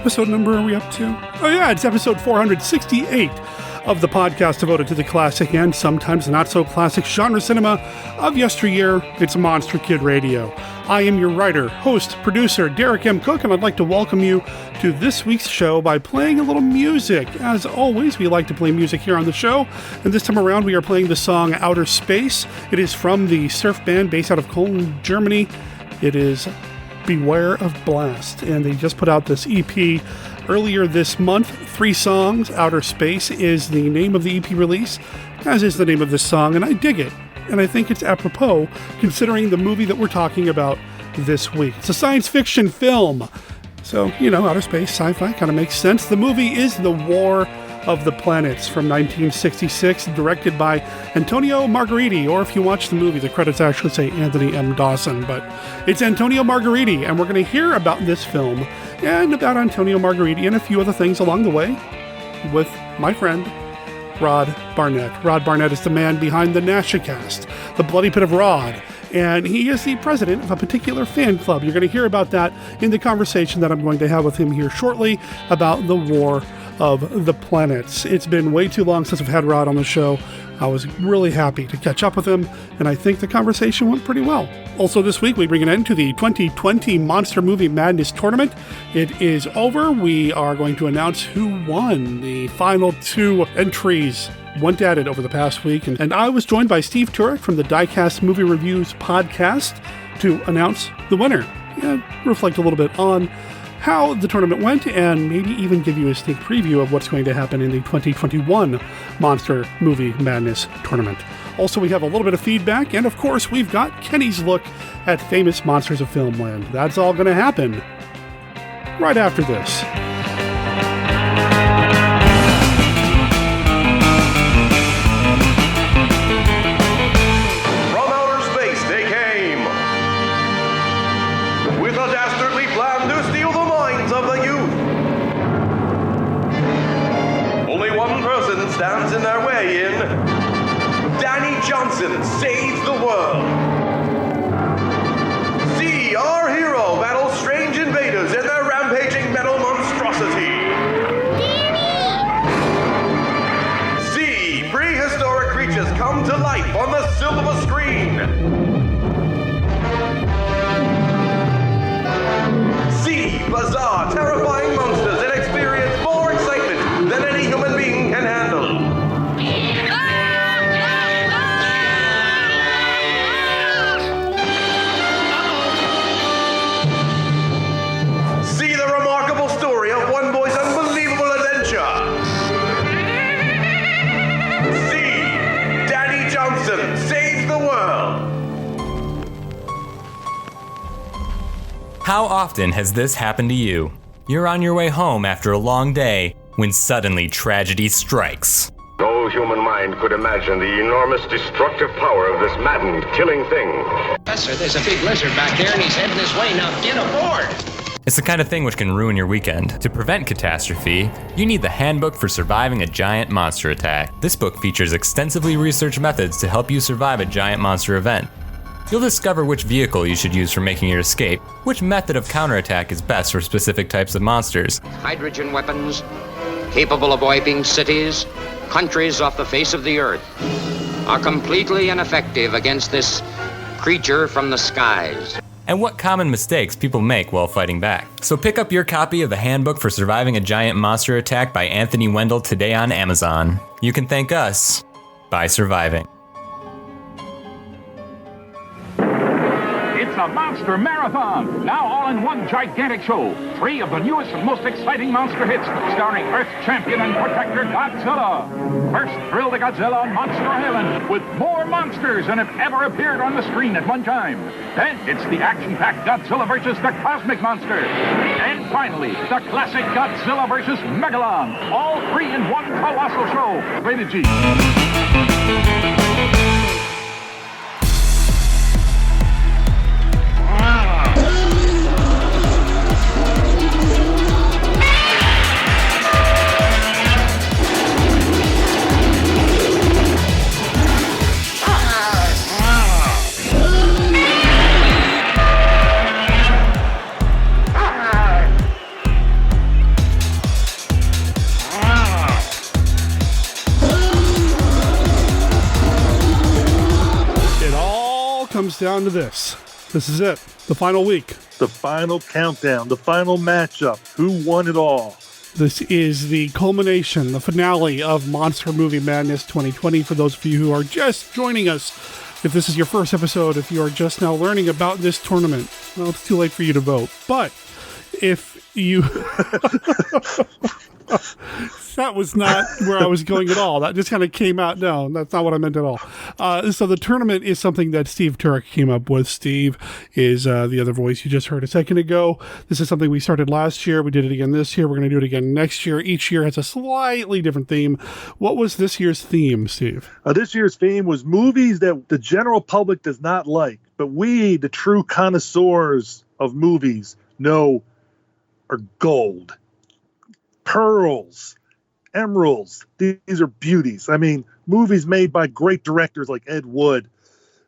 episode number are we up to? Oh yeah, it's episode 468 of the podcast devoted to the classic and sometimes not so classic genre cinema of yesteryear. It's Monster Kid Radio. I am your writer, host, producer, Derek M. Cook, and I'd like to welcome you to this week's show by playing a little music. As always, we like to play music here on the show, and this time around we are playing the song Outer Space. It is from the surf band based out of Cologne, Germany. It is Beware of Blast, and they just put out this EP earlier this month. 3 songs. Outer Space is the name of the EP release, as is the name of this song, and I dig it. And I think it's apropos, considering the movie that we're talking about this week. It's a science fiction film. So, outer space, sci-fi, kind of makes sense. The movie is The War of the Planets from 1966, directed by Antonio Margheriti, or if you watch the movie, the credits actually say Anthony M. Dawson, but it's Antonio Margheriti, and we're going to hear about this film and about Antonio Margheriti and a few other things along the way with my friend, Rod Barnett. Rod Barnett is the man behind the NaschyCast, the Bloody Pit of Rod, and he is the president of a particular fan club. You're going to hear about that in the conversation that I'm going to have with him here shortly about the War of the Planets. It's been way too long since I've had Rod on the show. I was really happy to catch up with him, and I think the conversation went pretty well. Also this week, we bring an end to the 2020 Monster Movie Madness Tournament. It is over. We are going to announce who won. The final 2 entries went at it over the past week, and I was joined by Steve Turek from the Diecast Movie Reviews podcast to announce the winner and reflect a little bit on how the tournament went, and maybe even give you a sneak preview of what's going to happen in the 2021 Monster Movie Madness Tournament. Also, we have a little bit of feedback, and of course, we've got Kenny's look at Famous Monsters of Filmland. That's all going to happen right after this. From outer space they came, with a dastardly plan to steal the minds of the youth. Only one person stands in their way in. Danny Johnson saves the world. See our hero battle strange invaders in their rampaging metal monstrosity. Danny! See prehistoric creatures come to life on the silver screen. See bizarre, terrifying monsters and experience more excitement than any human being can handle. See the remarkable story of one boy's unbelievable adventure. See Danny Johnson saves the world. How often has this happened to you? You're on your way home after a long day when suddenly tragedy strikes. No human mind could imagine the enormous destructive power of this maddened, killing thing. Professor, there's a big lizard back there and he's heading this way. Now get aboard! It's the kind of thing which can ruin your weekend. To prevent catastrophe, you need the Handbook for Surviving a Giant Monster Attack. This book features extensively researched methods to help you survive a giant monster event. You'll discover which vehicle you should use for making your escape, which method of counterattack is best for specific types of monsters. Hydrogen weapons, capable of wiping cities, countries off the face of the earth, are completely ineffective against this creature from the skies. And what common mistakes people make while fighting back. So pick up your copy of the Handbook for Surviving a Giant Monster Attack by Anthony Wendell today on Amazon. You can thank us by surviving. It's a monster marathon, now all in one gigantic show. 3 of the newest and most exciting monster hits, starring Earth champion and protector Godzilla. First, thrill the Godzilla on Monster Island with more monsters than have ever appeared on the screen at one time. Then it's the action-packed Godzilla versus the Cosmic Monster. And finally, the classic Godzilla versus Megalon. All 3 in one colossal show. Rated G. comes down to this. This is it. The final week. The final countdown. The final matchup. Who won it all? This is the culmination, the finale of Monster Movie Madness 2020. For those of you who are just joining us, if this is your first episode, if you are just now learning about this tournament, well, it's too late for you to vote. But if you... That was not where I was going at all. That just kind of came out. No, that's not what I meant at all. So the tournament is something that Steve Turek came up with. Steve is the other voice you just heard a second ago. This is something we started last year. We did it again this year. We're going to do it again next year. Each year has a slightly different theme. What was this year's theme, Steve? This year's theme was movies that the general public does not like, but we, the true connoisseurs of movies, know are gold. Pearls, emeralds, these are beauties. I mean, movies made by great directors like Ed Wood,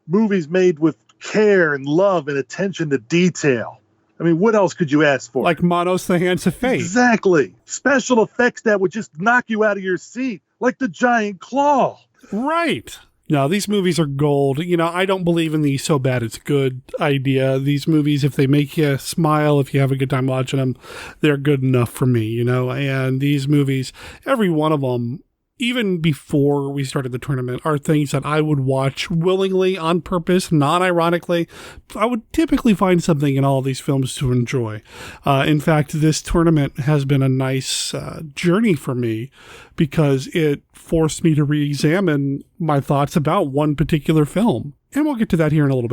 movies made with care and love and attention to detail. I mean, what else could you ask for? Like Manos, The Hands of Fate. Exactly. Special effects that would just knock you out of your seat, like the giant claw. Right. No, these movies are gold. You know, I don't believe in the so bad it's good idea. These movies, if they make you smile, if you have a good time watching them, they're good enough for me, you know? And these movies, every one of them, even before we started the tournament, are things that I would watch willingly, on purpose, non-ironically. I would typically find something in all of these films to enjoy. In fact, this tournament has been a nice journey for me because it forced me to re-examine my thoughts about one particular film. And we'll get to that here in a little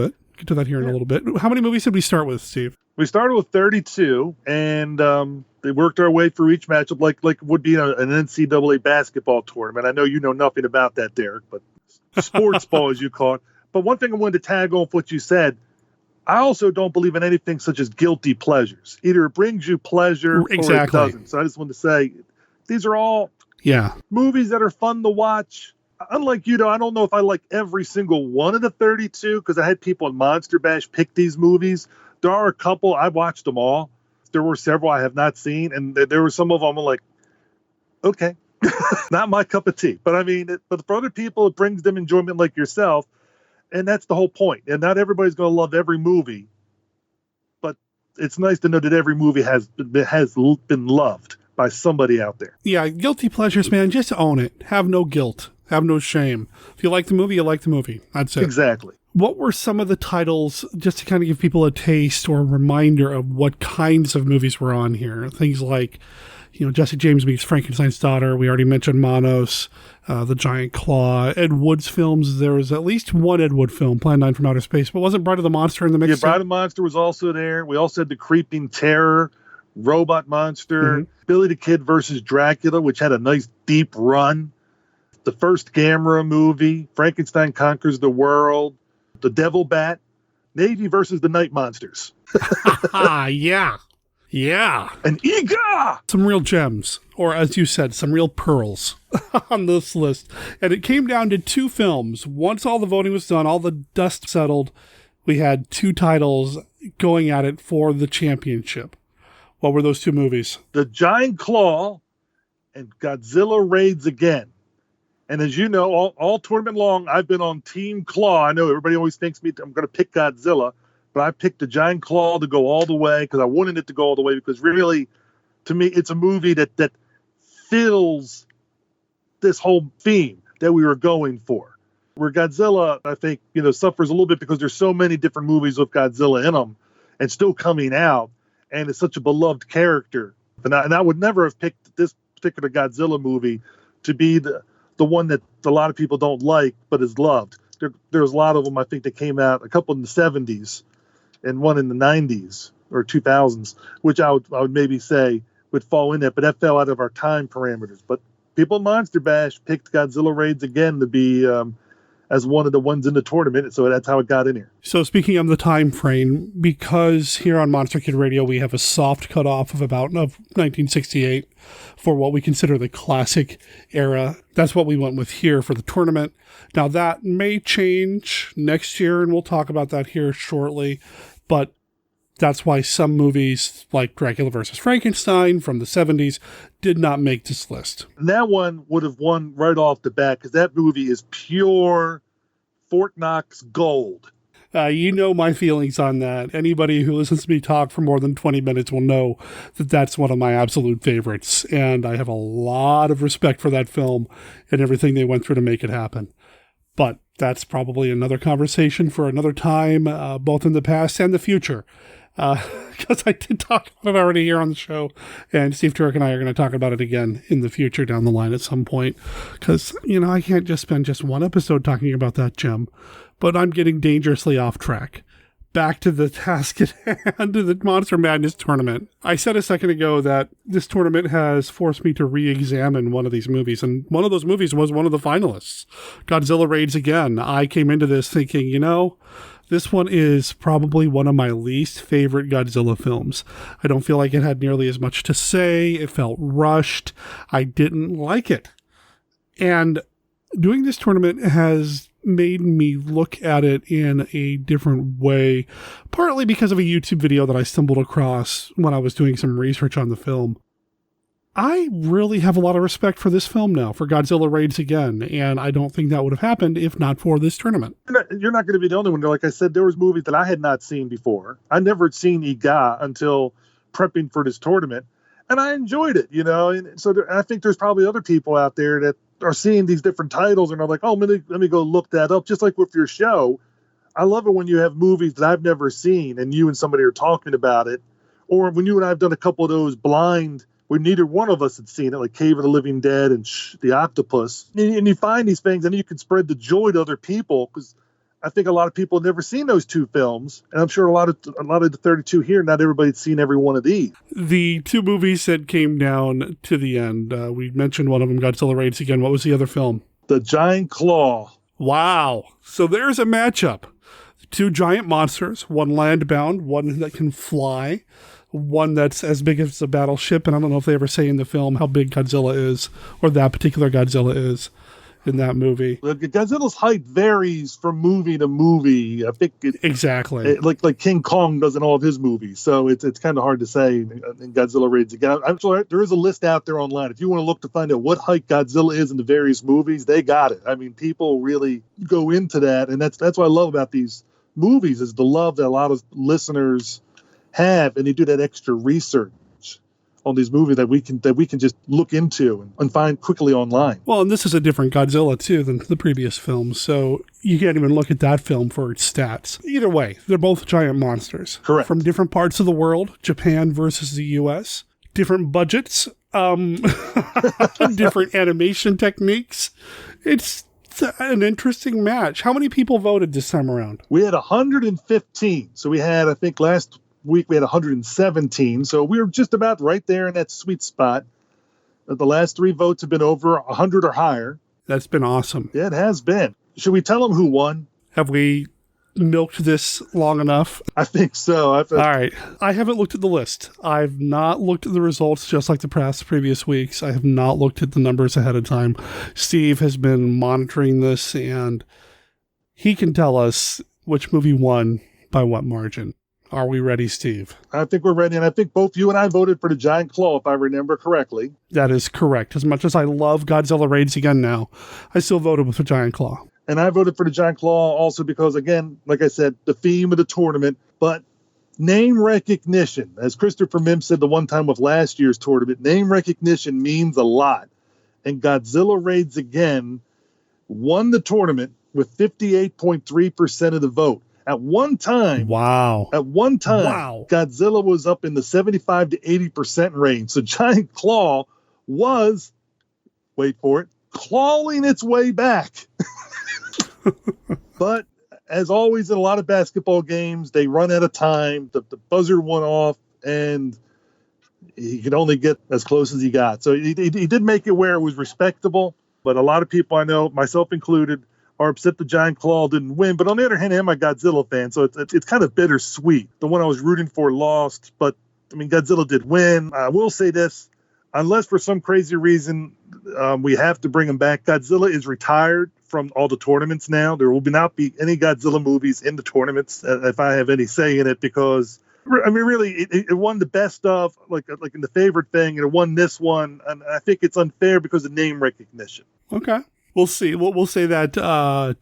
bit. How many movies did we start with, Steve? We started with 32, and they worked our way through each matchup like would be an NCAA basketball tournament. I know you know nothing about that, Derek, but sports ball, as you call it. But one thing I wanted to tag on what you said, I also don't believe in anything such as guilty pleasures. Either it brings you pleasure or it doesn't. So I just wanted to say, these are all movies that are fun to watch. Unlike you, though, I don't know if I like every single one of the 32 because I had people in Monster Bash pick these movies. There are a couple, I watched them all. There were several I have not seen, and there were some of them I'm like, okay, not my cup of tea. But I mean, but for other people, it brings them enjoyment like yourself, and that's the whole point. And not everybody's going to love every movie, but it's nice to know that every movie has been loved by somebody out there. Yeah, guilty pleasures, man, just own it. Have no guilt. Have no shame. If you like the movie, you like the movie. That's it. Exactly. What were some of the titles, just to kind of give people a taste or a reminder of what kinds of movies were on here? Things like, you know, Jesse James Meets Frankenstein's Daughter. We already mentioned Manos, The Giant Claw. Ed Wood's films. There was at least one Ed Wood film, Plan 9 from Outer Space, but wasn't Bride of the Monster in the mix? Yeah, Bride of the Monster was also there. We also had The Creeping Terror, Robot Monster, Billy the Kid versus Dracula, which had a nice deep run. The first Gamera movie, Frankenstein Conquers the World, The Devil Bat, Navy versus the Night Monsters. Yeah. And Ega! Some real gems, or as you said, some real pearls on this list. And it came down to two films. Once all the voting was done, all the dust settled, we had two titles going at it for the championship. What were those two movies? The Giant Claw and Godzilla Raids Again. And as you know, all tournament long, I've been on Team Claw. I know everybody always thinks I'm going to pick Godzilla, but I picked the Giant Claw to go all the way because I wanted it to go all the way because really, to me, it's a movie that fills this whole theme that we were going for. Where Godzilla, I think, you know, suffers a little bit because there's so many different movies with Godzilla in them and still coming out, and it's such a beloved character. And I would never have picked this particular Godzilla movie to be the one that a lot of people don't like, but is loved. There's a lot of them, I think, that came out, a couple in the 70s and one in the 90s or 2000s, which I would maybe say would fall in there, but that fell out of our time parameters. But people in Monster Bash picked Godzilla Raids Again to be as one of the ones in the tournament, so that's how it got in here. So speaking of the time frame, because here on Monster Kid Radio we have a soft cutoff of 1968 for what we consider the classic era, that's what we went with here for the tournament. Now that may change next year, and we'll talk about that here shortly, but that's why some movies like Dracula vs. Frankenstein from the 70s did not make this list. And that one would have won right off the bat because that movie is pure Fort Knox gold. You know my feelings on that. Anybody who listens to me talk for more than 20 minutes will know that that's one of my absolute favorites. And I have a lot of respect for that film and everything they went through to make it happen. But that's probably another conversation for another time, both in the past and the future. Because I did talk about it already here on the show, and Steve Turek and I are going to talk about it again in the future down the line at some point. Because, I can't just spend just one episode talking about that gem, but I'm getting dangerously off track. Back to the task at hand, to the Monster Madness tournament. I said a second ago that this tournament has forced me to re-examine one of these movies, and one of those movies was one of the finalists, Godzilla Raids Again. I came into this thinking, this one is probably one of my least favorite Godzilla films. I don't feel like it had nearly as much to say. It felt rushed. I didn't like it. And doing this tournament has made me look at it in a different way, partly because of a YouTube video that I stumbled across when I was doing some research on the film. I really have a lot of respect for this film now, for Godzilla Raids Again, and I don't think that would have happened if not for this tournament. You're not going to be the only one. Like I said, there was movies that I had not seen before. I never had seen Iga until prepping for this tournament, and I enjoyed it, And so I think there's probably other people out there that are seeing these different titles and are like, oh, let me go look that up. Just like with your show, I love it when you have movies that I've never seen and you and somebody are talking about it, or when you and I have done a couple of those blind where neither one of us had seen it, like Cave of the Living Dead and The Octopus. And you find these things, and you can spread the joy to other people, because I think a lot of people have never seen those two films, and I'm sure a lot of the 32 here, not everybody's seen every one of these. The two movies that came down to the end, we mentioned one of them, Godzilla Raids Again. What was the other film? The Giant Claw. Wow. So there's a matchup. Two giant monsters, one land-bound, one that can fly, one that's as big as a battleship, and I don't know if they ever say in the film how big Godzilla is, or that particular Godzilla is in that movie. Godzilla's height varies from movie to movie. I think exactly like King Kong does in all of his movies, so it's kind of hard to say in Godzilla Raids Again. I'm sure there is a list out there online. If you want to look to find out what height Godzilla is in the various movies, they got it. I mean, people really go into that, and that's what I love about these movies, is the love that a lot of listeners have, and they do that extra research on these movies that we can just look into and find quickly online. Well, and this is a different Godzilla too than the previous films, so you can't even look at that film for its stats. Either way, they're both giant monsters. Correct. From different parts of the world, Japan versus the US, different budgets, different animation techniques. It's an interesting match. How many people voted this time around? We had 115. So we had, I think last week we had 117. So we were just about right there in that sweet spot. The last three votes have been over 100 or higher. That's been awesome. Yeah, it has been. Should we tell them who won? Have we milked this long enough? I think so. All right. I haven't looked at the list. I've not looked at the results, just like the previous weeks. I have not looked at the numbers ahead of time. Steve has been monitoring this, and he can tell us which movie won by what margin. Are we ready, Steve? I think we're ready, and I think both you and I voted for the Giant Claw, if I remember correctly. That is correct. As much as I love Godzilla Raids Again now, I still voted with the Giant Claw. And I voted for the Giant Claw also because, again, like I said, the theme of the tournament, but name recognition. As Christopher Mims said the one time with last year's tournament, name recognition means a lot. And Godzilla Raids Again won the tournament with 58.3% of the vote. At one time, Godzilla was up in the 75 to 80% range. So Giant Claw was, wait for it, clawing its way back. But as always in a lot of basketball games, they run out of time. The buzzer went off, and he could only get as close as he got. So he did make it where it was respectable. But a lot of people I know, myself included, are upset the Giant Claw didn't win. But on the other hand, I'm a Godzilla fan, so it's kind of bittersweet. The one I was rooting for lost, but, I mean, Godzilla did win. I will say this, unless for some crazy reason we have to bring him back, Godzilla is retired from all the tournaments now. There will not be any Godzilla movies in the tournaments, if I have any say in it, because, I mean, really, it won the best of, like in the favorite thing, and it won this one, and I think it's unfair because of name recognition. Okay. We'll see. We'll say that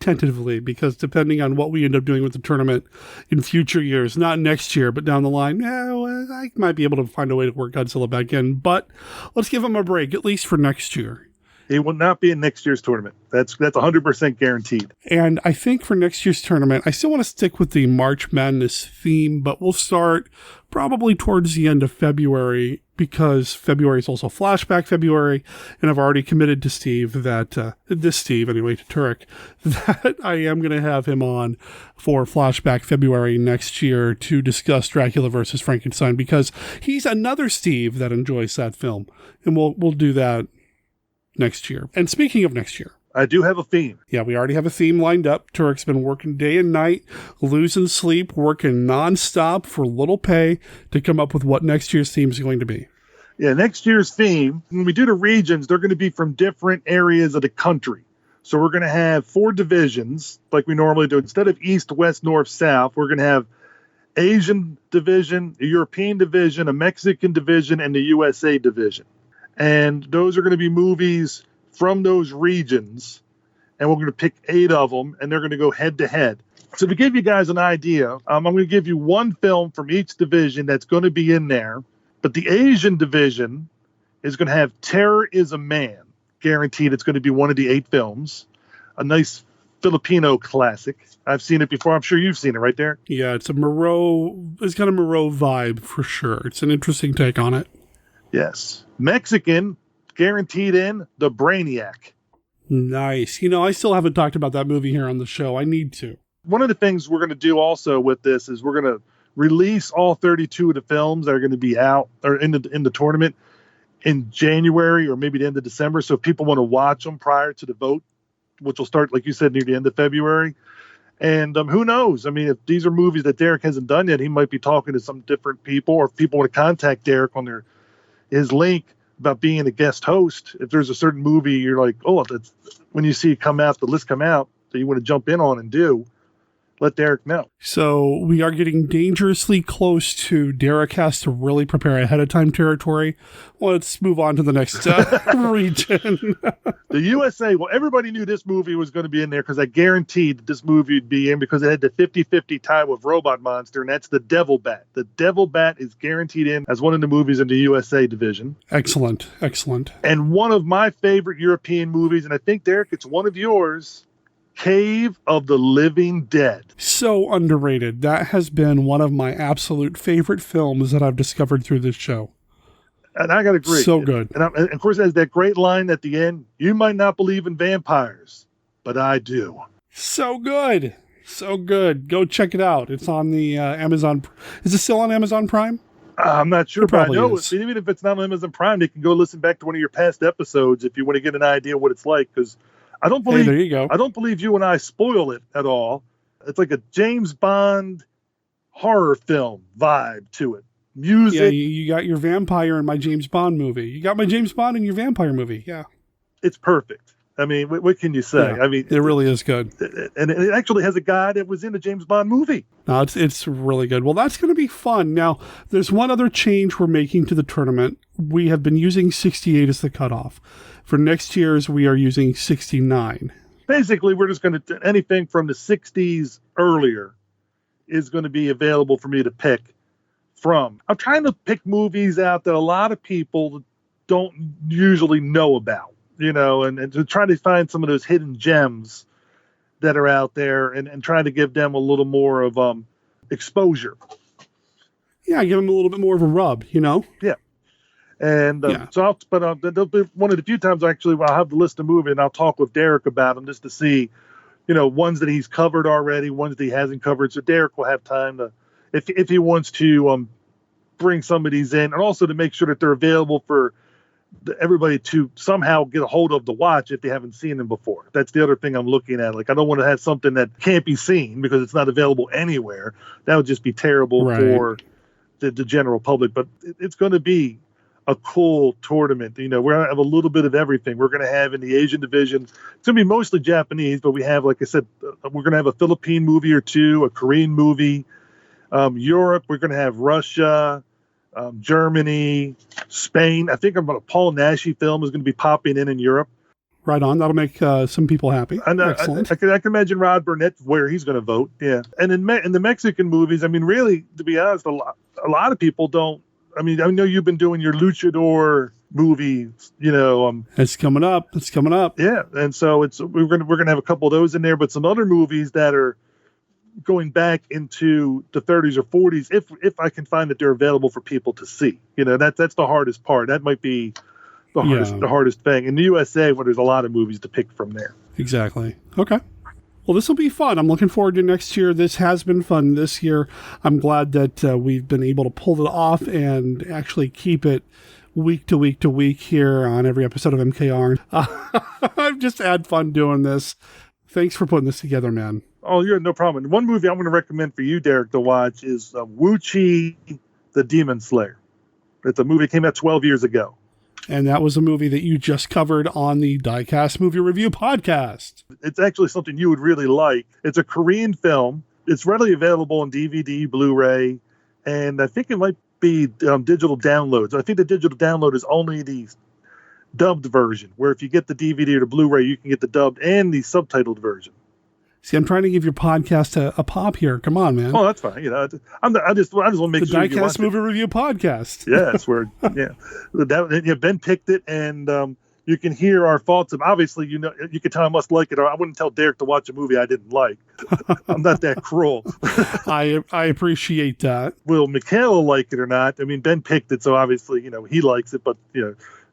tentatively, because depending on what we end up doing with the tournament in future years, not next year, but down the line, I might be able to find a way to work Godzilla back in. But let's give him a break, at least for next year. He will not be in next year's tournament. That's 100% guaranteed. And I think for next year's tournament, I still want to stick with the March Madness theme, but we'll start probably towards the end of February, because February is also Flashback February, and I've already committed to Steve that, to Turek, that I am going to have him on for Flashback February next year to discuss Dracula versus Frankenstein, because he's another Steve that enjoys that film, and we'll do that next year. And speaking of next year, I do have a theme. Yeah, we already have a theme lined up. Turek's been working day and night, losing sleep, working nonstop for little pay to come up with what next year's theme is going to be. Yeah, next year's theme, when we do the regions, they're going to be from different areas of the country. So we're going to have 4 divisions like we normally do. Instead of East, West, North, South, we're going to have Asian division, a European division, a Mexican division, and the USA division. And those are going to be movies from those regions, and we're going to pick 8 of them, and they're going to go head to head. So to give you guys an idea, I'm going to give you one film from each division that's going to be in there, but the Asian division is going to have Terror is a Man. Guaranteed it's going to be one of the 8 films. A nice Filipino classic. I've seen it before. I'm sure you've seen it, right there? Yeah, it's got a Moreau vibe for sure. It's an interesting take on it. Yes. Mexican, guaranteed in The Brainiac. Nice. I still haven't talked about that movie here on the show. I need to. One of the things we're going to do also with this is we're going to release all 32 of the films that are going to be out or in the tournament in January or maybe the end of December. So if people want to watch them prior to the vote, which will start, like you said, near the end of February. And who knows? I mean, if these are movies that Derek hasn't done yet, he might be talking to some different people, or if people want to contact Derek on his link about being a guest host. If there's a certain movie you're like, oh, that's when you see it come out, the list come out that you want to jump in on and do, let Derek know. So we are getting dangerously close to Derek has to really prepare ahead of time territory. Let's move on to the next region. The USA, well, everybody knew this movie was going to be in there because I guaranteed that this movie would be in because it had the 50-50 tie with Robot Monster, and that's The Devil Bat. The Devil Bat is guaranteed in as one of the movies in the USA division. Excellent. And one of my favorite European movies, and I think, Derek, it's one of yours, Cave of the Living Dead. So underrated. That has been one of my absolute favorite films that I've discovered through this show. And I got to agree. So good. And of course, it has that great line at the end, you might not believe in vampires, but I do. So good. Go check it out. It's on the Amazon. Is it still on Amazon Prime? I'm not sure, It but I probably know is. even if it's not on Amazon Prime, they can go listen back to one of your past episodes if you want to get an idea what it's like, because I don't believe there you go. I don't believe you and I spoil it at all. It's like a James Bond horror film vibe to it. Music. Yeah, you got your vampire in my James Bond movie. You got my James Bond in your vampire movie. Yeah. It's perfect. I mean, what can you say? Yeah, I mean, it really is good. And it actually has a guy that was in a James Bond movie. No, it's really good. Well, that's going to be fun. Now, there's one other change we're making to the tournament. We have been using 68 as the cutoff. For next year's, we are using 69. Basically, we're just going to, anything from the 60s earlier is going to be available for me to pick from. I'm trying to pick movies out that a lot of people don't usually know about, and to try to find some of those hidden gems that are out there and trying to give them a little more of exposure. Yeah, give them a little bit more of a rub, Yeah. And so there'll be one of the few times I'll have the list of movies and I'll talk with Derek about them just to see, ones that he's covered already, ones that he hasn't covered. So Derek will have time to, if he wants to bring some of these in, and also to make sure that they're available for everybody to somehow get a hold of to watch if they haven't seen them before. That's the other thing I'm looking at. Like, I don't want to have something that can't be seen because it's not available anywhere. That would just be terrible for the general public. But it's going to be a cool tournament. We're going to have a little bit of everything. We're going to have in the Asian division, it's going to be mostly Japanese, but we have, like I said, we're going to have a Philippine movie or two, a Korean movie. Europe, we're going to have Russia, Germany, Spain. I think a Paul Naschy film is going to be popping in Europe. Right on. That'll make some people happy. And Excellent. I can imagine Rod Burnett where he's going to vote. Yeah. And in the Mexican movies, I mean, really, to be honest, a lot of people don't. I mean, I know you've been doing your luchador movie, It's coming up. Yeah. And so we're gonna have a couple of those in there, but some other movies that are going back into the 30s or 40s, if I can find that they're available for people to see. That's the hardest part. That might be the hardest thing in the USA, where there's a lot of movies to pick from there. Exactly. Okay. Well, this will be fun. I'm looking forward to next year. This has been fun this year. I'm glad that we've been able to pull it off and actually keep it week to week to week here on every episode of MKR. I've just had fun doing this. Thanks for putting this together, man. Oh, you're no problem. One movie I'm going to recommend for you, Derek, to watch is Wu Chi, the Demon Slayer. It's a movie that came out 12 years ago. And that was a movie that you just covered on the Diecast Movie Review podcast. It's actually something you would really like. It's a Korean film. It's readily available on DVD, Blu-ray, and I think it might be digital downloads. I think the digital download is only the dubbed version, where if you get the DVD or the Blu-ray, you can get the dubbed and the subtitled version. See, I'm trying to give your podcast a pop here. Come on, man. Oh, that's fine. I just want to make sure the Diecast Movie Review podcast. Yeah, that's where. Ben picked it, and you can hear our thoughts. And obviously, you can tell I must like it, or I wouldn't tell Derek to watch a movie I didn't like. I'm not that cruel. I appreciate that. Will Michaela like it or not? I mean, Ben picked it, so obviously, he likes it. But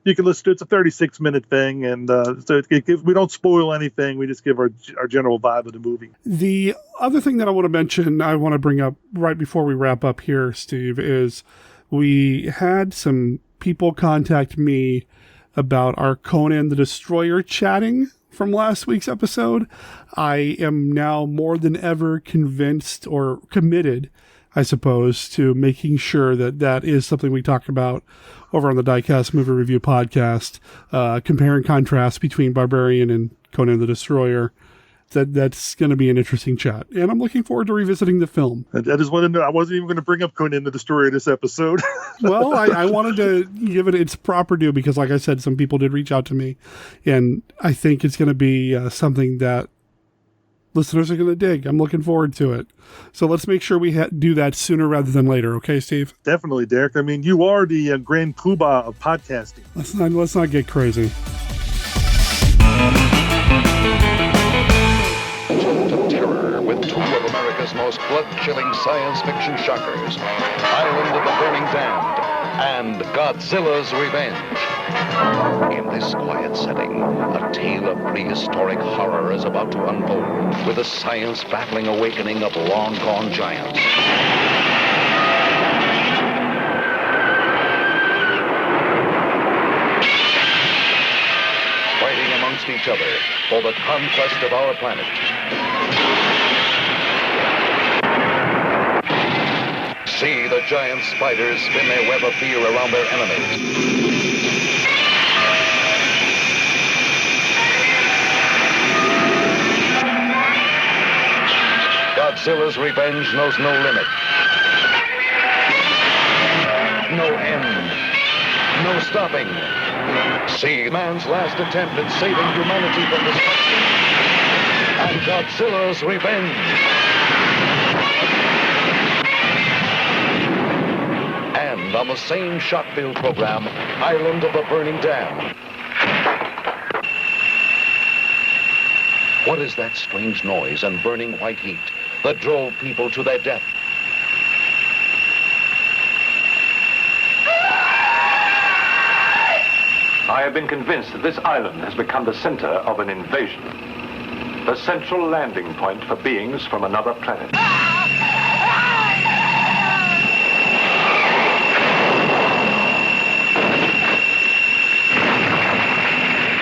you can listen to it. It's a 36-minute thing, and so we don't spoil anything. We just give our general vibe of the movie. The other thing that I want to bring up right before we wrap up here, Steve, is we had some people contact me about our Conan the Destroyer chatting from last week's episode. I am now more than ever convinced or committed, I suppose, to making sure that is something we talk about over on the Diecast Movie Review podcast, compare and contrast between Barbarian and Conan the Destroyer. That's going to be an interesting chat. And I'm looking forward to revisiting the film. I just want to know, I wasn't even going to bring up Conan the Destroyer this episode. Well, I wanted to give it its proper due because, like I said, some people did reach out to me. And I think it's going to be something that listeners are going to dig. I'm looking forward to it. So let's make sure we do that sooner rather than later. Okay, Steve? Definitely, Derek. I mean, you are the grand poobah of podcasting. Let's not get crazy. Of terror with two of America's most blood-chilling science fiction shockers, Island of the Burning Damned and Godzilla's Revenge. In this quiet setting, a tale of prehistoric horror is about to unfold with the science-battling awakening of long-gone giants. Fighting amongst each other for the conquest of our planet. See the giant spiders spin their web of fear around their enemies. Godzilla's Revenge knows no limit. No end. No stopping. See man's last attempt at saving humanity from destruction. And Godzilla's Revenge. And on the same shock-filled program, Island of the Burning Dam. What is that strange noise and burning white heat that drove people to their death? I have been convinced that this island has become the center of an invasion. The central landing point for beings from another planet.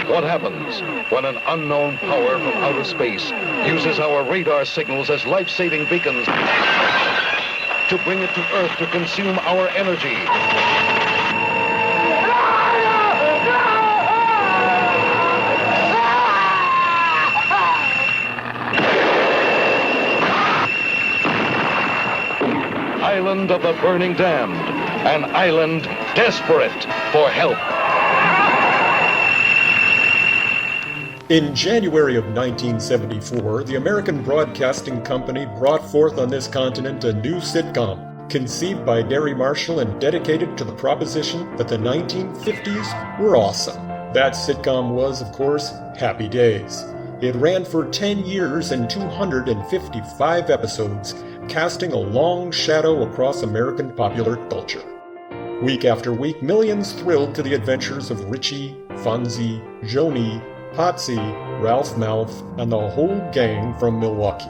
What happens when an unknown power from outer space uses our radar signals as life-saving beacons to bring it to Earth to consume our energy? Island of the Burning Damned, an island desperate for help. In January of 1974, the American Broadcasting Company brought forth on this continent a new sitcom, conceived by Gary Marshall and dedicated to the proposition that the 1950s were awesome. That sitcom was, of course, Happy Days. It ran for 10 years and 255 episodes, casting a long shadow across American popular culture. Week after week, millions thrilled to the adventures of Richie, Fonzie, Joni, Potsy, Ralph Mouth, and the whole gang from Milwaukee.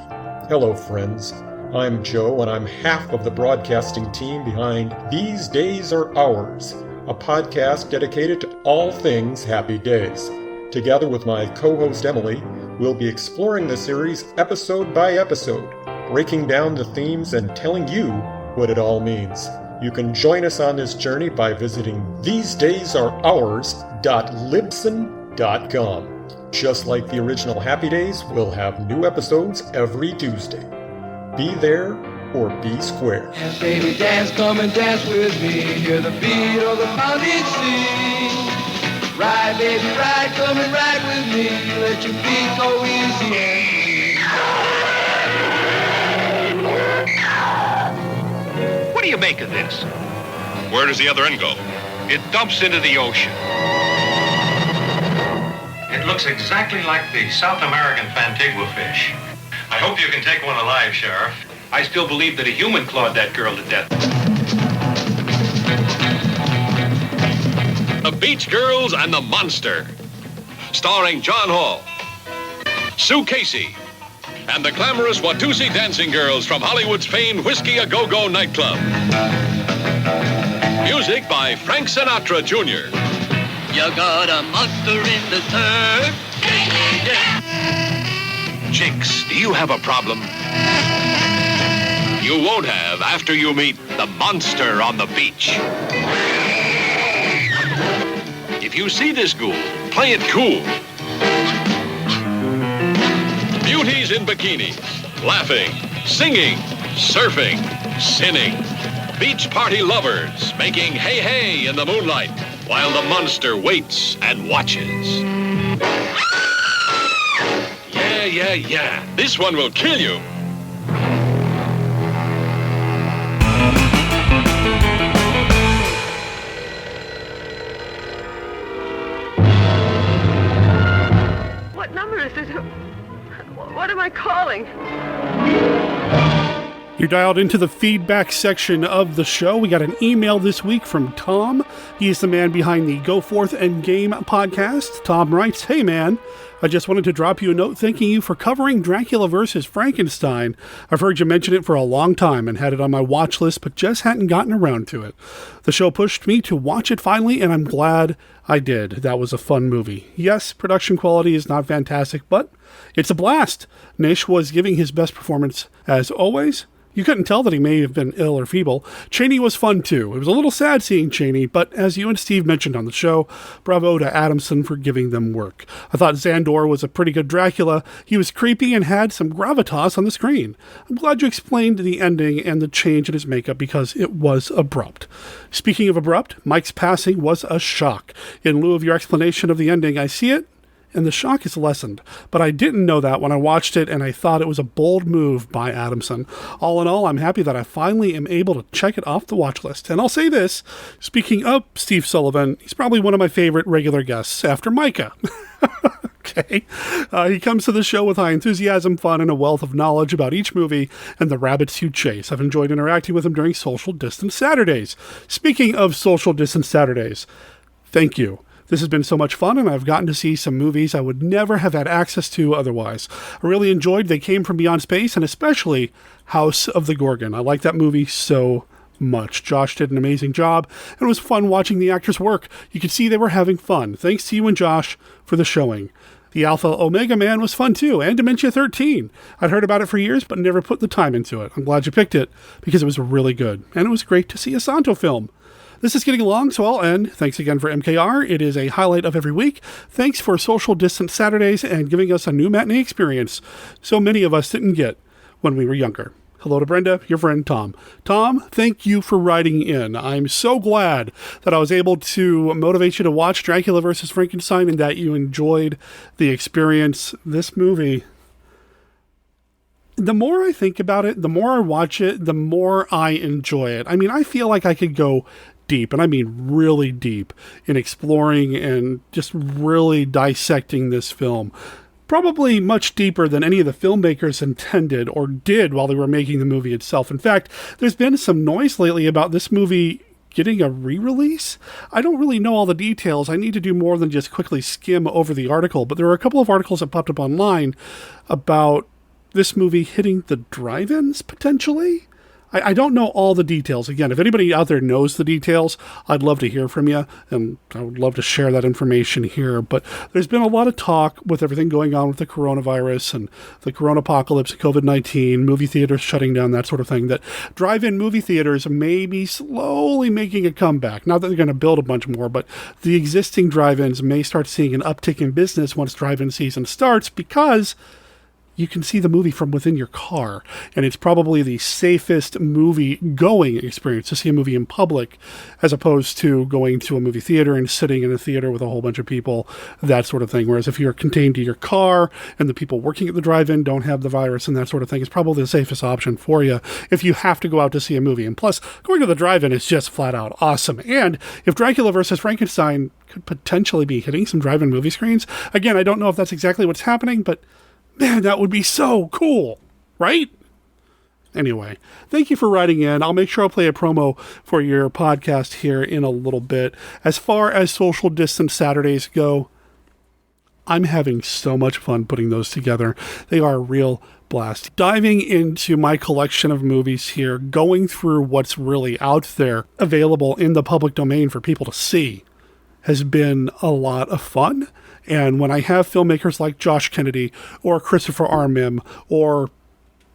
Hello, friends. I'm Joe, and I'm half of the broadcasting team behind These Days Are Ours, a podcast dedicated to all things Happy Days. Together with my co-host Emily, we'll be exploring the series episode by episode, breaking down the themes and telling you what it all means. You can join us on this journey by visiting thesedaysareours.libsyn.com. Just like the original Happy Days, we'll have new episodes every Tuesday. Be there or be square. And baby, dance, come and dance with me. Hear the beat of the pounding sing. Ride, baby, ride, come and ride with me. Let your feet go easy. What do you make of this? Where does the other end go? It dumps into the ocean. It looks exactly like the South American Fantigua fish. I hope you can take one alive, Sheriff. I still believe that a human clawed that girl to death. The Beach Girls and the Monster. Starring John Hall, Sue Casey, and the glamorous Watusi dancing girls from Hollywood's famed Whiskey A Go-Go nightclub. Music by Frank Sinatra Jr. You got a monster in the turf. Chicks, do you have a problem? You won't have after you meet the monster on the beach. If you see this ghoul, play it cool. Beauties in bikinis, laughing, singing, surfing, sinning. Beach party lovers making hey hey in the moonlight while the monster waits and watches. Yeah. This one will kill you. What number is it? What am I calling? You're dialed into the feedback section of the show. We got an email this week from Tom. He is the man behind the Go Forth and Game podcast. Tom writes, "Hey man, I just wanted to drop you a note thanking you for covering Dracula vs. Frankenstein. I've heard you mention it for a long time and had it on my watch list, but just hadn't gotten around to it. The show pushed me to watch it finally, and I'm glad I did. That was a fun movie. Yes, production quality is not fantastic, but it's a blast. Nash was giving his best performance as always. You couldn't tell that he may have been ill or feeble. Cheney was fun too. It was a little sad seeing Cheney, but as you and Steve mentioned on the show, bravo to Adamson for giving them work. I thought Zandor was a pretty good Dracula. He was creepy and had some gravitas on the screen. I'm glad you explained the ending and the change in his makeup because it was abrupt. Speaking of abrupt, Mike's passing was a shock. In lieu of your explanation of the ending, I see it, and the shock is lessened. But I didn't know that when I watched it, and I thought it was a bold move by Adamson. All in all, I'm happy that I finally am able to check it off the watch list. And I'll say this, speaking of Steve Sullivan, he's probably one of my favorite regular guests after Micah. Okay. He comes to the show with high enthusiasm, fun, and a wealth of knowledge about each movie and the rabbits you chase. I've enjoyed interacting with him during Social Distance Saturdays. Speaking of Social Distance Saturdays, thank you. This has been so much fun, and I've gotten to see some movies I would never have had access to otherwise. I really enjoyed They Came From Beyond Space, and especially House of the Gorgon. I like that movie so much. Josh did an amazing job, and it was fun watching the actors work. You could see they were having fun. Thanks to you and Josh for the showing. The Alpha Omega Man was fun too, and Dementia 13. I'd heard about it for years, but never put the time into it. I'm glad you picked it, because it was really good, and it was great to see a Santo film. This is getting long, so I'll end. Thanks again for MKR. It is a highlight of every week. Thanks for Social Distance Saturdays and giving us a new matinee experience so many of us didn't get when we were younger. hello to Brenda, your friend Tom. Tom, thank you for writing in. I'm so glad that I was able to motivate you to watch Dracula vs. Frankenstein and that you enjoyed the experience. This movie, the more I think about it, the more I watch it, the more I enjoy it. I mean, I feel like I could go deep, and I mean really deep, in exploring and just really dissecting this film. Probably much deeper than any of the filmmakers intended or did while they were making the movie itself. In fact, there's been some noise lately about this movie getting a re-release. I don't really know all the details. I need to do more than just quickly skim over the article, but there were a couple of articles that popped up online about this movie hitting the drive-ins, potentially. I don't know all the details. Again, if anybody out there knows the details, I'd love to hear from you, and I would love to share that information here. But there's been a lot of talk with everything going on with the coronavirus and the corona-apocalypse, COVID-19, movie theaters shutting down, that sort of thing, that drive-in movie theaters may be slowly making a comeback. Not that they're going to build a bunch more, but the existing drive-ins may start seeing an uptick in business once drive-in season starts, because you can see the movie from within your car, and it's probably the safest movie-going experience to see a movie in public, as opposed to going to a movie theater and sitting in a theater with a whole bunch of people, that sort of thing. Whereas if you're contained to your car and the people working at the drive-in don't have the virus and that sort of thing, it's probably the safest option for you if you have to go out to see a movie. And plus, going to the drive-in is just flat-out awesome. And if Dracula vs. Frankenstein could potentially be hitting some drive-in movie screens, again, I don't know if that's exactly what's happening, but man, that would be so cool, right? Anyway, thank you for writing in. I'll make sure I'll play a promo for your podcast here in a little bit. As far as social distance Saturdays go, I'm having so much fun putting those together. They are a real blast. Diving into my collection of movies here, going through what's really out there, available in the public domain for people to see, has been a lot of fun. And when I have filmmakers like Josh Kennedy or Christopher R. Mim, or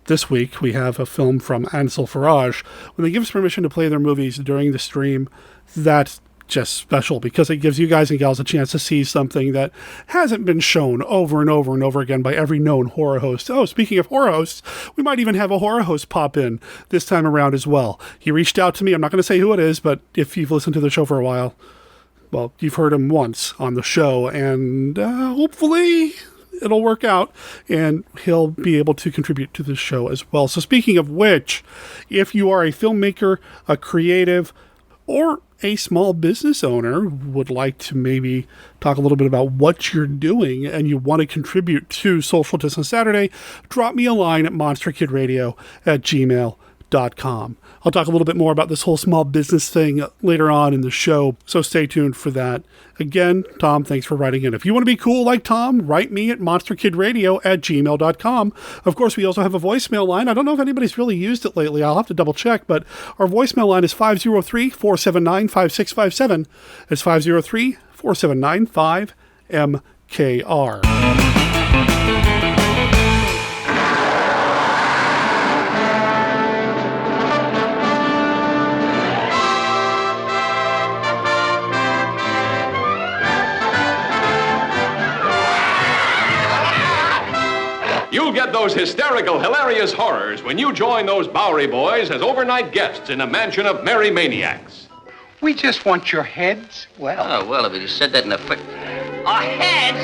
this week we have a film from Ansel Farage, when they give us permission to play their movies during the stream, that's just special, because it gives you guys and gals a chance to see something that hasn't been shown over and over and over again by every known horror host. Oh, speaking of horror hosts, we might even have a horror host pop in this time around as well. He reached out to me. I'm not going to say who it is, but if you've listened to the show for a while, well, you've heard him once on the show, and hopefully it'll work out, and he'll be able to contribute to the show as well. So speaking of which, if you are a filmmaker, a creative, or a small business owner, would like to maybe talk a little bit about what you're doing and you want to contribute to Social Distance Saturday, drop me a line at monsterkidradio@gmail.com. I'll talk a little bit more about this whole small business thing later on in the show, so stay tuned for that. Again, Tom, thanks for writing in. If you want to be cool like Tom, write me at monsterkidradio@gmail.com. Of course, we also have a voicemail line. I don't know if anybody's really used it lately. I'll have to double check, but our voicemail line is 503-479-5657. It's 503-479-5MKR. You'll get those hysterical, hilarious horrors when you join those Bowery boys as overnight guests in a mansion of merry maniacs. We just want your heads. Well. Oh, well, if you said that in a foot. Our heads?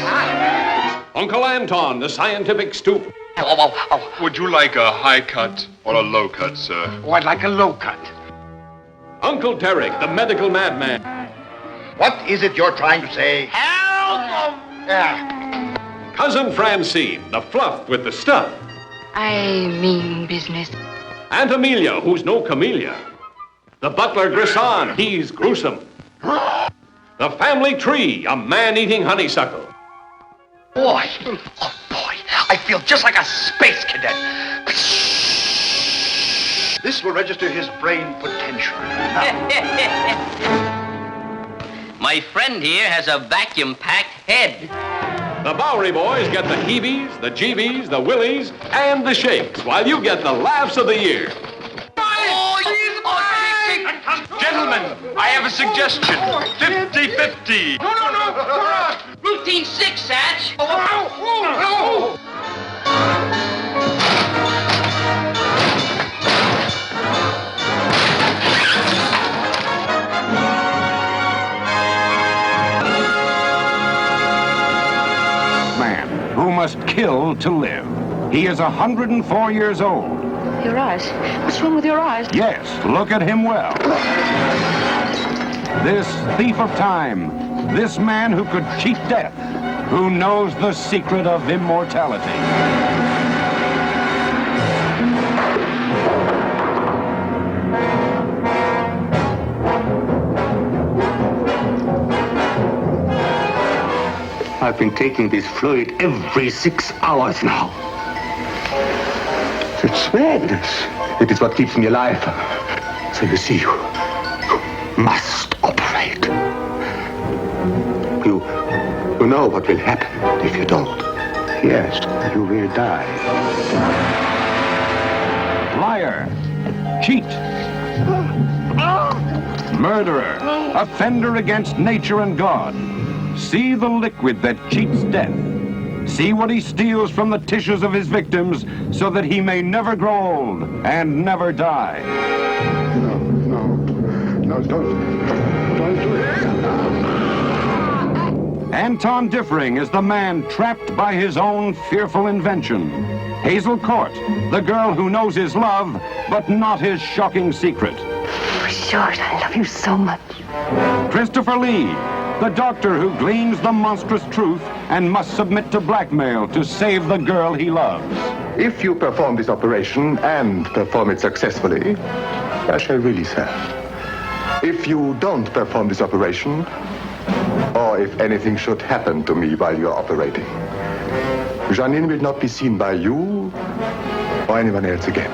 Uncle Anton, the scientific stoop. Would you like a high cut or a low cut, sir? Oh, I'd like a low cut. Uncle Turek, the medical madman. What is it you're trying to say? Help! Cousin Francine, the fluff with the stuff. I mean business. Aunt Amelia, who's no camellia. The butler Grisson, he's gruesome. The family tree, a man-eating honeysuckle. Boy, I feel just like a space cadet. This will register his brain potential. My friend here has a vacuum-packed head. The Bowery boys get the heebies, the jeebies, the willies, and the shakes, while you get the laughs of the year. Gentlemen, I have a suggestion. 50-50. No. Routine 6, Satch. kill to live. He is 104 years old. Your eyes. What's wrong with your eyes? Yes, look at him well. This thief of time, this man who could cheat death, who knows the secret of immortality. I've been taking this fluid every 6 hours now. It's madness. It is what keeps me alive. So you see, you must operate. You know what will happen if you don't. Yes, you will die. Liar, cheat, murderer, offender against nature and God. See the liquid that cheats death. See what he steals from the tissues of his victims so that he may never grow old and never die. No, don't do it. Anton Diffring is the man trapped by his own fearful invention. Hazel Court, the girl who knows his love, but not his shocking secret. For short, I love you so much. Christopher Lee, the doctor who gleans the monstrous truth and must submit to blackmail to save the girl he loves. If you perform this operation and perform it successfully, I shall release her. If you don't perform this operation, or if anything should happen to me while you're operating, Janine will not be seen by you or anyone else again.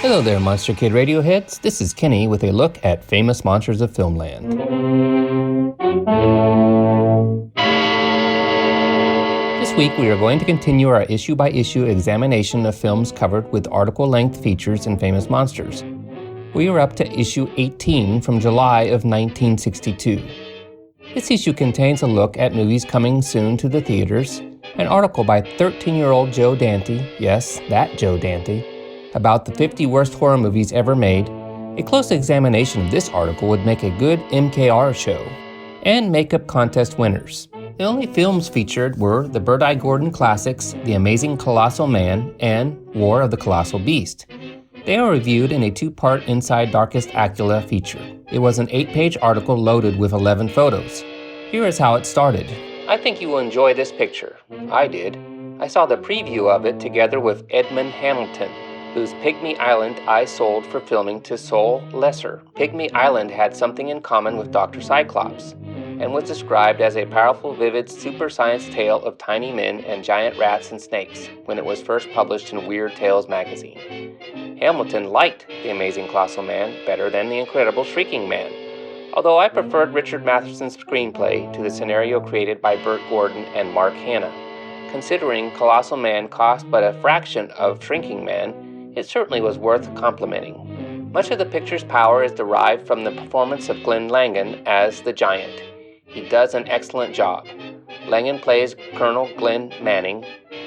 Hello there, Monster Kid Radio heads. This is Kenny with a look at Famous Monsters of Filmland. This week we are going to continue our issue-by-issue examination of films covered with article-length features in Famous Monsters. We are up to issue 18 from July of 1962. This issue contains a look at movies coming soon to the theaters, an article by 13-year-old Joe Dante, yes, that Joe Dante, about the 50 worst horror movies ever made. A close examination of this article would make a good MKR show, and makeup contest winners. The only films featured were the Bird-Eye Gordon classics, The Amazing Colossal Man, and War of the Colossal Beast. They are reviewed in a 2-part Inside Darkest Acula feature. It was an 8-page article loaded with 11 photos. Here is how it started. I think you will enjoy this picture. I did. I saw the preview of it together with Edmund Hamilton, whose Pygmy Island I sold for filming to Sol Lesser. Pygmy Island had something in common with Dr. Cyclops, and was described as a powerful, vivid, super science tale of tiny men and giant rats and snakes when it was first published in Weird Tales magazine. Hamilton liked The Amazing Colossal Man better than The Incredible Shrieking Man, although I preferred Richard Matheson's screenplay to the scenario created by Burt Gordon and Mark Hanna. Considering Colossal Man cost but a fraction of Shrinking Man, it certainly was worth complimenting. Much of the picture's power is derived from the performance of Glenn Langan as the Giant. He does an excellent job. Langan plays Colonel Glenn Manning,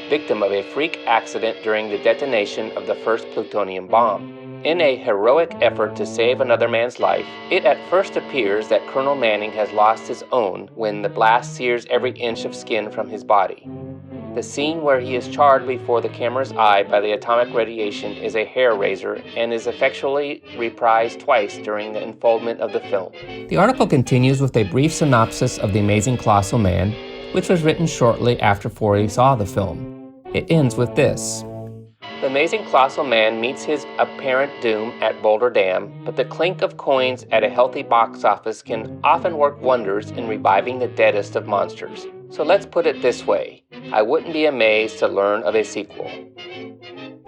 victim of a freak accident during the detonation of the first plutonium bomb. In a heroic effort to save another man's life, it at first appears that Colonel Manning has lost his own when the blast sears every inch of skin from his body. The scene where he is charred before the camera's eye by the atomic radiation is a hair-raiser and is effectually reprised twice during the unfoldment of the film. The article continues with a brief synopsis of The Amazing Colossal Man, which was written shortly after Forey saw the film. It ends with this. The Amazing Colossal Man meets his apparent doom at Boulder Dam, but the clink of coins at a healthy box office can often work wonders in reviving the deadest of monsters. So let's put it this way. I wouldn't be amazed to learn of a sequel.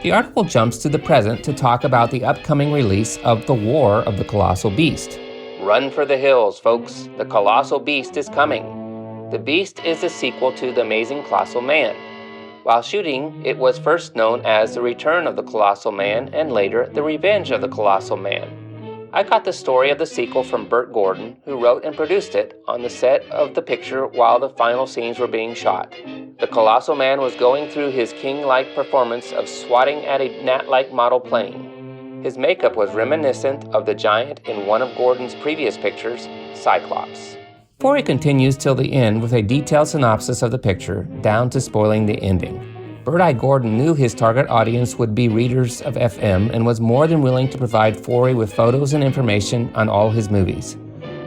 The article jumps to the present to talk about the upcoming release of The War of the Colossal Beast. Run for the hills, folks. The Colossal Beast is coming. The Beast is the sequel to The Amazing Colossal Man. While shooting, it was first known as The Return of the Colossal Man and later The Revenge of the Colossal Man. I got the story of the sequel from Burt Gordon, who wrote and produced it on the set of the picture while the final scenes were being shot. The Colossal Man was going through his king-like performance of swatting at a gnat-like model plane. His makeup was reminiscent of the giant in one of Gordon's previous pictures, Cyclops. Forey continues till the end with a detailed synopsis of the picture, down to spoiling the ending. Bird-Eye Gordon knew his target audience would be readers of FM and was more than willing to provide Forey with photos and information on all his movies.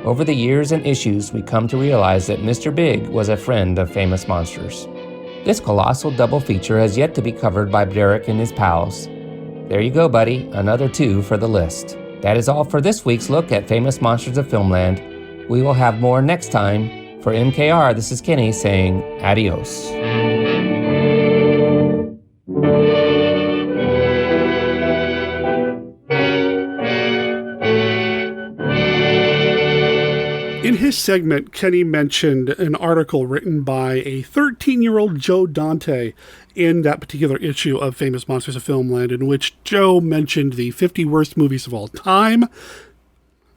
Over the years and issues, we come to realize that Mr. Big was a friend of Famous Monsters. This colossal double feature has yet to be covered by Derek and his pals. There you go, buddy, another 2 for the list. That is all for this week's look at Famous Monsters of Filmland. We will have more next time. For MKR, this is Kenny saying adios. In his segment, Kenny mentioned an article written by a 13-year-old Joe Dante in that particular issue of Famous Monsters of Filmland, in which Joe mentioned the 50 worst movies of all time.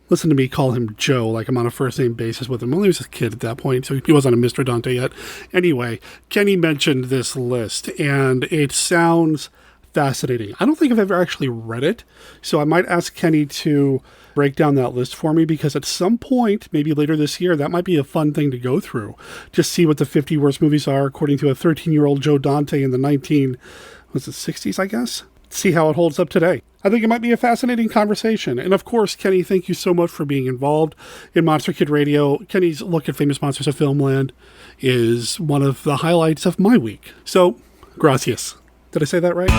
Listen to me call him Joe, like I'm on a first-name basis with him. Well, he was a kid at that point, so he wasn't a Mr. Dante yet. Anyway, Kenny mentioned this list, and it sounds fascinating. I don't think I've ever actually read it, so I might ask Kenny to break down that list for me, because at some point, maybe later this year, that might be a fun thing to go through. Just see what the 50 worst movies are according to a 13-year-old Joe Dante in the 60s, I guess? See how it holds up today. I think it might be a fascinating conversation. And of course, Kenny, thank you so much for being involved in Monster Kid Radio. Kenny's look at Famous Monsters of Filmland is one of the highlights of my week. So, gracias. Did I say that right?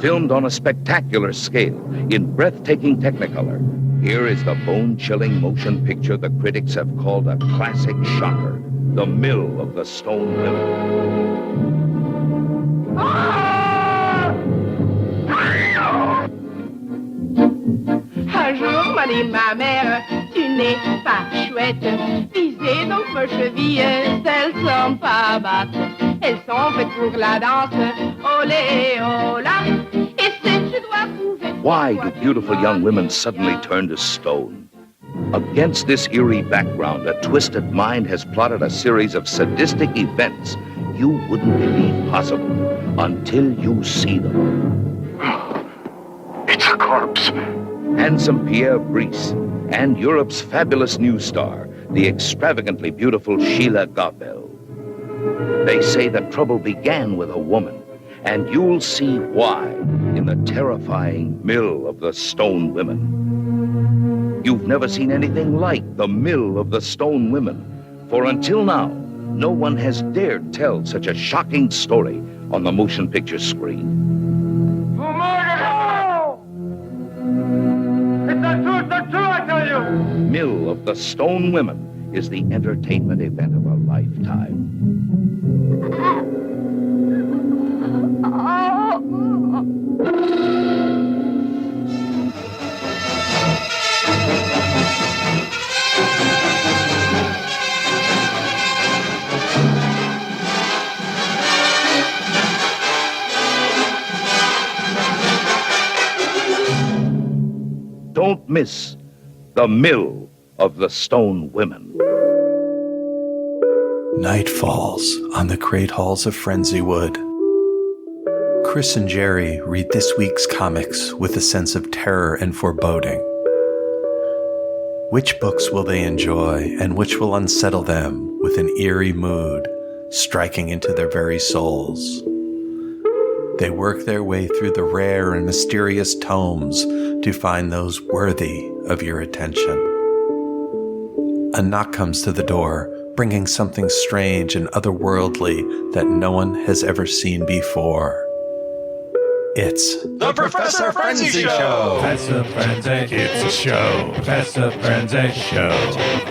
Filmed on a spectacular scale in breathtaking Technicolor, here is the bone-chilling motion picture the critics have called a classic shocker, The Mill of the Stone Women. Un jour, m'a dit ma mère, tu n'es pas chouette. Visez donc vos chevilles, elles sont pas basses. Elles sont faites pour la danse, olé, ola. Et c'est tu dois prouver. Why do beautiful young women suddenly turn to stone? Against this eerie background, a twisted mind has plotted a series of sadistic events you wouldn't believe possible until you see them. It's a corpse. Handsome Pierre Brice and Europe's fabulous new star, the extravagantly beautiful Sheila Gabel. They say that trouble began with a woman, and you'll see why in the terrifying Mill of the Stone Women. You've never seen anything like the Mill of the Stone Women, for until now, no one has dared tell such a shocking story on the motion picture screen. It's true, I tell you! Mill of the Stone Women is the entertainment event of a lifetime. Don't miss The Mill of the Stone Women. Night falls on the great halls of Frenzywood. Chris and Jerry read this week's comics with a sense of terror and foreboding. Which books will they enjoy, and which will unsettle them with an eerie mood, striking into their very souls? They work their way through the rare and mysterious tomes to find those worthy of your attention. A knock comes to the door, bringing something strange and otherworldly that no one has ever seen before. It's The Professor Frenzy Show! Professor Frenzy, it's a show. Professor Frenzy Show.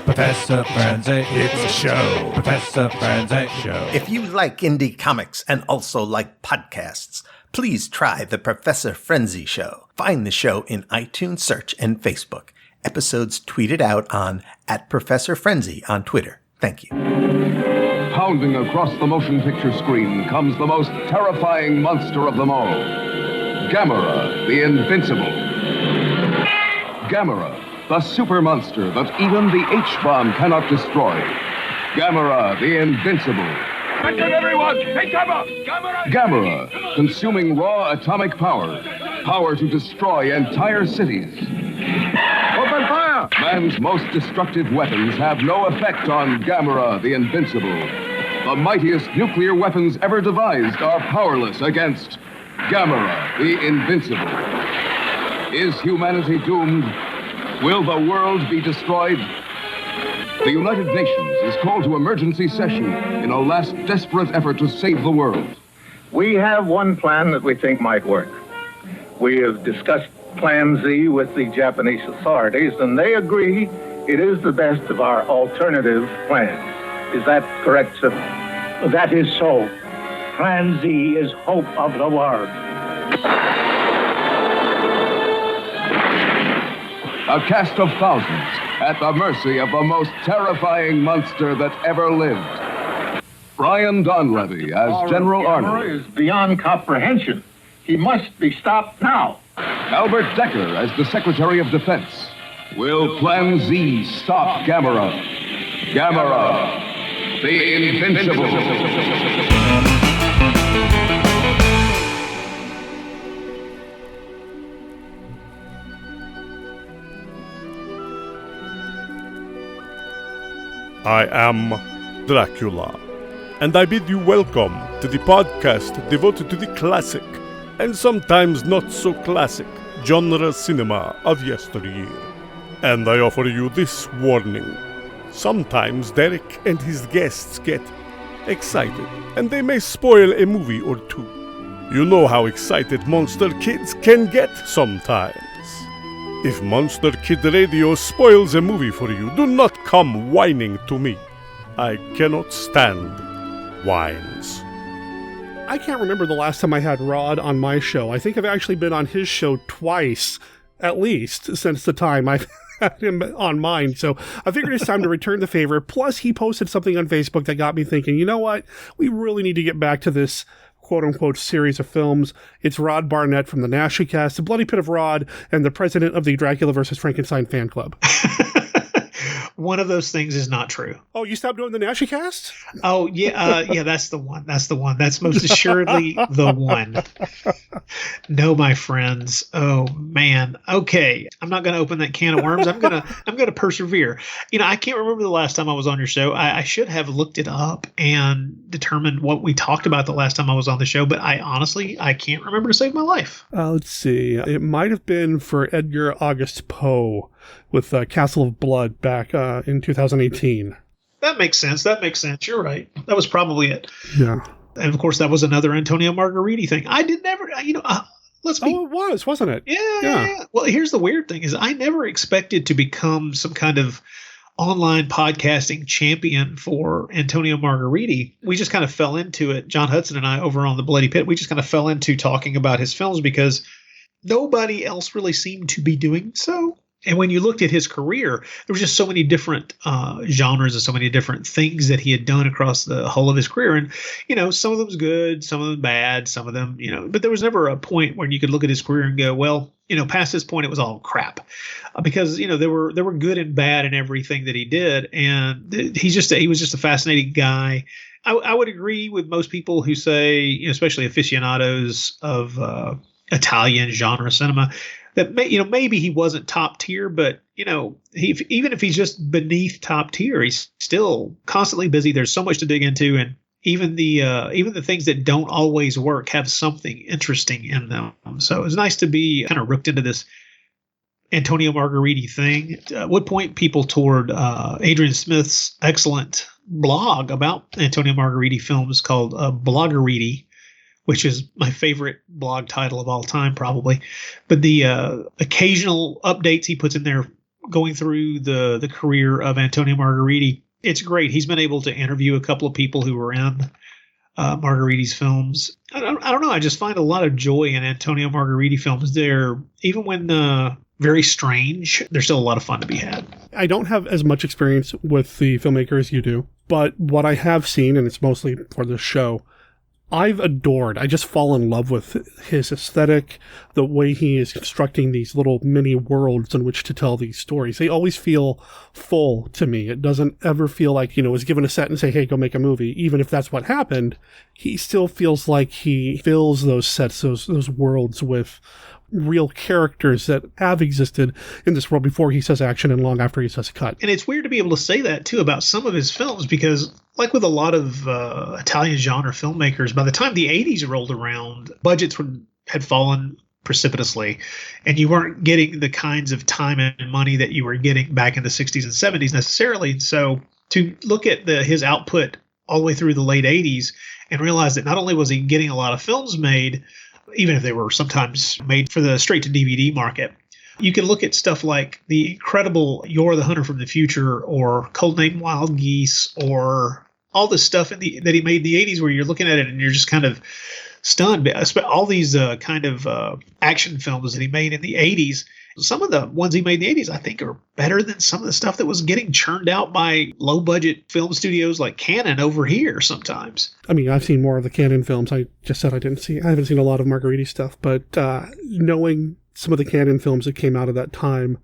Professor Frenzy, it's a show. Professor Frenzy Show. If you like indie comics and also like podcasts, please try The Professor Frenzy Show. Find the show in iTunes search and Facebook. Episodes tweeted out on @ProfessorFrenzy on Twitter. Thank you. Pounding across the motion picture screen comes the most terrifying monster of them all. Gamera, the Invincible. Gamera, the super monster that even the H-bomb cannot destroy. Gamera, the Invincible. Attention, everyone! Take cover! Gamera, consuming raw atomic power. Power to destroy entire cities. Open fire! Man's most destructive weapons have no effect on Gamera, the Invincible. The mightiest nuclear weapons ever devised are powerless against Gamera, the Invincible. Is humanity doomed? Will the world be destroyed? The United Nations is called to emergency session in a last desperate effort to save the world. We have one plan that we think might work. We have discussed Plan Z with the Japanese authorities, and they agree it is the best of our alternative plans. Is that correct, sir? That is so. Plan Z is hope of the world. A cast of thousands at the mercy of the most terrifying monster that ever lived. Brian Donlevy as General Arnold. Is beyond comprehension. He must be stopped now. Albert Decker as the Secretary of Defense. Will Plan Z stop Gamera? Gamera, the Invincible. I am Dracula, and I bid you welcome to the podcast devoted to the classic, and sometimes not so classic, genre cinema of yesteryear. And I offer you this warning. Sometimes Derek and his guests get excited, and they may spoil a movie or two. You know how excited monster kids can get sometimes. If Monster Kid Radio spoils a movie for you, do not come whining to me. I cannot stand whines. I can't remember the last time I had Rod on my show. I think I've actually been on his show twice, at least, since the time I've had him on mine. So I figured it's time to return the favor. Plus, he posted something on Facebook that got me thinking, you know what? We really need to get back to this quote-unquote series of films. It's Rod Barnett from the NaschyCast, the Bloody Pit of Rod, and the president of the Dracula vs. Frankenstein fan club. One of those things is not true. Oh, you stopped doing the NaschyCast? Oh, yeah, yeah, that's the one. That's the one. That's most assuredly the one. No, my friends. Oh, man. Okay, I'm not going to open that can of worms. I'm gonna persevere. You know, I can't remember the last time I was on your show. I should have looked it up and determined what we talked about the last time I was on the show, but I can't remember to save my life. Let's see. It might have been for Edgar August Poe with Castle of Blood back in 2018. That makes sense. You're right. That was probably it. Yeah. And of course, that was another Antonio Margheriti thing. I did never, let's be. Oh, it was, wasn't it? Yeah. Well, here's the weird thing is I never expected to become some kind of online podcasting champion for Antonio Margheriti. We just kind of fell into it. John Hudson and I over on the Bloody Pit, we just kind of fell into talking about his films because nobody else really seemed to be doing so. And when you looked at his career, there were just so many different genres and so many different things that he had done across the whole of his career. And, some of them was good, some of them bad, some of them, but there was never a point where you could look at his career and go, well, past this point, it was all crap because, there were good and bad in everything that he did. And he was just a fascinating guy. I would agree with most people who say, especially aficionados of Italian genre cinema, that maybe he wasn't top tier, but even if he's just beneath top tier, he's still constantly busy. There's so much to dig into, and even the things that don't always work have something interesting in them. So it's nice to be kind of rooked into this Antonio Margheriti thing. Would point people toward Adrian Smith's excellent blog about Antonio Margheriti films called Bloggeriti, which is my favorite blog title of all time, probably. But the occasional updates he puts in there going through the career of Antonio Margheriti, it's great. He's been able to interview a couple of people who were in Margheriti's films. I don't know. I just find a lot of joy in Antonio Margheriti films. They're, even when very strange, there's still a lot of fun to be had. I don't have as much experience with the filmmaker as you do, but what I have seen, and it's mostly for the show, I've adored. I just fall in love with his aesthetic, the way he is constructing these little mini worlds in which to tell these stories. They always feel full to me. It doesn't ever feel like, was given a set and say, hey, go make a movie. Even if that's what happened, he still feels like he fills those sets, those worlds with real characters that have existed in this world before he says action and long after he says cut. And it's weird to be able to say that, too, about some of his films, because like with a lot of Italian genre filmmakers, by the time the 80s rolled around, budgets had fallen precipitously, and you weren't getting the kinds of time and money that you were getting back in the 60s and 70s necessarily. So to look at his output all the way through the late 80s and realize that not only was he getting a lot of films made, even if they were sometimes made for the straight-to-DVD market, you can look at stuff like the incredible You're the Hunter from the Future or Codename Wild Geese or all this stuff that he made in the 80s where you're looking at it and you're just kind of stunned. All these kind of action films that he made in the 80s, some of the ones he made in the 80s I think are better than some of the stuff that was getting churned out by low-budget film studios like Cannon over here sometimes. I mean, I've seen more of the Cannon films. I just said I haven't seen a lot of Margheriti stuff, but knowing some of the Cannon films that came out of that time,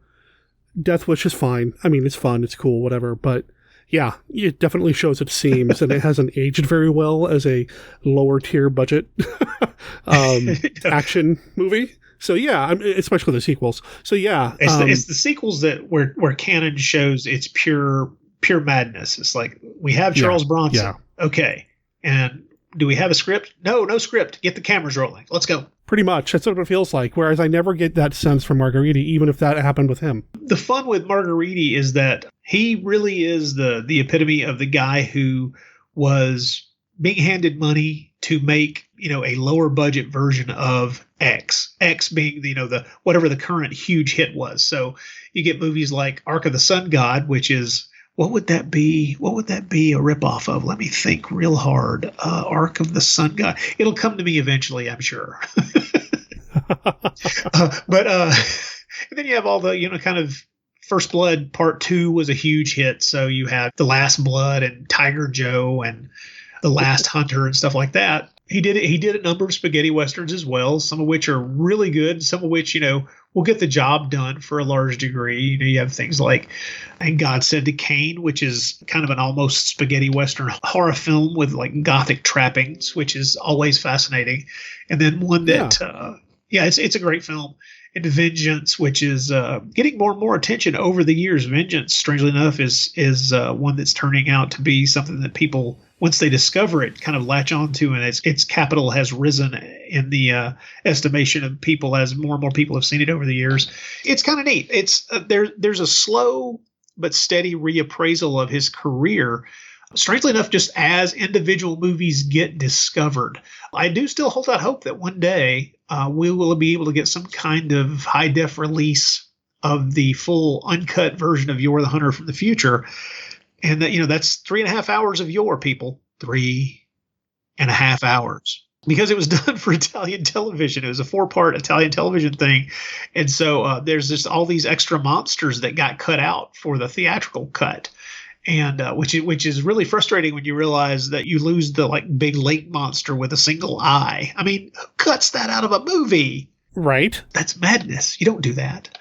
Death Wish is fine. I mean, it's fun, it's cool, whatever, but yeah, it definitely shows its seams, and it hasn't aged very well as a lower-tier budget action movie. So yeah, especially the sequels. So yeah, it's the sequels that where Cannon shows it's pure madness. It's like, we have Charles Bronson, okay, and do we have a script? No script. Get the cameras rolling. Let's go. Pretty much, that's what it feels like. Whereas I never get that sense from Margheriti, even if that happened with him. The fun with Margheriti is that he really is the epitome of the guy who was being handed money to make, a lower budget version of X being, the whatever the current huge hit was. So you get movies like Ark of the Sun God, which is, what would that be a ripoff of? Let me think real hard. Ark of the Sun God. It'll come to me eventually, I'm sure. But and then you have all the, kind of First Blood Part 2 was a huge hit. So you have The Last Blood and Tiger Joe and The Last Hunter and stuff like that. He did a number of spaghetti westerns as well, some of which are really good, some of which, will get the job done for a large degree. You have things like And God Said to Cain, which is kind of an almost spaghetti western horror film with like gothic trappings, which is always fascinating. And then one that, it's a great film. And Vengeance, which is getting more and more attention over the years. Vengeance, strangely enough, is one that's turning out to be something that people, once they discover it, kind of latch onto, and its capital has risen in the estimation of people as more and more people have seen it over the years. It's kind of neat. It's there's a slow but steady reappraisal of his career. Strangely enough, just as individual movies get discovered, I do still hold out hope that one day we will be able to get some kind of high-def release of the full uncut version of You're the Hunter from the Future. And that, that's 3.5 hours of your people, 3.5 hours, because it was done for Italian television. It was a 4-part Italian television thing. And so there's just all these extra monsters that got cut out for the theatrical cut. And which is really frustrating when you realize that you lose the big lake monster with a single eye. I mean, who cuts that out of a movie? Right. That's madness. You don't do that.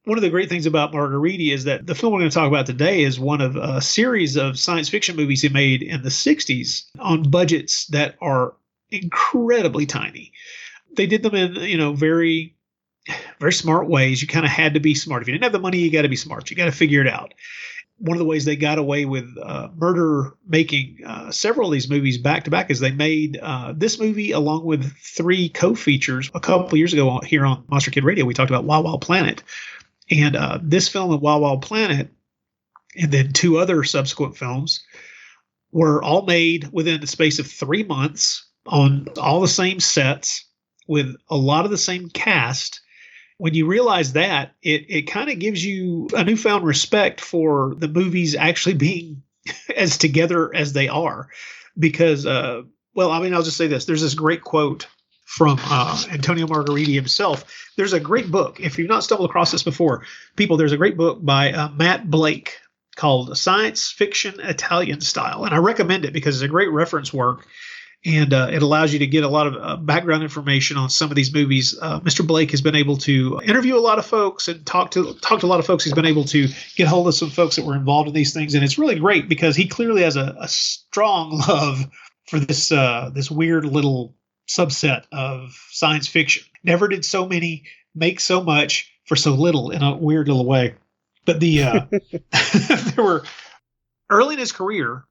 One of the great things about Margheriti is that the film we're going to talk about today is one of a series of science fiction movies he made in the 60s on budgets that are incredibly tiny. They did them in, very, very smart ways. You kind of had to be smart. If you didn't have the money, you got to be smart. You got to figure it out. One of the ways they got away with murder making several of these movies back to back is they made this movie along with 3 co-features. A couple of years ago here on Monster Kid Radio, we talked about Wild Wild Planet. And this film and Wild Wild Planet, and then 2 other subsequent films, were all made within the space of 3 months on all the same sets with a lot of the same cast. When you realize that, it kind of gives you a newfound respect for the movies actually being as together as they are. Because, I'll just say this. There's this great quote from Antonio Margheriti himself. There's a great book. If you've not stumbled across this before, people, there's a great book by Matt Blake called Science Fiction Italian Style. And I recommend it because it's a great reference work. And it allows you to get a lot of background information on some of these movies. Mr. Blake has been able to interview a lot of folks and talk to a lot of folks. He's been able to get hold of some folks that were involved in these things. And it's really great because he clearly has a strong love for this weird little subset of science fiction. Never did so many make so much for so little in a weird little way. But there were early in his career,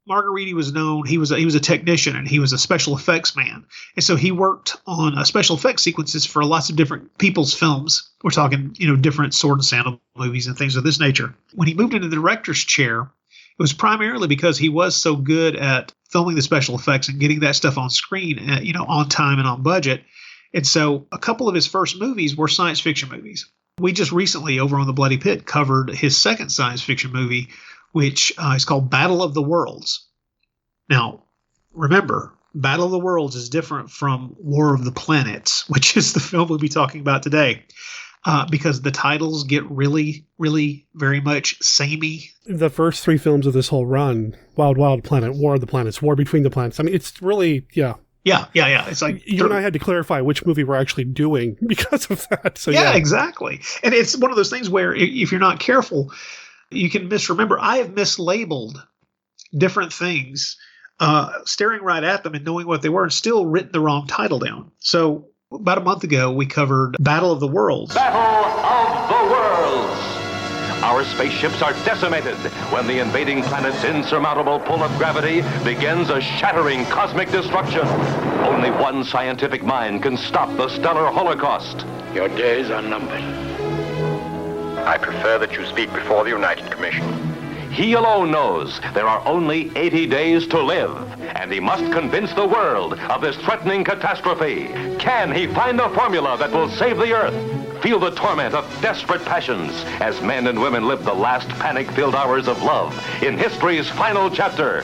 Margheriti was known. He was a technician and he was a special effects man, and so he worked on special effects sequences for lots of different people's films. We're talking, different sword and sandal movies and things of this nature. When he moved into the director's chair, it was primarily because he was so good at filming the special effects and getting that stuff on screen, on time and on budget. And so a couple of his first movies were science fiction movies. We just recently, over on The Bloody Pit, covered his second science fiction movie, which is called Battle of the Worlds. Now, remember, Battle of the Worlds is different from War of the Planets, which is the film we'll be talking about today, because the titles get really, really very much samey. The first three films of this whole run, Wild Wild Planet, War of the Planets, War Between the Planets, I mean, it's really, yeah. Yeah. It's like you and I had to clarify which movie we're actually doing because of that. So yeah, exactly. And it's one of those things where if you're not careful, you can misremember. I have mislabeled different things, staring right at them and knowing what they were, and still written the wrong title down. So about a month ago, we covered Battle of the Worlds. Battle of the Worlds. Our spaceships are decimated when the invading planet's insurmountable pull of gravity begins a shattering cosmic destruction. Only one scientific mind can stop the stellar holocaust. Your days are numbered. I prefer that you speak before the United Commission. He alone knows there are only 80 days to live, and he must convince the world of this threatening catastrophe. Can he find the formula that will save the Earth? Feel the torment of desperate passions as men and women live the last panic-filled hours of love in history's final chapter.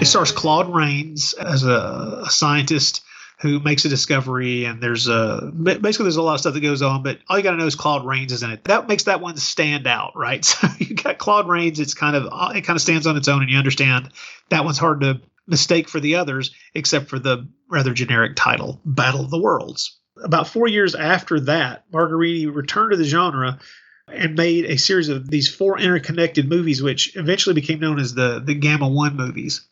It stars Claude Rains as a scientist who makes a discovery, and there's a lot of stuff that goes on, but all you got to know is Claude Rains is in it. That makes that one stand out, right? So you got Claude Rains. It kind of stands on its own, and you understand that one's hard to mistake for the others, except for the rather generic title, Battle of the Worlds. About 4 years after that, Margheriti returned to the genre and made a series of these 4 interconnected movies, which eventually became known as the Gamma 1 movies.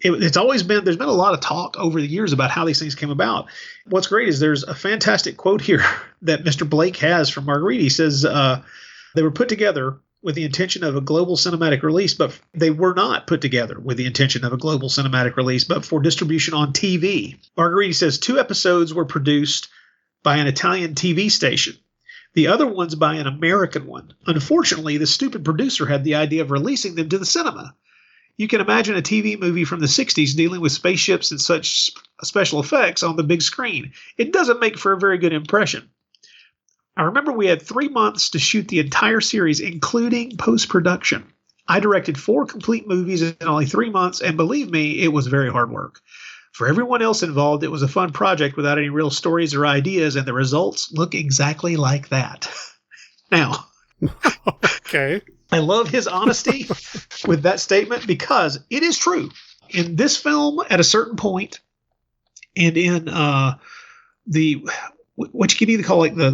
There's been a lot of talk over the years about how these things came about. What's great is there's a fantastic quote here that Mr. Blake has from Margheriti. He says, they were put together with the intention of a global cinematic release, but they were not put together with the intention of a global cinematic release, but for distribution on TV. Margheriti says 2 episodes were produced by an Italian TV station. The other one's by an American one. Unfortunately, the stupid producer had the idea of releasing them to the cinema. You can imagine a TV movie from the 60s dealing with spaceships and such special effects on the big screen. It doesn't make for a very good impression. I remember we had 3 months to shoot the entire series, including post-production. I directed 4 complete movies in only 3 months, and believe me, it was very hard work. For everyone else involved, it was a fun project without any real stories or ideas, and the results look exactly like that. Now, okay. I love his honesty with that statement because it is true. In this film, at a certain point, and in what you could either call like the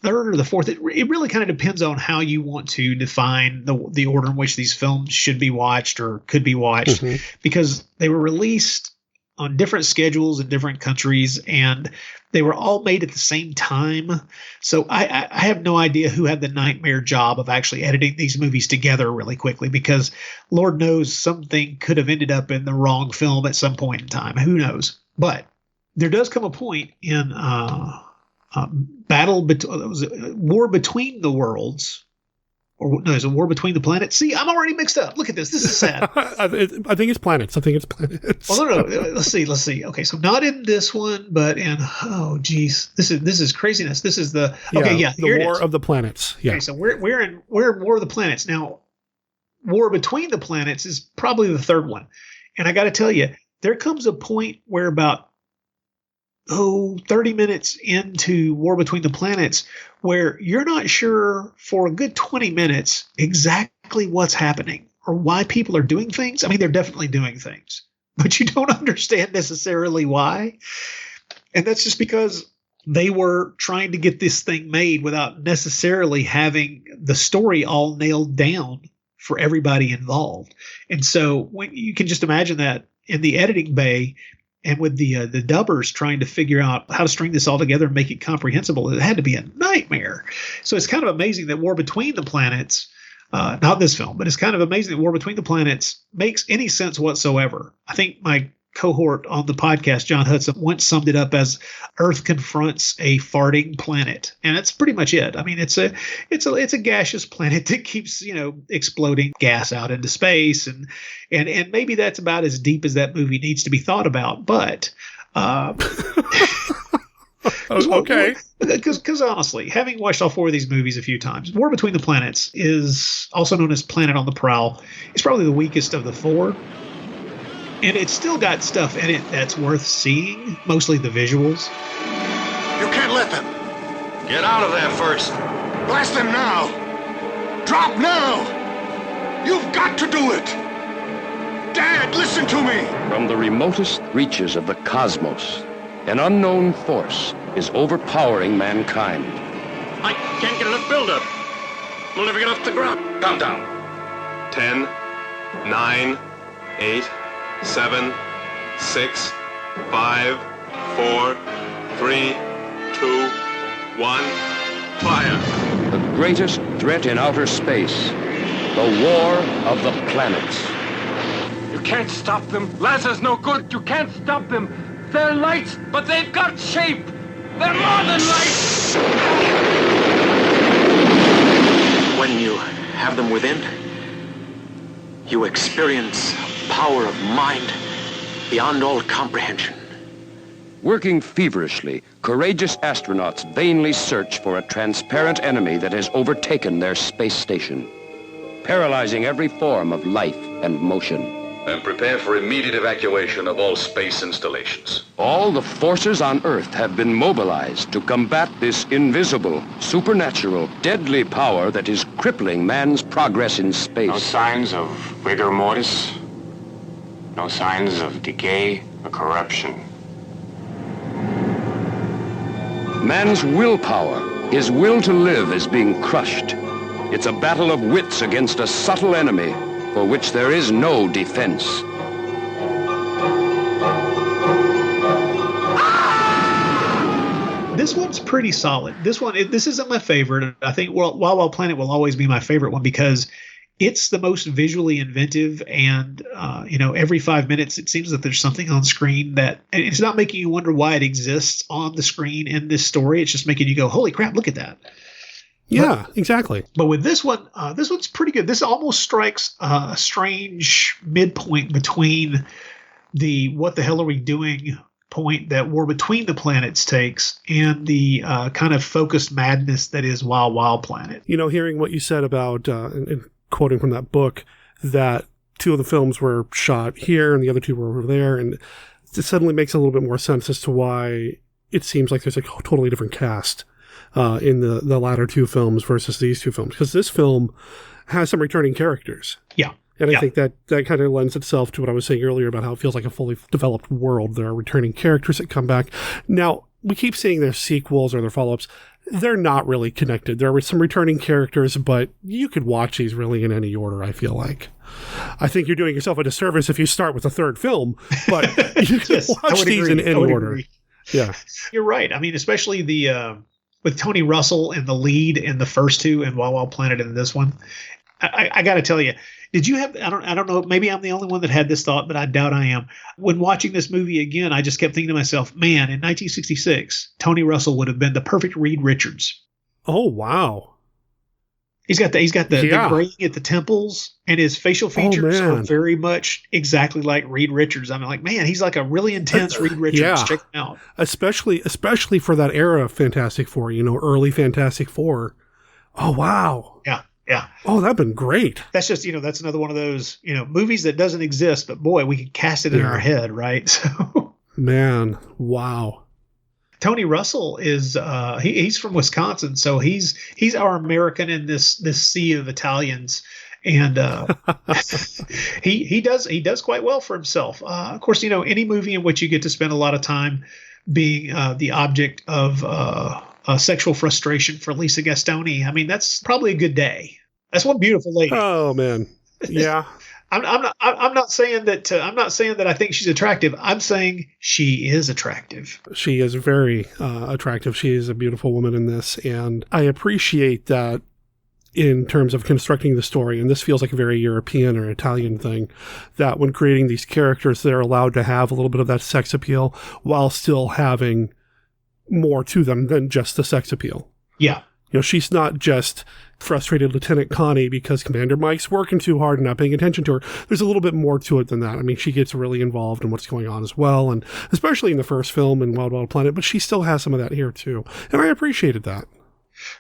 third or the fourth, it really kind of depends on how you want to define the order in which these films should be watched or could be watched, because they were released on different schedules in different countries, and they were all made at the same time. So I have no idea who had the nightmare job of actually editing these movies together really quickly, because Lord knows something could have ended up in the wrong film at some point in time. Who knows? But there does come a point in War Between the Worlds. Or no, is it War Between the Planets? See, I'm already mixed up. Look at this. This is sad. I think it's planets. Well, no. Let's see. Okay, so not in this one, but in geez, this is craziness. This is the the War of the Planets. Yeah. Okay, so we're in War of the Planets now. War Between the Planets is probably the third one, and I got to tell you, there comes a point where about 30 minutes into War Between the Planets where you're not sure for a good 20 minutes exactly what's happening or why people are doing things. I mean, they're definitely doing things, but you don't understand necessarily why. And that's just because they were trying to get this thing made without necessarily having the story all nailed down for everybody involved. And so when you can just imagine that in the editing bay, and with the dubbers trying to figure out how to string this all together and make it comprehensible, it had to be a nightmare. So it's kind of amazing that War Between the Planets, not this film, but it's kind of amazing that War Between the Planets makes any sense whatsoever. I think my cohort on the podcast, John Hudson, once summed it up as Earth confronts a farting planet, and that's pretty much it. I mean, it's a gaseous planet that keeps exploding gas out into space, and maybe that's about as deep as that movie needs to be thought about. But okay, because honestly, having watched all four of these movies a few times, War Between the Planets is also known as Planet on the Prowl. It's probably the weakest of the four. And it's still got stuff in it that's worth seeing, mostly the visuals. You can't let them. Get out of there first. Blast them now. Drop now. You've got to do it. Dad, listen to me. From the remotest reaches of the cosmos, an unknown force is overpowering mankind. I can't get enough buildup. We'll never get off the ground. Calm down. 10, 9, 8, 7, 6, 5, 4, 3, 2, 1, fire. The greatest threat in outer space, the war of the planets. You can't stop them. Laser's no good. You can't stop them. They're lights, but they've got shape. They're more than lights. When you have them within, you experience power of mind beyond all comprehension. Working feverishly, courageous astronauts vainly search for a transparent enemy that has overtaken their space station, paralyzing every form of life and motion. And prepare for immediate evacuation of all space installations. All the forces on Earth have been mobilized to combat this invisible, supernatural, deadly power that is crippling man's progress in space. No signs of rigor mortis. No signs of decay or corruption. Man's willpower, his will to live, is being crushed. It's a battle of wits against a subtle enemy for which there is no defense. This one's pretty solid. This isn't my favorite. I think Wild Wild Planet will always be my favorite one because it's the most visually inventive, and every 5 minutes it seems that there's something on screen that, and it's not making you wonder why it exists on the screen in this story. It's just making you go, holy crap, look at that. Yeah, exactly. But with this one, this one's pretty good. This almost strikes a strange midpoint between the what the hell are we doing point that War Between the Planets takes and the kind of focused madness that is Wild Wild Planet. Hearing what you said about quoting from that book, that two of the films were shot here and the other two were over there, and it suddenly makes a little bit more sense as to why it seems like there's a totally different cast in the latter two films versus these two films, because this film has some returning characters. Yeah. And I think that kind of lends itself to what I was saying earlier about how it feels like a fully developed world. There are returning characters that come back. Now, we keep seeing their sequels or their follow-ups. They're not really connected. There were some returning characters, but you could watch these really in any order, I feel like. I think you're doing yourself a disservice if you start with the third film, but you can watch these in any order. Agree. Yeah. You're right. I mean, especially with Tony Russell in the lead in the first two and Wild Wild Planet in this one. I got to tell you, did you have, I don't know, maybe I'm the only one that had this thought, but I doubt I am. When watching this movie again, I just kept thinking to myself, man, in 1966, Tony Russell would have been the perfect Reed Richards. Oh, wow. He's got the graying at the temples, and his facial features are very much exactly like Reed Richards. I'm like, man, he's like a really intense Reed Richards. Yeah. Check him out. Especially for that era of Fantastic Four, early Fantastic Four. Oh, wow. Yeah. Yeah. Oh, that'd been great. That's just, that's another one of those, movies that doesn't exist, but boy, we can cast it in our head, right? So, man, wow. Tony Russell is he's from Wisconsin, so he's our American in this sea of Italians, and he does quite well for himself. Of course, any movie in which you get to spend a lot of time being the object of sexual frustration for Lisa Gastoni, I mean, that's probably a good day. That's one beautiful lady. Oh man, yeah. I'm not saying that I think she's attractive. I'm saying she is attractive. She is very attractive. She is a beautiful woman in this, and I appreciate that in terms of constructing the story. And this feels like a very European or Italian thing, that when creating these characters, they're allowed to have a little bit of that sex appeal while still having more to them than just the sex appeal. Yeah. She's not just frustrated Lieutenant Connie because Commander Mike's working too hard and not paying attention to her. There's a little bit more to it than that. I mean, she gets really involved in what's going on as well, and especially in the first film in Wild Wild Planet, but she still has some of that here too. And I appreciated that.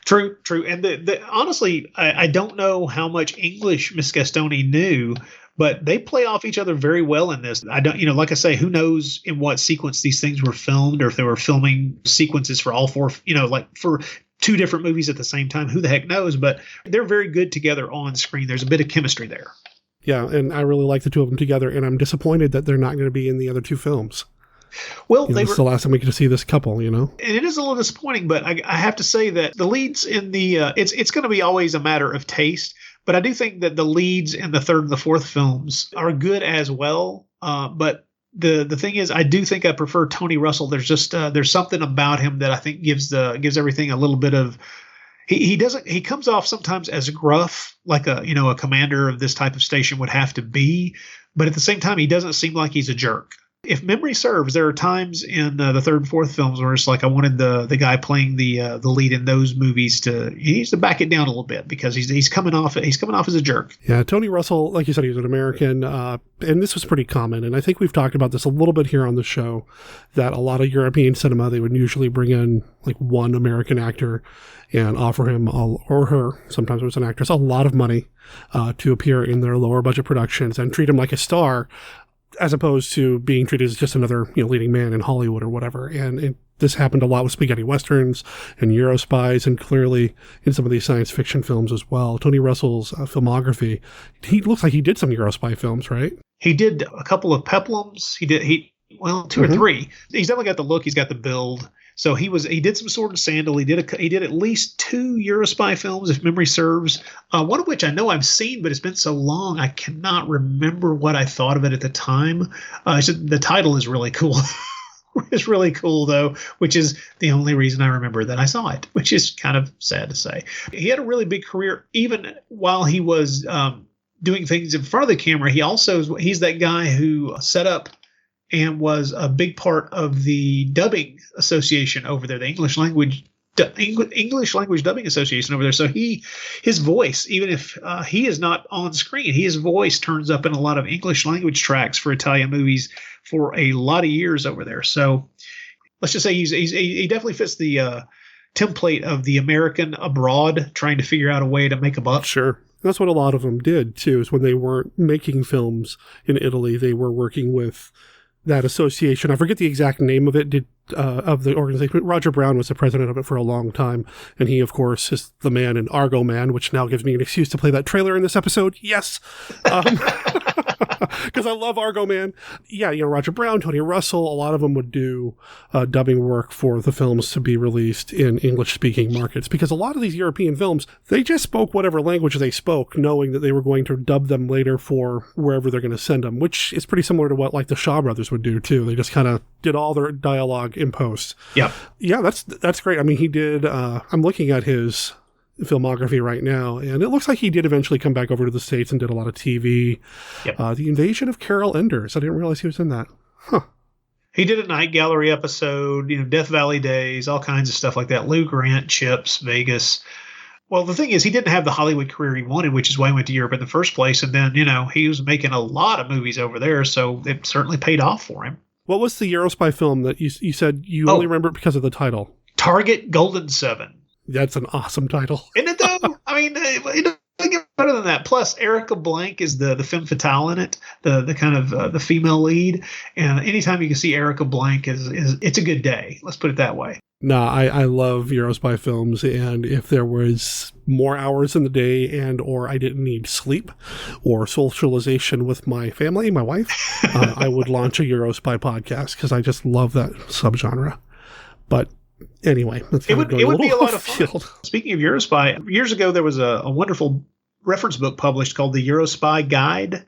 True. And honestly, I don't know how much English Miss Gastoni knew, but they play off each other very well in this. I don't, like I say, who knows in what sequence these things were filmed, or if they were filming sequences for all four, like for 2 different movies at the same time. Who the heck knows? But they're very good together on screen. There's a bit of chemistry there. Yeah, and I really like the 2 of them together, and I'm disappointed that they're not going to be in the other 2 films. Well, this is the last time we get to see this couple, And it is a little disappointing, but I have to say that the leads in the it's going to be always a matter of taste, but I do think that the leads in the 3rd and the 4th films are good as well. But the thing is, I do think I prefer Tony Russell. There's just there's something about him that I think gives everything a little bit of. He comes off sometimes as gruff, like a commander of this type of station would have to be, but at the same time, he doesn't seem like he's a jerk. If memory serves, there are times in the 3rd and 4th films where it's like I wanted the guy playing the lead in those movies he needs to back it down a little bit, because he's coming off as a jerk. Yeah, Tony Russell, like you said, he's an American, and this was pretty common. And I think we've talked about this a little bit here on the show, that a lot of European cinema, they would usually bring in like one American actor and offer him or her, sometimes it was an actress, a lot of money to appear in their lower budget productions and treat him like a star, as opposed to being treated as just another leading man in Hollywood or whatever. And this happened a lot with spaghetti westerns and Euro spies, and clearly in some of these science fiction films as well. Tony Russell's filmography, he looks like he did some Euro spy films, right? He did a couple of peplums. He did 2 or 3. He's definitely got the look. He's got the build. So he did some Sword and Sandal. He did at least 2 Eurospy films, if memory serves. One of which I know I've seen, but it's been so long I cannot remember what I thought of it at the time. The title is really cool. It's really cool though, which is the only reason I remember that I saw it, which is kind of sad to say. He had a really big career even while he was doing things in front of the camera. He's that guy who set up and was a big part of the dubbing association over there, the English language dubbing association over there. So his voice, even if he is not on screen, his voice turns up in a lot of English language tracks for Italian movies for a lot of years over there. So let's just say he definitely fits the template of the American abroad trying to figure out a way to make a buck. Sure. That's what a lot of them did too, is when they weren't making films in Italy, they were working with that association. I forget the exact name of it, of the organization. Roger Brown was the president of it for a long time. And he, of course, is the man in Argo Man, which now gives me an excuse to play that trailer in this episode. Yes. Because I love Argo Man. Yeah, Roger Brown, Tony Russell, a lot of them would do dubbing work for the films to be released in English-speaking markets. Because a lot of these European films, they just spoke whatever language they spoke, knowing that they were going to dub them later for wherever they're going to send them, which is pretty similar to what like the Shaw Brothers would do, too. They just kind of did all their dialogue in post. Yeah. Yeah, that's great. I mean, he did, I'm looking at his filmography right now, and it looks like he did eventually come back over to the States and did a lot of TV. Yep. The Invasion of Carol Enders. I didn't realize he was in that. Huh. He did a Night Gallery episode, Death Valley Days, all kinds of stuff like that. Lou Grant, Chips, Vegas. Well, the thing is, he didn't have the Hollywood career he wanted, which is why he went to Europe in the first place. And then, he was making a lot of movies over there, so it certainly paid off for him. What was the Eurospy film that you said you only remember because of the title? Target Golden 7. That's an awesome title. Isn't it though? I mean, it doesn't get Other than that, plus Erica Blank is the femme fatale in it, the kind of the female lead. And anytime you can see Erica Blank is it's a good day. Let's put it that way. No, I love Eurospy films, and if there was more hours in the day and or I didn't need sleep or socialization with my family, my wife, I would launch a Eurospy podcast because I just love that subgenre. But anyway, it would be a lot of fun. Speaking of Eurospy, years ago there was a wonderful reference book published called the Eurospy Guide.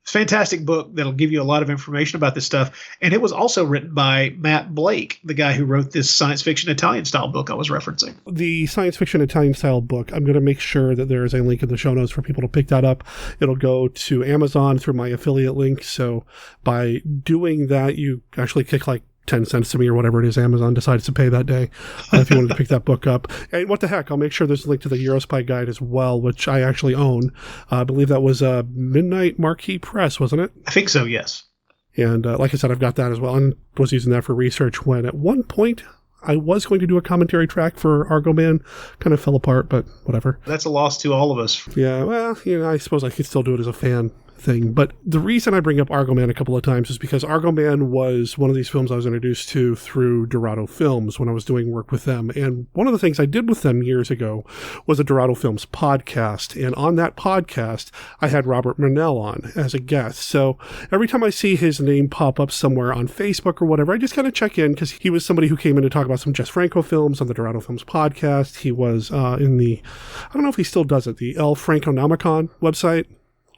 It's a fantastic book that'll give you a lot of information about this stuff. And it was also written by Matt Blake, the guy who wrote this science fiction Italian style book I was referencing. The science fiction Italian style book, I'm going to make sure that there is a link in the show notes for people to pick that up. It'll go to Amazon through my affiliate link. So by doing that, you actually kick like 10 cents to me or whatever it is Amazon decides to pay that day if you wanted to pick that book up. And what the heck, I'll make sure there's a link to the Eurospy Guide as well, which I actually own. I believe that was Midnight Marquee Press, wasn't it? I think so, yes. And like I said, I've got that as well and was using that for research when at one point I was going to do a commentary track for Argo Man. Kind of fell apart, but whatever. That's a loss to all of us. Yeah, well, I suppose I could still do it as a fan thing. But the reason I bring up Argo Man a couple of times is because Argo Man was one of these films I was introduced to through Dorado Films when I was doing work with them. And one of the things I did with them years ago was a Dorado Films podcast. And on that podcast, I had Robert Murnell on as a guest. So every time I see his name pop up somewhere on Facebook or whatever, I just kind of check in because he was somebody who came in to talk about some Jess Franco films on the Dorado Films podcast. He was in the, I don't know if he still does it, the El Franconomicon website.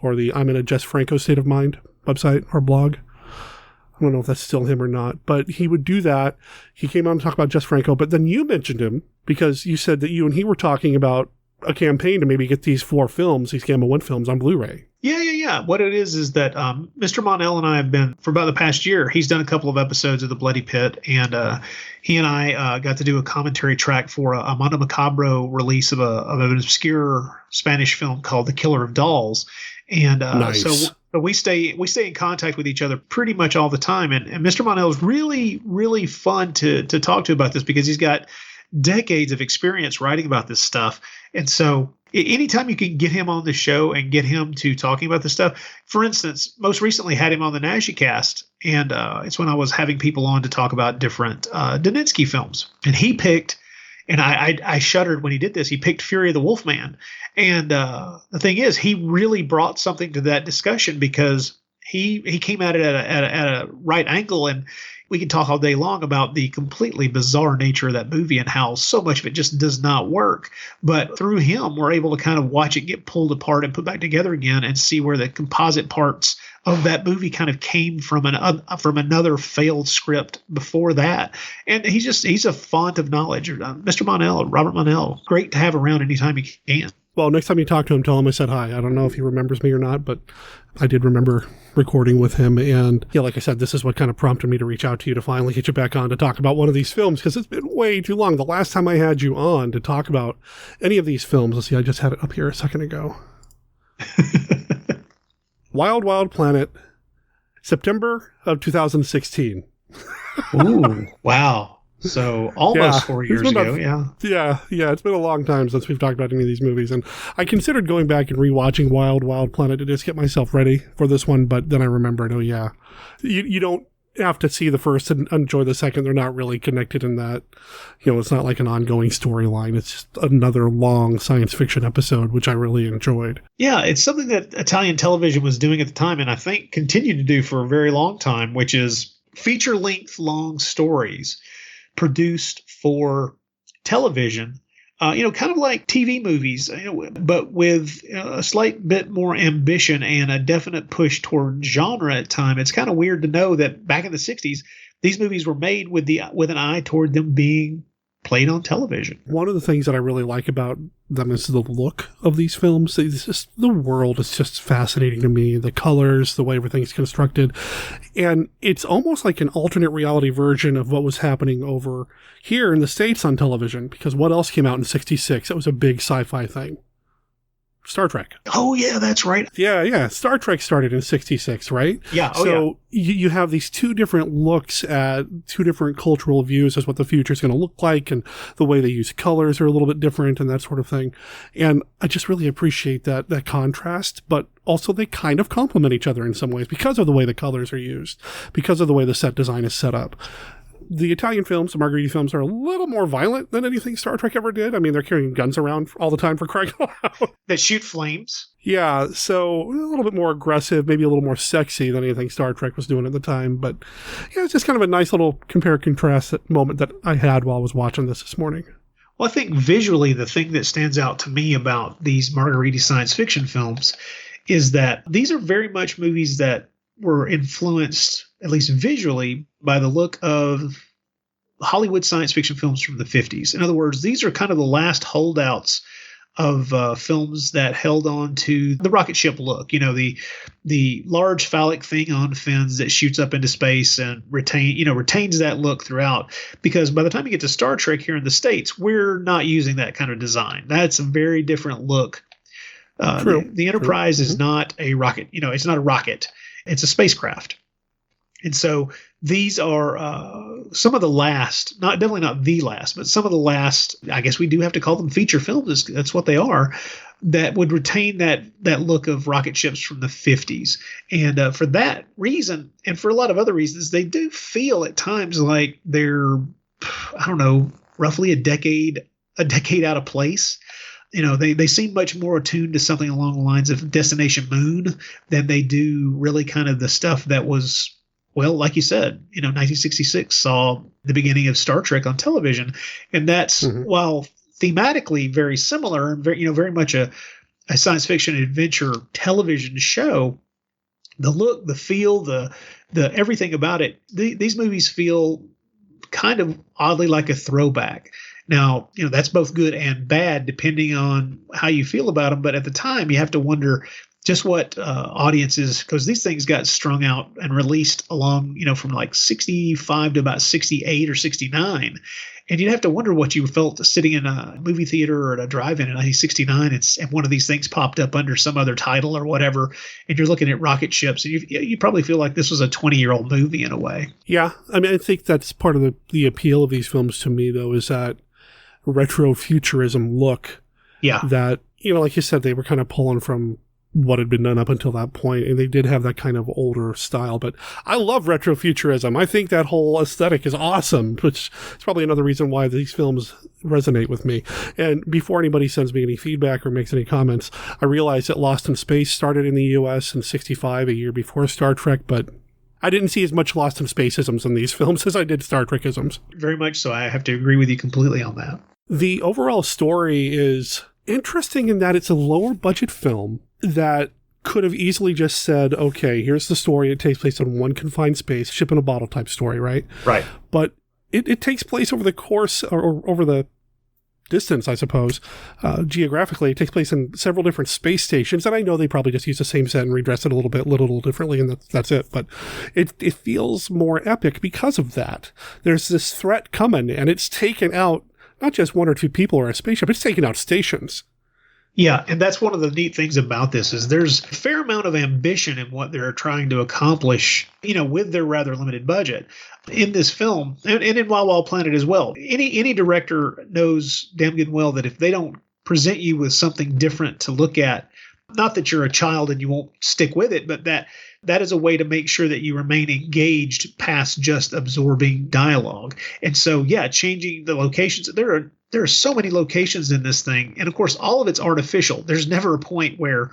Or the I'm in a Jess Franco state of mind website or blog. I don't know if that's still him or not, but he would do that. He came on to talk about Jess Franco, but then you mentioned him because you said that you and he were talking about a campaign to maybe get these 4 films, these Gamma 1 films on Blu-ray. Yeah. What it is that Mr. Monell and I have been, for about the past year, he's done a couple of episodes of The Bloody Pit, and he and I got to do a commentary track for a Mondo Macabre release of an obscure Spanish film called The Killer of Dolls. And nice. So we stay in contact with each other pretty much all the time. And Mr. Monell is really, really fun to talk to about this because he's got decades of experience writing about this stuff. And so anytime you can get him on the show and get him to talking about this stuff, for instance, most recently had him on the NaschyCast. And it's when I was having people on to talk about different Doninsky films. And he picked, and I shuddered when he did this, he picked Fury of the Wolfman. And the thing is, he really brought something to that discussion because he came at it at a right angle, and we can talk all day long about the completely bizarre nature of that movie and how so much of it just does not work. But through him, we're able to kind of watch it get pulled apart and put back together again and see where the composite parts of that movie kind of came from another failed script before that. And he's a font of knowledge. Mr. Monell, Robert Monell, great to have around anytime you can. Well, next time you talk to him, tell him I said hi. I don't know if he remembers me or not, but I did remember recording with him. And yeah, like I said, this is what kind of prompted me to reach out to you to finally get you back on to talk about one of these films, because it's been way too long. The last time I had you on to talk about any of these films, let's see, I just had it up here a second ago. Wild Wild Planet, September of 2016. Ooh, wow. So almost 4 years ago, Yeah, it's been a long time since we've talked about any of these movies, and I considered going back and rewatching Wild Wild Planet to just get myself ready for this one, but then I remembered, you don't have to see the first and enjoy the second. They're not really connected in that, it's not like an ongoing storyline. It's just another long science fiction episode, which I really enjoyed. Yeah, it's something that Italian television was doing at the time, and I think continued to do for a very long time, which is feature-length long stories produced for television, kind of like TV movies, but with a slight bit more ambition and a definite push toward genre at time. It's kind of weird to know that back in the 60s, these movies were made with an eye toward them being played on television. One of the things that I really like about them is the look of these films. It's just, the world is just fascinating to me. The colors, the way everything's constructed. And it's almost like an alternate reality version of what was happening over here in the States on television, because what else came out in 66? It was a big sci-fi thing. Star Trek. Oh, yeah, that's right. Yeah. Star Trek started in 66, right? Yeah. Oh, so you have these two different looks at two different cultural views as what the future is going to look like, and the way they use colors are a little bit different and that sort of thing. And I just really appreciate that contrast, but also they kind of complement each other in some ways because of the way the colors are used, because of the way the set design is set up. The Italian films, the Margheriti films, are a little more violent than anything Star Trek ever did. I mean, they're carrying guns around all the time for crying out. That shoot flames. Yeah, so a little bit more aggressive, maybe a little more sexy than anything Star Trek was doing at the time. But yeah, it's just kind of a nice little compare-contrast moment that I had while I was watching this morning. Well, I think visually the thing that stands out to me about these Margheriti science fiction films is that these are very much movies that were influenced, at least visually, by the look of Hollywood science fiction films from the 50s. In other words, these are kind of the last holdouts of films that held on to the rocket ship look. You know, the large phallic thing on fins that shoots up into space and retains that look throughout. Because by the time you get to Star Trek here in the States, we're not using that kind of design. That's a very different look. True. The Enterprise is not a rocket. It's not a rocket. It's a spacecraft. And so these are some of the last, definitely not the last, but some of the last, I guess we do have to call them feature films. That's what they are, that would retain that look of rocket ships from the 50s. And for that reason, and for a lot of other reasons, they do feel at times like they're, I don't know, roughly a decade out of place. You know, they seem much more attuned to something along the lines of Destination Moon than they do really kind of the stuff that was, well, like you said, 1966 saw the beginning of Star Trek on television. And that's, while thematically very similar and very much a science fiction adventure television show, the look, the feel, the everything about it, these movies feel kind of oddly like a throwback. Now, that's both good and bad depending on how you feel about them. But at the time, you have to wonder just what audiences, because these things got strung out and released along, from like 65 to about 68 or 69. And you'd have to wonder what you felt sitting in a movie theater or at a drive-in in 1969 and one of these things popped up under some other title or whatever, and you're looking at rocket ships, and you probably feel like this was a 20-year-old movie in a way. Yeah, I mean, I think that's part of the appeal of these films to me, though, is that retro-futurism look. Yeah. That, like you said, they were kind of pulling from what had been done up until that point, and they did have that kind of older style. But I love retrofuturism. I think that whole aesthetic is awesome, which is probably another reason why these films resonate with me. And before anybody sends me any feedback or makes any comments, I realize that Lost in Space started in the US in 65, a year before Star Trek, but I didn't see as much Lost in Space-isms in these films as I did Star Trek-isms. Very much so. I have to agree with you completely on that. The overall story is interesting in that it's a lower budget film that could have easily just said, okay, here's the story. It takes place in one confined space, ship in a bottle type story, right? Right. But it takes place over the course or over the distance, I suppose. Geographically, it takes place in several different space stations. And I know they probably just use the same set and redress it a little differently, and that's it. But it feels more epic because of that. There's this threat coming, and it's taken out not just one or two people or a spaceship, it's taken out stations. Yeah, and that's one of the neat things about this is there's a fair amount of ambition in what they're trying to accomplish, with their rather limited budget in this film and in Wild Wild Planet as well. Any director knows damn good well that if they don't present you with something different to look at, not that you're a child and you won't stick with it, but that is a way to make sure that you remain engaged past just absorbing dialogue. And so, yeah, changing the locations. There are so many locations in this thing. And of course, all of it's artificial. There's never a point where,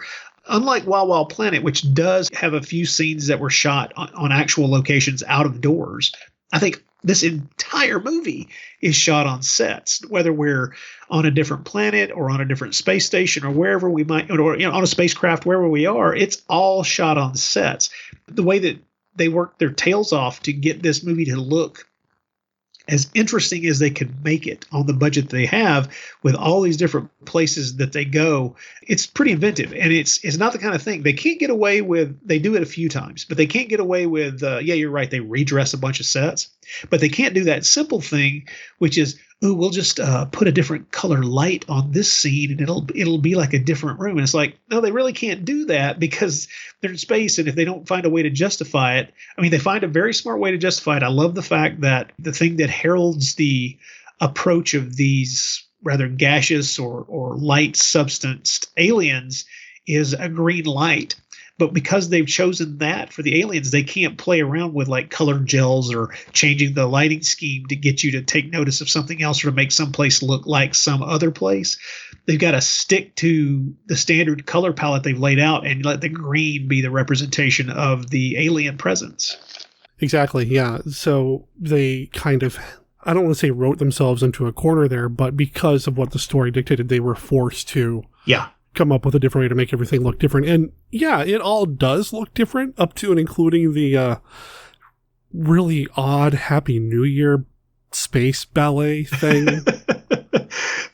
unlike Wild Wild Planet, which does have a few scenes that were shot on actual locations out of doors, I think this entire movie is shot on sets, whether we're on a different planet or on a different space station or wherever we might, or on a spacecraft, wherever we are, it's all shot on sets. The way that they work their tails off to get this movie to look as interesting as they could make it on the budget they have with all these different places that they go, it's pretty inventive. And it's not the kind of thing they can't get away with. They do it a few times, but they can't get away with, yeah, you're right. They redress a bunch of sets, but they can't do that simple thing, which is, ooh, we'll just put a different color light on this scene and it'll be like a different room. And it's like, no, they really can't do that because they're in space. And if they don't find a way to justify it, I mean, they find a very smart way to justify it. I love the fact that the thing that heralds the approach of these rather gaseous or light substanced aliens is a green light. But because they've chosen that for the aliens, they can't play around with like colored gels or changing the lighting scheme to get you to take notice of something else or to make some place look like some other place. They've got to stick to the standard color palette they've laid out and let the green be the representation of the alien presence. Exactly, yeah. So they kind of, I don't want to say wrote themselves into a corner there, but because of what the story dictated, they were forced to come up with a different way to make everything look different. And yeah, it all does look different, up to and including the really odd Happy New Year space ballet thing.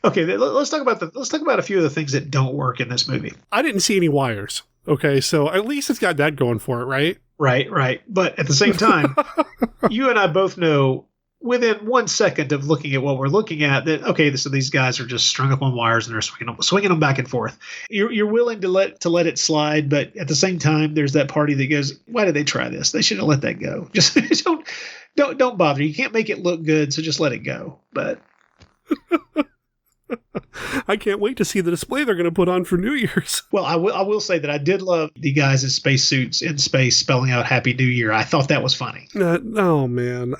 Okay, let's talk about a few of the things that don't work in this movie. I didn't see any wires. Okay, so at least it's got that going for it, right? Right. But at the same time, you and I both know within 1 second of looking at what we're looking at that, okay, so these guys are just strung up on wires and they're swinging them back and forth. You're willing to let it slide, but at the same time, there's that party that goes, why did they try this? They should have let that go. Just don't bother. You can't make it look good, so just let it go. But I can't wait to see the display they're going to put on for New Year's. Well, I will say that I did love the guys in spacesuits in space spelling out Happy New Year. I thought that was funny. Oh, man.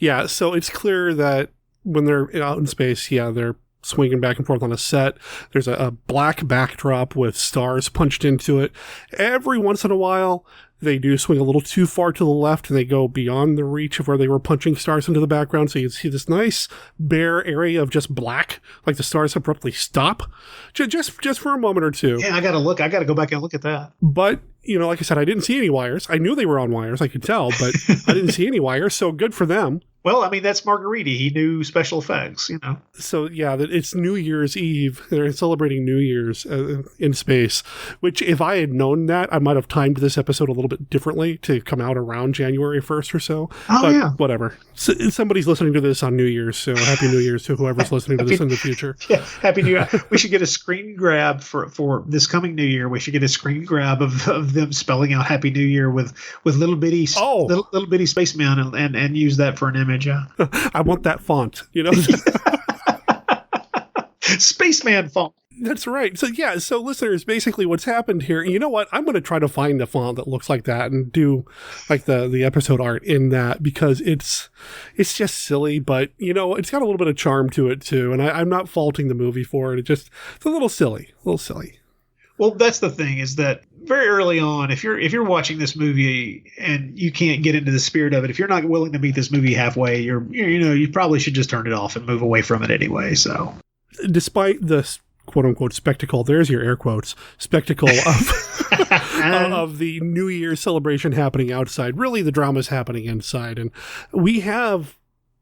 Yeah, so it's clear that when they're out in space, they're swinging back and forth on a set. There's a black backdrop with stars punched into it. Every once in a while, they do swing a little too far to the left and they go beyond the reach of where they were punching stars into the background. So you see this nice bare area of just black, like the stars abruptly stop just for a moment or two. Yeah, I got to go back and look at that. But, like I said, I didn't see any wires. I knew they were on wires. I could tell, but I didn't see any wires. So good for them. Well, I mean, that's Margheriti. He knew special effects, So, yeah, it's New Year's Eve. They're celebrating New Year's in space, which if I had known that, I might have timed this episode a little bit differently to come out around January 1st or so. Oh, but yeah. Whatever. So, somebody's listening to this on New Year's, so Happy New Year's to whoever's listening to this in the future. Yeah, Happy New Year. We should get a screen grab for this coming New Year. We should get a screen grab of them spelling out Happy New Year with little bitty spacemen and use that for an image. I want that font, Spaceman font. That's right. So listeners, basically what's happened here, you know what? I'm going to try to find a font that looks like that and do like the episode art in that because it's just silly, but it's got a little bit of charm to it too. And I'm not faulting the movie for it. It's a little silly. Well, that's the thing is that very early on, if you're watching this movie and you can't get into the spirit of it, if you're not willing to meet this movie halfway, you probably should just turn it off and move away from it anyway. So, despite the quote unquote spectacle, there's your air quotes, spectacle of the New Year's celebration happening outside, really the drama's happening inside, and we have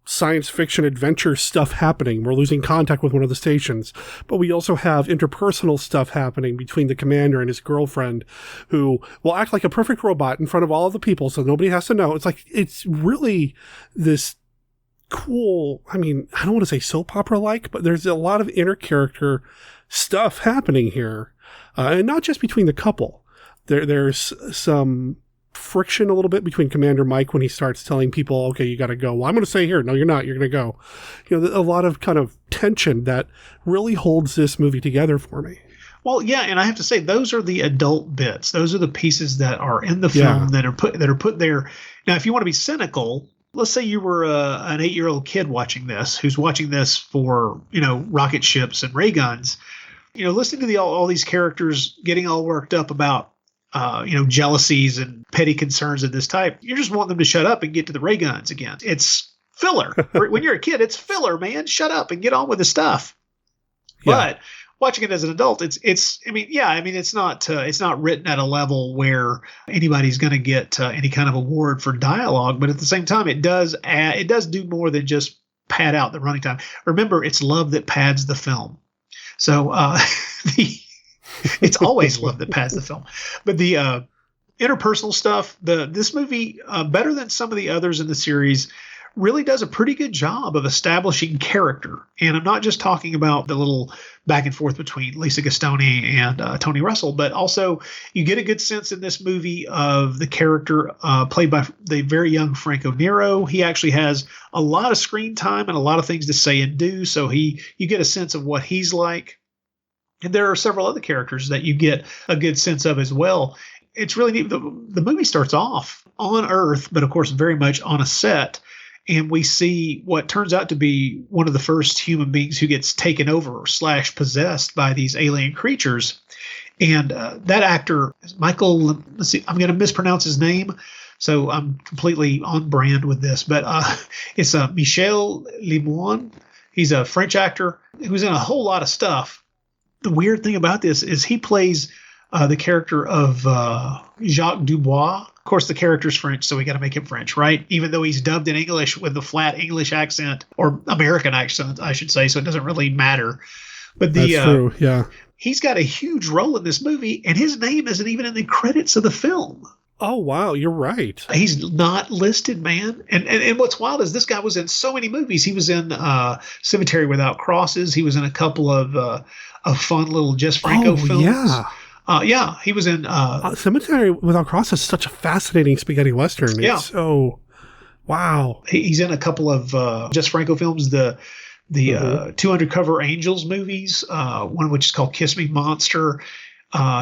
science fiction adventure stuff happening. We're losing contact with one of the stations, but we also have interpersonal stuff happening between the commander and his girlfriend, who will act like a perfect robot in front of all of the people so nobody has to know. It's really this cool, I mean, I don't want to say soap opera like, but there's a lot of inner character stuff happening here, and not just between the couple. There's some friction a little bit between Commander Mike when he starts telling people, okay, you got to go. Well, I'm going to stay here. No, you're not. You're going to go. A lot of kind of tension that really holds this movie together for me. Well, yeah, and I have to say those are the adult bits. Those are the pieces that are in the film that are put there. Now, if you want to be cynical, let's say you were an 8-year-old kid watching this, who's watching this for rocket ships and ray guns. Listening to all these characters getting all worked up about jealousies and petty concerns of this type. You just want them to shut up and get to the ray guns again. It's filler. When you're a kid, it's filler, man. Shut up and get on with the stuff. Yeah. But watching it as an adult, it's not written at a level where anybody's going to get any kind of award for dialogue. But at the same time, it does do more than just pad out the running time. Remember, it's love that pads the film. So it's always love that pads the film. But the interpersonal stuff, this movie, better than some of the others in the series, really does a pretty good job of establishing character. And I'm not just talking about the little back and forth between Lisa Gastoni and Tony Russell, but also you get a good sense in this movie of the character played by the very young Franco Nero. He actually has a lot of screen time and a lot of things to say and do. So you get a sense of what he's like. And there are several other characters that you get a good sense of as well. It's really neat. The movie starts off on Earth, but of course very much on a set. And we see what turns out to be one of the first human beings who gets taken over / possessed by these alien creatures. And that actor, Michael, let's see, I'm going to mispronounce his name, so I'm completely on brand with this. But it's Michel Lemoine. He's a French actor who's in a whole lot of stuff. The weird thing about this is he plays the character of Jacques Dubois. Of course, the character's French, so we got to make him French, right? Even though he's dubbed in English with the flat English accent, or American accent, I should say, so it doesn't really matter. But That's true, yeah. He's got a huge role in this movie, and his name isn't even in the credits of the film. Oh, wow, you're right. He's not listed, man. And what's wild is this guy was in so many movies. He was in Cemetery Without Crosses. He was in a couple of fun little Jess Franco films. Yeah. He was in Cemetery Without Crosses is such a fascinating spaghetti western. Yeah. It's so wow. He's in a couple of Jess Franco films, the Two Undercover Angels movies, one of which is called Kiss Me Monster.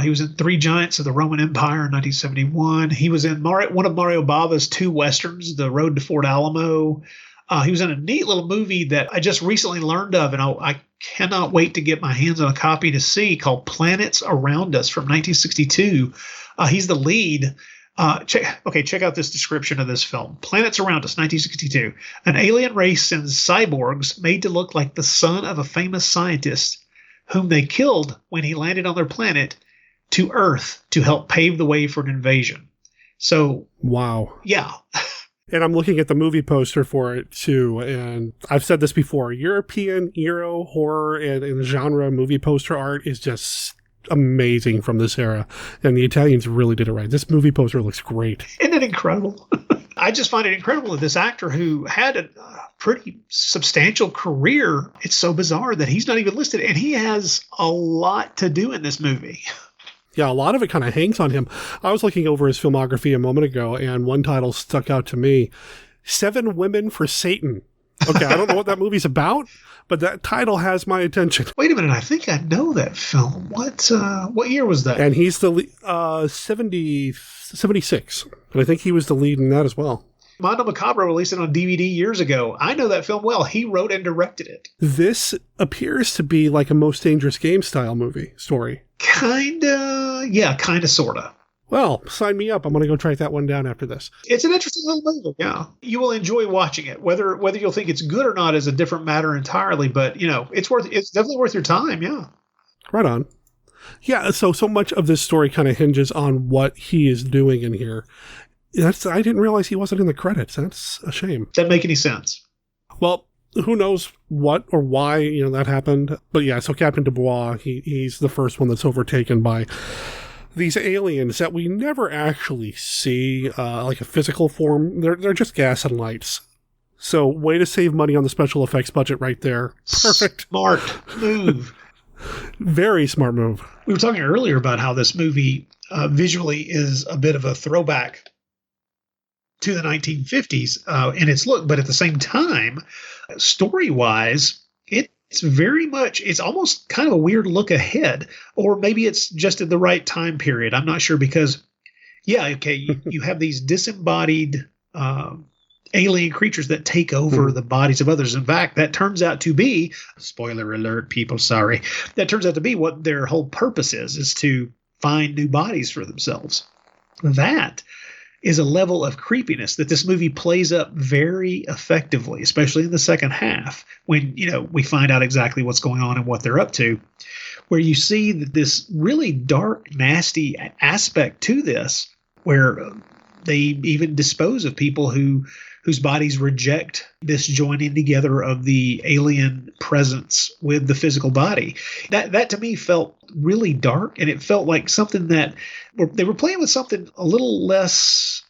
He was in Three Giants of the Roman Empire in 1971. He was in one of Mario Bava's 2 westerns, The Road to Fort Alamo. He was in a neat little movie that I just recently learned of, and I cannot wait to get my hands on a copy to see, called Planets Around Us from 1962. He's the lead. Check out this description of this film. Planets Around Us, 1962. An alien race sends cyborgs made to look like the son of a famous scientist whom they killed when he landed on their planet to Earth to help pave the way for an invasion. So, wow. Yeah. And I'm looking at the movie poster for it, too. And I've said this before. European, Euro, horror, and genre movie poster art is just amazing from this era. And the Italians really did it right. This movie poster looks great. Isn't it incredible? I just find it incredible that this actor who had a pretty substantial career, it's so bizarre that he's not even listed. And he has a lot to do in this movie. Yeah, a lot of it kind of hangs on him. I was looking over his filmography a moment ago, and one title stuck out to me, 7 Women for Satan. Okay, I don't know what that movie's about, but that title has my attention. Wait a minute, I think I know that film. What year was that? And he's the 76, and I think he was the lead in that as well. Mondo Macabre released it on DVD years ago. I know that film well. He wrote and directed it. This appears to be like a Most Dangerous Game style story. Kinda, sorta. Well, sign me up. I'm going to go track that one down after this. It's an interesting little movie. Yeah. You will enjoy watching it. Whether you'll think it's good or not is a different matter entirely, but it's definitely worth your time. Yeah. Right on. Yeah. So much of this story kind of hinges on what he is doing in here. I didn't realize he wasn't in the credits. That's a shame. Doesn't make any sense. Well, who knows what or why, that happened. But yeah, so Captain Dubois, he's the first one that's overtaken by these aliens that we never actually see, like a physical form. They're just gas and lights. So way to save money on the special effects budget right there. Perfect. Smart move. Very smart move. We were talking earlier about how this movie visually is a bit of a throwback to the 1950s in its look, but at the same time, story-wise, it's almost kind of a weird look ahead, or maybe it's just at the right time period. I'm not sure because, you have these disembodied alien creatures that take over the bodies of others. In fact, that turns out to be, spoiler alert, people, sorry, that turns out to be what their whole purpose is to find new bodies for themselves. That is a level of creepiness that this movie plays up very effectively, especially in the second half when, we find out exactly what's going on and what they're up to, where you see that this really dark, nasty aspect to this, where they even dispose of people whose bodies reject this joining together of the alien presence with the physical body. That to me felt really dark, and it felt like something that they were playing with something a little less,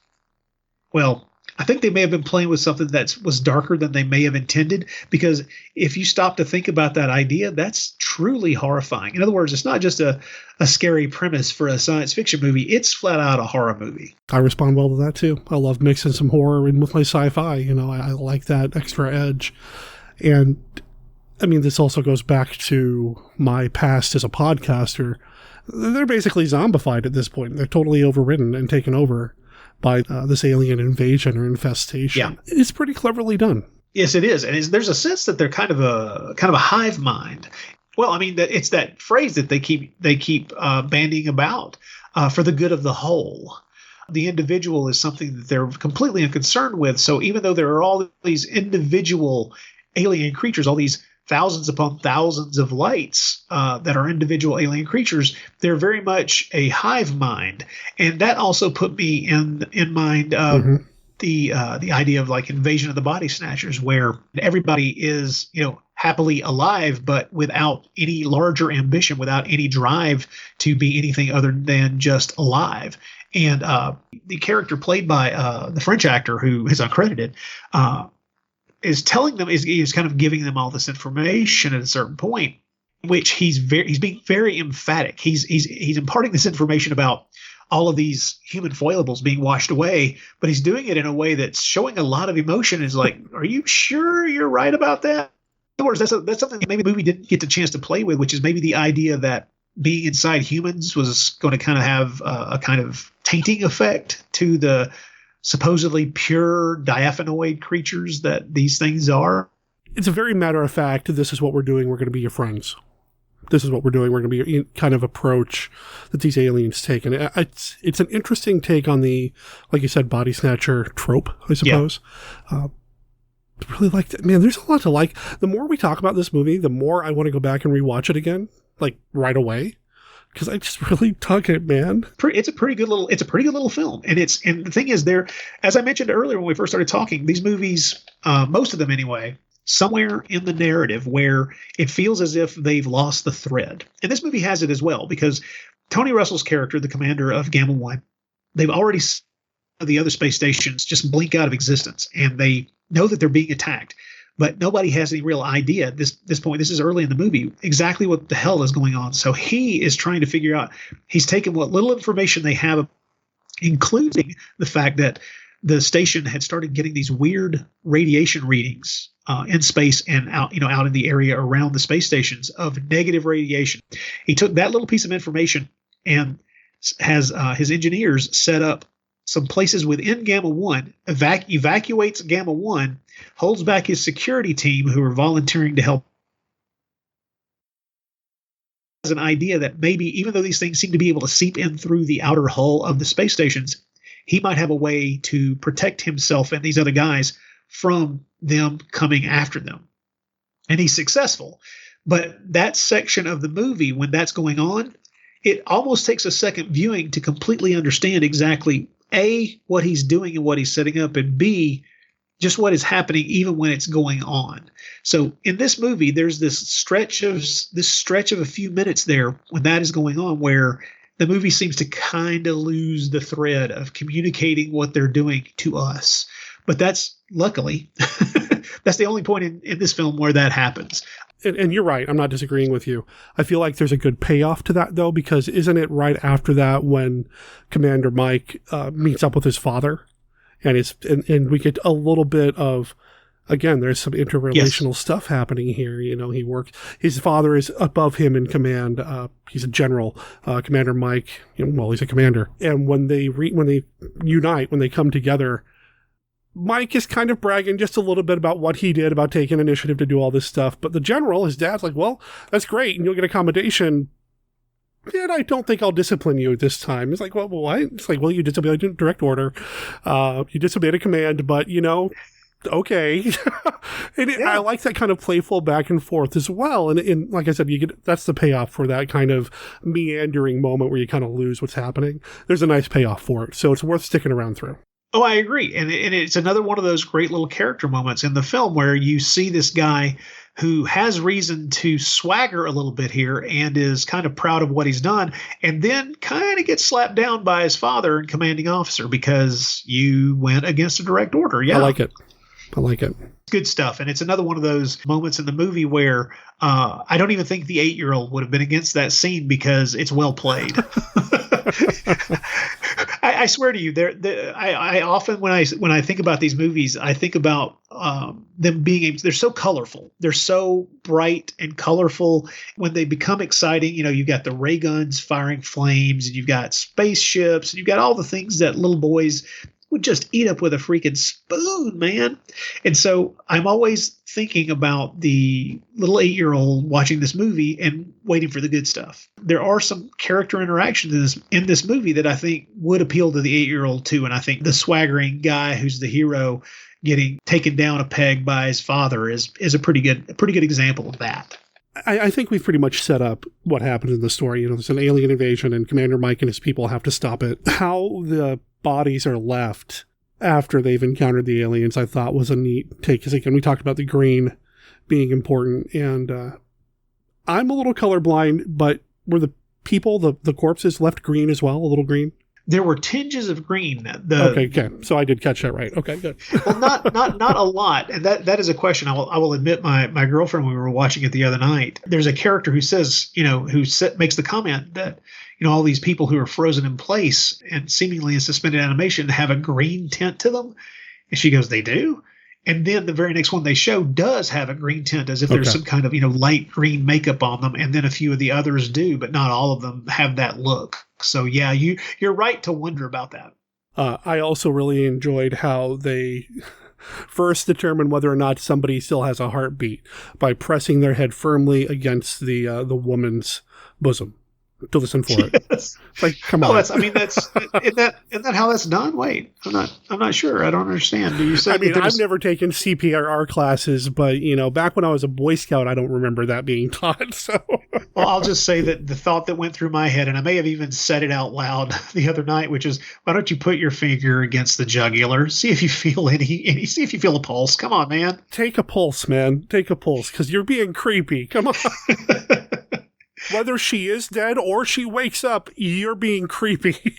well, I think they may have been playing with something that was darker than they may have intended, because if you stop to think about that idea, that's truly horrifying. In other words, it's not just a scary premise for a science fiction movie. It's flat out a horror movie. I respond well to that too. I love mixing some horror in with my sci-fi. You know, I like that extra edge. And I mean, this also goes back to my past as a podcaster. They're basically zombified at this point. They're totally overridden and taken over by this alien invasion or infestation. Yeah. It's pretty cleverly done. Yes, it is. And there's a sense that they're kind of a hive mind. Well, I mean, it's that phrase that they keep bandying about, for the good of the whole. The individual is something that they're completely unconcerned with. So even though there are all these individual alien creatures, all these thousands upon thousands of lights that are individual alien creatures, they're very much a hive mind. And that also put me in mind of the idea of like Invasion of the Body Snatchers, where everybody is, happily alive, but without any larger ambition, without any drive to be anything other than just alive. And the character played by the French actor, who is uncredited, is telling them, is kind of giving them all this information at a certain point, which he's being very emphatic. He's imparting this information about all of these human foilables being washed away, but he's doing it in a way that's showing a lot of emotion. Is like, are you sure you're right about that? In other words, that's something that maybe the movie didn't get the chance to play with, which is maybe the idea that being inside humans was going to kind of have a kind of tainting effect to the supposedly pure diaphanoid creatures that these things are. It's a very matter of fact, this is what we're doing, we're going to be your friends. This is what we're doing, we're going to be your kind of approach that these aliens take. And it's an interesting take on the, like you said, body snatcher trope, I suppose. Yeah. Really like that. Man, there's a lot to like. The more we talk about this movie, the more I want to go back and rewatch it again, like right away. Because I just really dug it, man. It's a pretty good little film, and the thing is, as I mentioned earlier when we first started talking, these movies, most of them anyway, somewhere in the narrative where it feels as if they've lost the thread, and this movie has it as well, because Tony Russell's character, the commander of Gamma 1, they've already seen the other space stations just blink out of existence, and they know that they're being attacked. But nobody has any real idea at this point. This is early in the movie, exactly what the hell is going on. So he is trying to figure out. He's taken what little information they have, including the fact that the station had started getting these weird radiation readings in space and out in the area around the space stations of negative radiation. He took that little piece of information and has his engineers set up some places within Gamma 1, evacuates Gamma 1, holds back his security team who are volunteering to help. Has an idea that maybe, even though these things seem to be able to seep in through the outer hull of the space stations, he might have a way to protect himself and these other guys from them coming after them. And he's successful. But that section of the movie, when that's going on, it almost takes a second viewing to completely understand exactly A, what he's doing and what he's setting up, and B, just what is happening even when it's going on. So in this movie, there's this stretch of a few minutes there when that is going on, where the movie seems to kind of lose the thread of communicating what they're doing to us. But that's, luckily, that's the only point in this film where that happens. And you're right. I'm not disagreeing with you. I feel like there's a good payoff to that, though, because isn't it right after that when Commander Mike meets up with his father? And we get a little bit of, again, there's some interrelational stuff happening here. He works. His father is above him in command. He's a general. Commander Mike, he's a commander. And when they unite, when they come together, Mike is kind of bragging just a little bit about what he did, about taking initiative to do all this stuff. But the general, his dad's like, well, that's great, and you'll get accommodation. And I don't think I'll discipline you this time. It's like, well, what? It's like, well, you disobeyed a direct order. You disobeyed a command, but, okay. I like that kind of playful back and forth as well. And like I said, that's the payoff for that kind of meandering moment where you kind of lose what's happening. There's a nice payoff for it. So it's worth sticking around through. Oh, I agree. And it's another one of those great little character moments in the film where you see this guy who has reason to swagger a little bit here and is kind of proud of what he's done, and then kind of gets slapped down by his father and commanding officer because you went against a direct order. Yeah. I like it. Good stuff. And it's another one of those moments in the movie where I don't even think the 8-year-old would have been against that scene because it's well played. I swear to you, I often when I think about these movies, I think about them being they're so colorful, they're so bright and colorful. When they become exciting, you've got the ray guns firing flames, and you've got spaceships, and you've got all the things that little boys would just eat up with a freaking spoon, man. And so I'm always thinking about the little 8-year-old watching this movie and waiting for the good stuff. There are some character interactions in this movie that I think would appeal to the 8-year-old too. And I think the swaggering guy who's the hero getting taken down a peg by his father is a pretty good example of that. I think we've pretty much set up what happens in the story. There's an alien invasion and Commander Mike and his people have to stop it. How the bodies are left after they've encountered the aliens, I thought was a neat take. Because again, we talked about the green being important, and I'm a little colorblind, but were the people, the corpses, left green as well, a little green? There were tinges of green. Okay. So I did catch that right. Okay, good. Well, not a lot. And that is a question. I will admit my girlfriend, when we were watching it the other night, there's a character who says, makes the comment that, all these people who are frozen in place and seemingly in suspended animation have a green tint to them. And she goes, they do? And then the very next one they show does have a green tint, as if there's some kind of, light green makeup on them. And then a few of the others do, but not all of them have that look. So yeah, you're right to wonder about that. I also really enjoyed how they first determine whether or not somebody still has a heartbeat by pressing their head firmly against the woman's bosom to listen for it. Yes. Like, come on. Isn't that how that's done? Wait, I'm not sure. I don't understand. Do you say? I've never taken CPR classes, but back when I was a Boy Scout, I don't remember that being taught. So, well, I'll just say that the thought that went through my head, and I may have even said it out loud the other night, which is, why don't you put your finger against the jugular, see if you feel see if you feel a pulse. Come on, man. Take a pulse, man. Take a pulse, because you're being creepy. Come on. Whether she is dead or she wakes up, you're being creepy.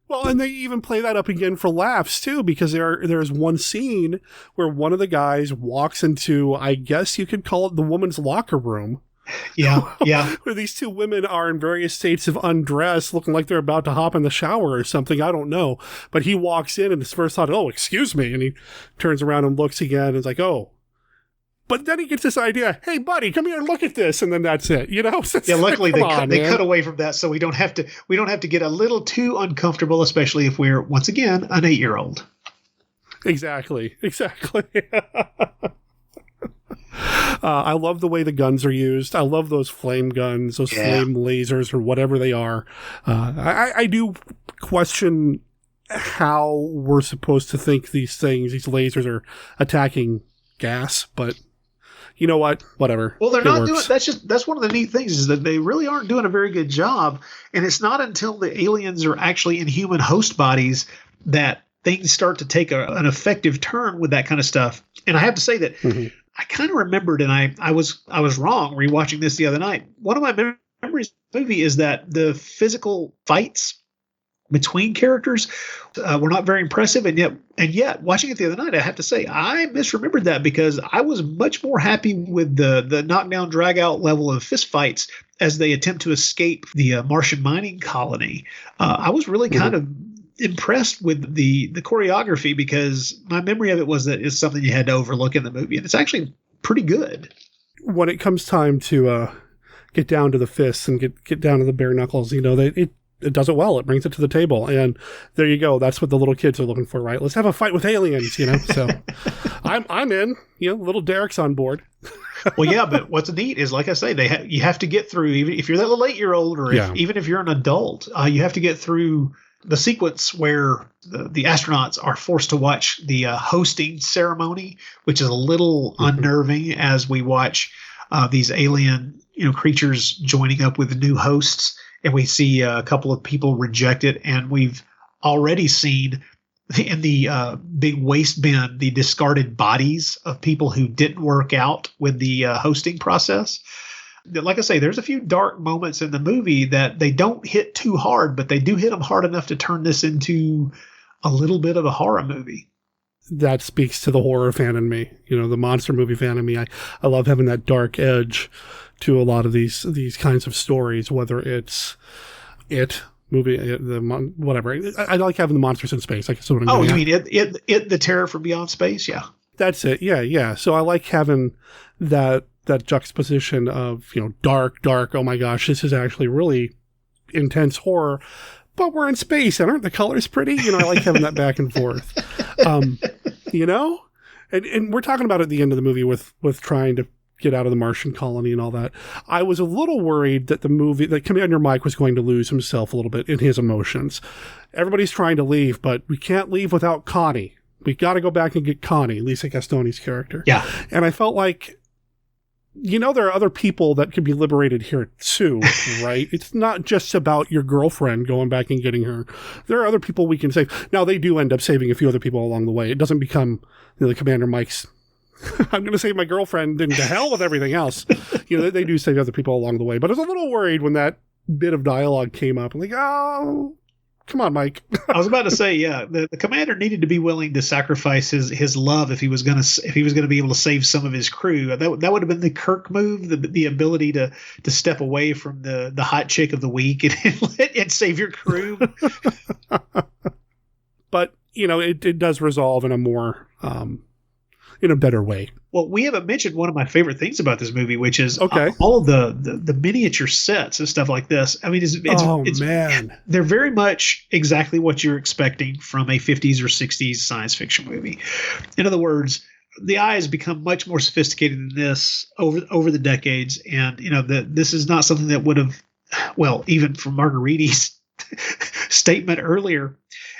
Well, and they even play that up again for laughs, too, because there's one scene where one of the guys walks into, I guess you could call it the woman's locker room. Yeah. Where these two women are in various states of undress, looking like they're about to hop in the shower or something. I don't know. But he walks in and his first thought, oh, excuse me. And he turns around and looks again and is like, oh. But then he gets this idea, hey, buddy, come here and look at this. And then that's it, Yeah, luckily they cut away from that, so we don't have to get a little too uncomfortable, especially if we're, once again, an 8-year-old. Exactly. I love the way the guns are used. I love those flame guns, those flame lasers, or whatever they are. I do question how we're supposed to think these lasers are attacking gas, but you know what? Whatever. Well, they're not doing. That's one of the neat things, is that they really aren't doing a very good job. And it's not until the aliens are actually in human host bodies that things start to take an effective turn with that kind of stuff. And I have to say that I kind of remembered, and I was wrong rewatching this the other night. One of my memories of the movie is that the physical fights between characters were not very impressive, and yet watching it the other night, I have to say I misremembered that, because I was much more happy with the knockdown drag out level of fist fights as they attempt to escape the Martian mining colony. I was really kind of impressed with the choreography, because my memory of it was that it's something you had to overlook in the movie, and it's actually pretty good. When it comes time to get down to the fists and get down to the bare knuckles, it does it well. It brings it to the table. And there you go. That's what the little kids are looking for, right? Let's have a fight with aliens, So I'm in. Little Derek's on board. Well, yeah, but what's neat is, like I say, you have to get through, even if you're that little 8-year-old, or even if you're an adult, you have to get through the sequence where the astronauts are forced to watch the hosting ceremony, which is a little unnerving, as we watch these alien creatures joining up with new hosts. And we see a couple of people reject it, and we've already seen in the big waste bin, the discarded bodies of people who didn't work out with the hosting process. Like I say, there's a few dark moments in the movie that they don't hit too hard, but they do hit them hard enough to turn this into a little bit of a horror movie. That speaks to the horror fan in me, the monster movie fan in me. I love having that dark edge to a lot of these kinds of stories, whether it's whatever. I like having the monsters in space. I guess what I'm Oh, you getting at. mean it, the Terror from Beyond Space? Yeah. That's it. Yeah. So I like having that juxtaposition of, dark, oh my gosh, this is actually really intense horror, but we're in space and aren't the colors pretty? I like having that back and forth. And we're talking about at the end of the movie with trying to get out of the Martian colony and all that. I was a little worried that that Commander Mike was going to lose himself a little bit in his emotions. Everybody's trying to leave, but we can't leave without Connie. We got to go back and get Connie, Lisa Castoni's character. Yeah. And I felt like, there are other people that could be liberated here too, right? It's not just about your girlfriend going back and getting her. There are other people we can save. Now, they do end up saving a few other people along the way. It doesn't become the Commander Mike's, I'm going to save my girlfriend, and to hell with everything else. They do save other people along the way. But I was a little worried when that bit of dialogue came up. I'm like, oh, come on, Mike. I was about to say, yeah, the commander needed to be willing to sacrifice his love if he was going to be able to save some of his crew. That would have been the Kirk move, the ability to step away from the hot chick of the week and save your crew. But it does resolve in a more in a better way. Well, we haven't mentioned one of my favorite things about this movie, which is all of the miniature sets and stuff like this. I mean, it's man, they're very much exactly what you're expecting from a 50s or 60s science fiction movie. In other words, the eye has become much more sophisticated than this over the decades, and this is not something that would have, well, even from Margheriti's statement earlier,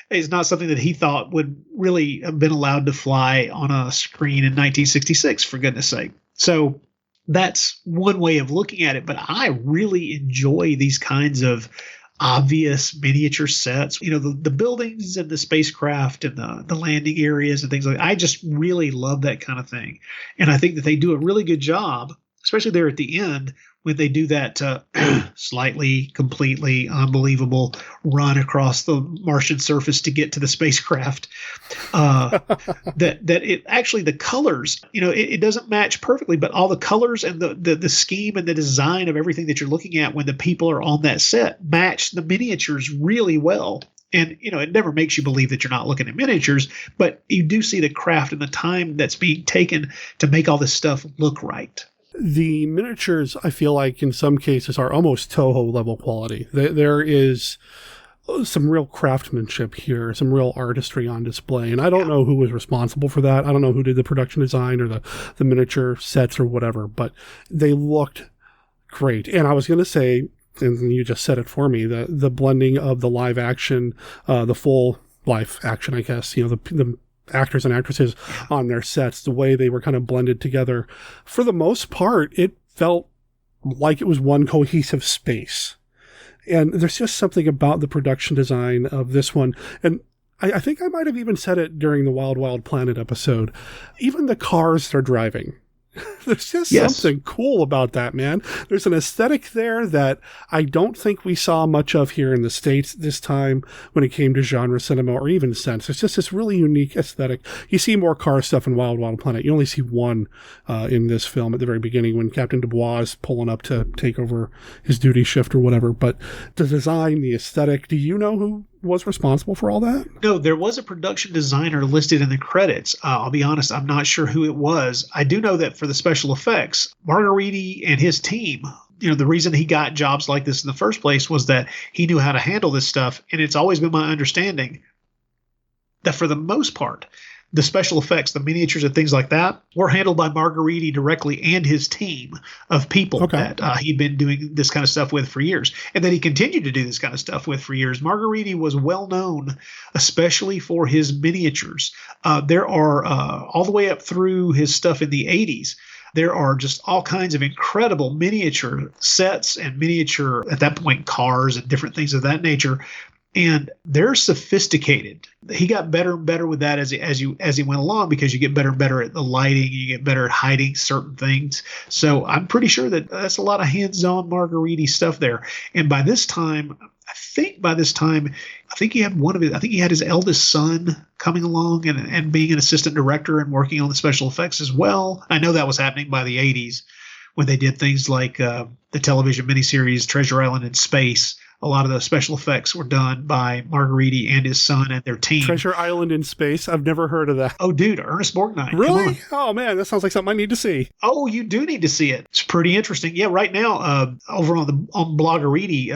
is not something that he thought would really have been allowed to fly on a screen in 1966, for goodness sake. So that's one way of looking at it, but I really enjoy these kinds of obvious miniature sets, the buildings and the spacecraft and the landing areas and things like that. I just really love that kind of thing. And I think that they do a really good job, especially there at the end, when they do that completely unbelievable run across the Martian surface to get to the spacecraft, that it actually, the colors, it doesn't match perfectly, but all the colors and the scheme and the design of everything that you're looking at when the people are on that set match the miniatures really well. And, it never makes you believe that you're not looking at miniatures, but you do see the craft and the time that's being taken to make all this stuff look right. The miniatures, I feel like in some cases, are almost Toho level quality. There is some real craftsmanship here, some real artistry on display. And I don't know who was responsible for that. I don't know who did the production design or the miniature sets or whatever, but they looked great. And I was going to say, and you just said it for me, the blending of the live action, the full live action, I guess, the actors and actresses on their sets, the way they were kind of blended together. For the most part, it felt like it was one cohesive space. And there's just something about the production design of this one. And I think I might have even said it during the Wild Wild Planet episode. Even the cars they're driving. There's just something cool about that, man. There's an aesthetic there that I don't think we saw much of here in the States this time when it came to genre cinema or even since. It's just this really unique aesthetic. You see more car stuff in Wild Wild Planet. You only see one in this film at the very beginning when Captain Dubois is pulling up to take over his duty shift or whatever. But the design, the aesthetic, do you know who was responsible for all that? No, there was a production designer listed in the credits. I'll be honest, I'm not sure who it was. I do know that for the special effects, Margheriti and his team, the reason he got jobs like this in the first place was that he knew how to handle this stuff. And it's always been my understanding that for the most part, the special effects, the miniatures and things like that were handled by Margheriti directly and his team of people that he'd been doing this kind of stuff with for years, and that he continued to do this kind of stuff with for years. Margheriti was well known, especially for his miniatures. There are all the way up through his stuff in the 80s. There are just all kinds of incredible miniature sets and miniature, at that point, cars and different things of that nature And they're sophisticated. He got better and better with that as he went along, because you get better and better at the lighting, you get better at hiding certain things. So I'm pretty sure that's a lot of hands-on Margheriti stuff there. And by this time, I think he had his eldest son coming along and being an assistant director and working on the special effects as well. I know that was happening by the 80s when they did things like the television miniseries Treasure Island in Space. A lot of the special effects were done by Margheriti and his son and their team. Treasure Island in Space? I've never heard of that. Oh, dude, Ernest Borgnine. Really? Oh, man, that sounds like something I need to see. Oh, you do need to see it. It's pretty interesting. Yeah, right now, over on Bloggeriti,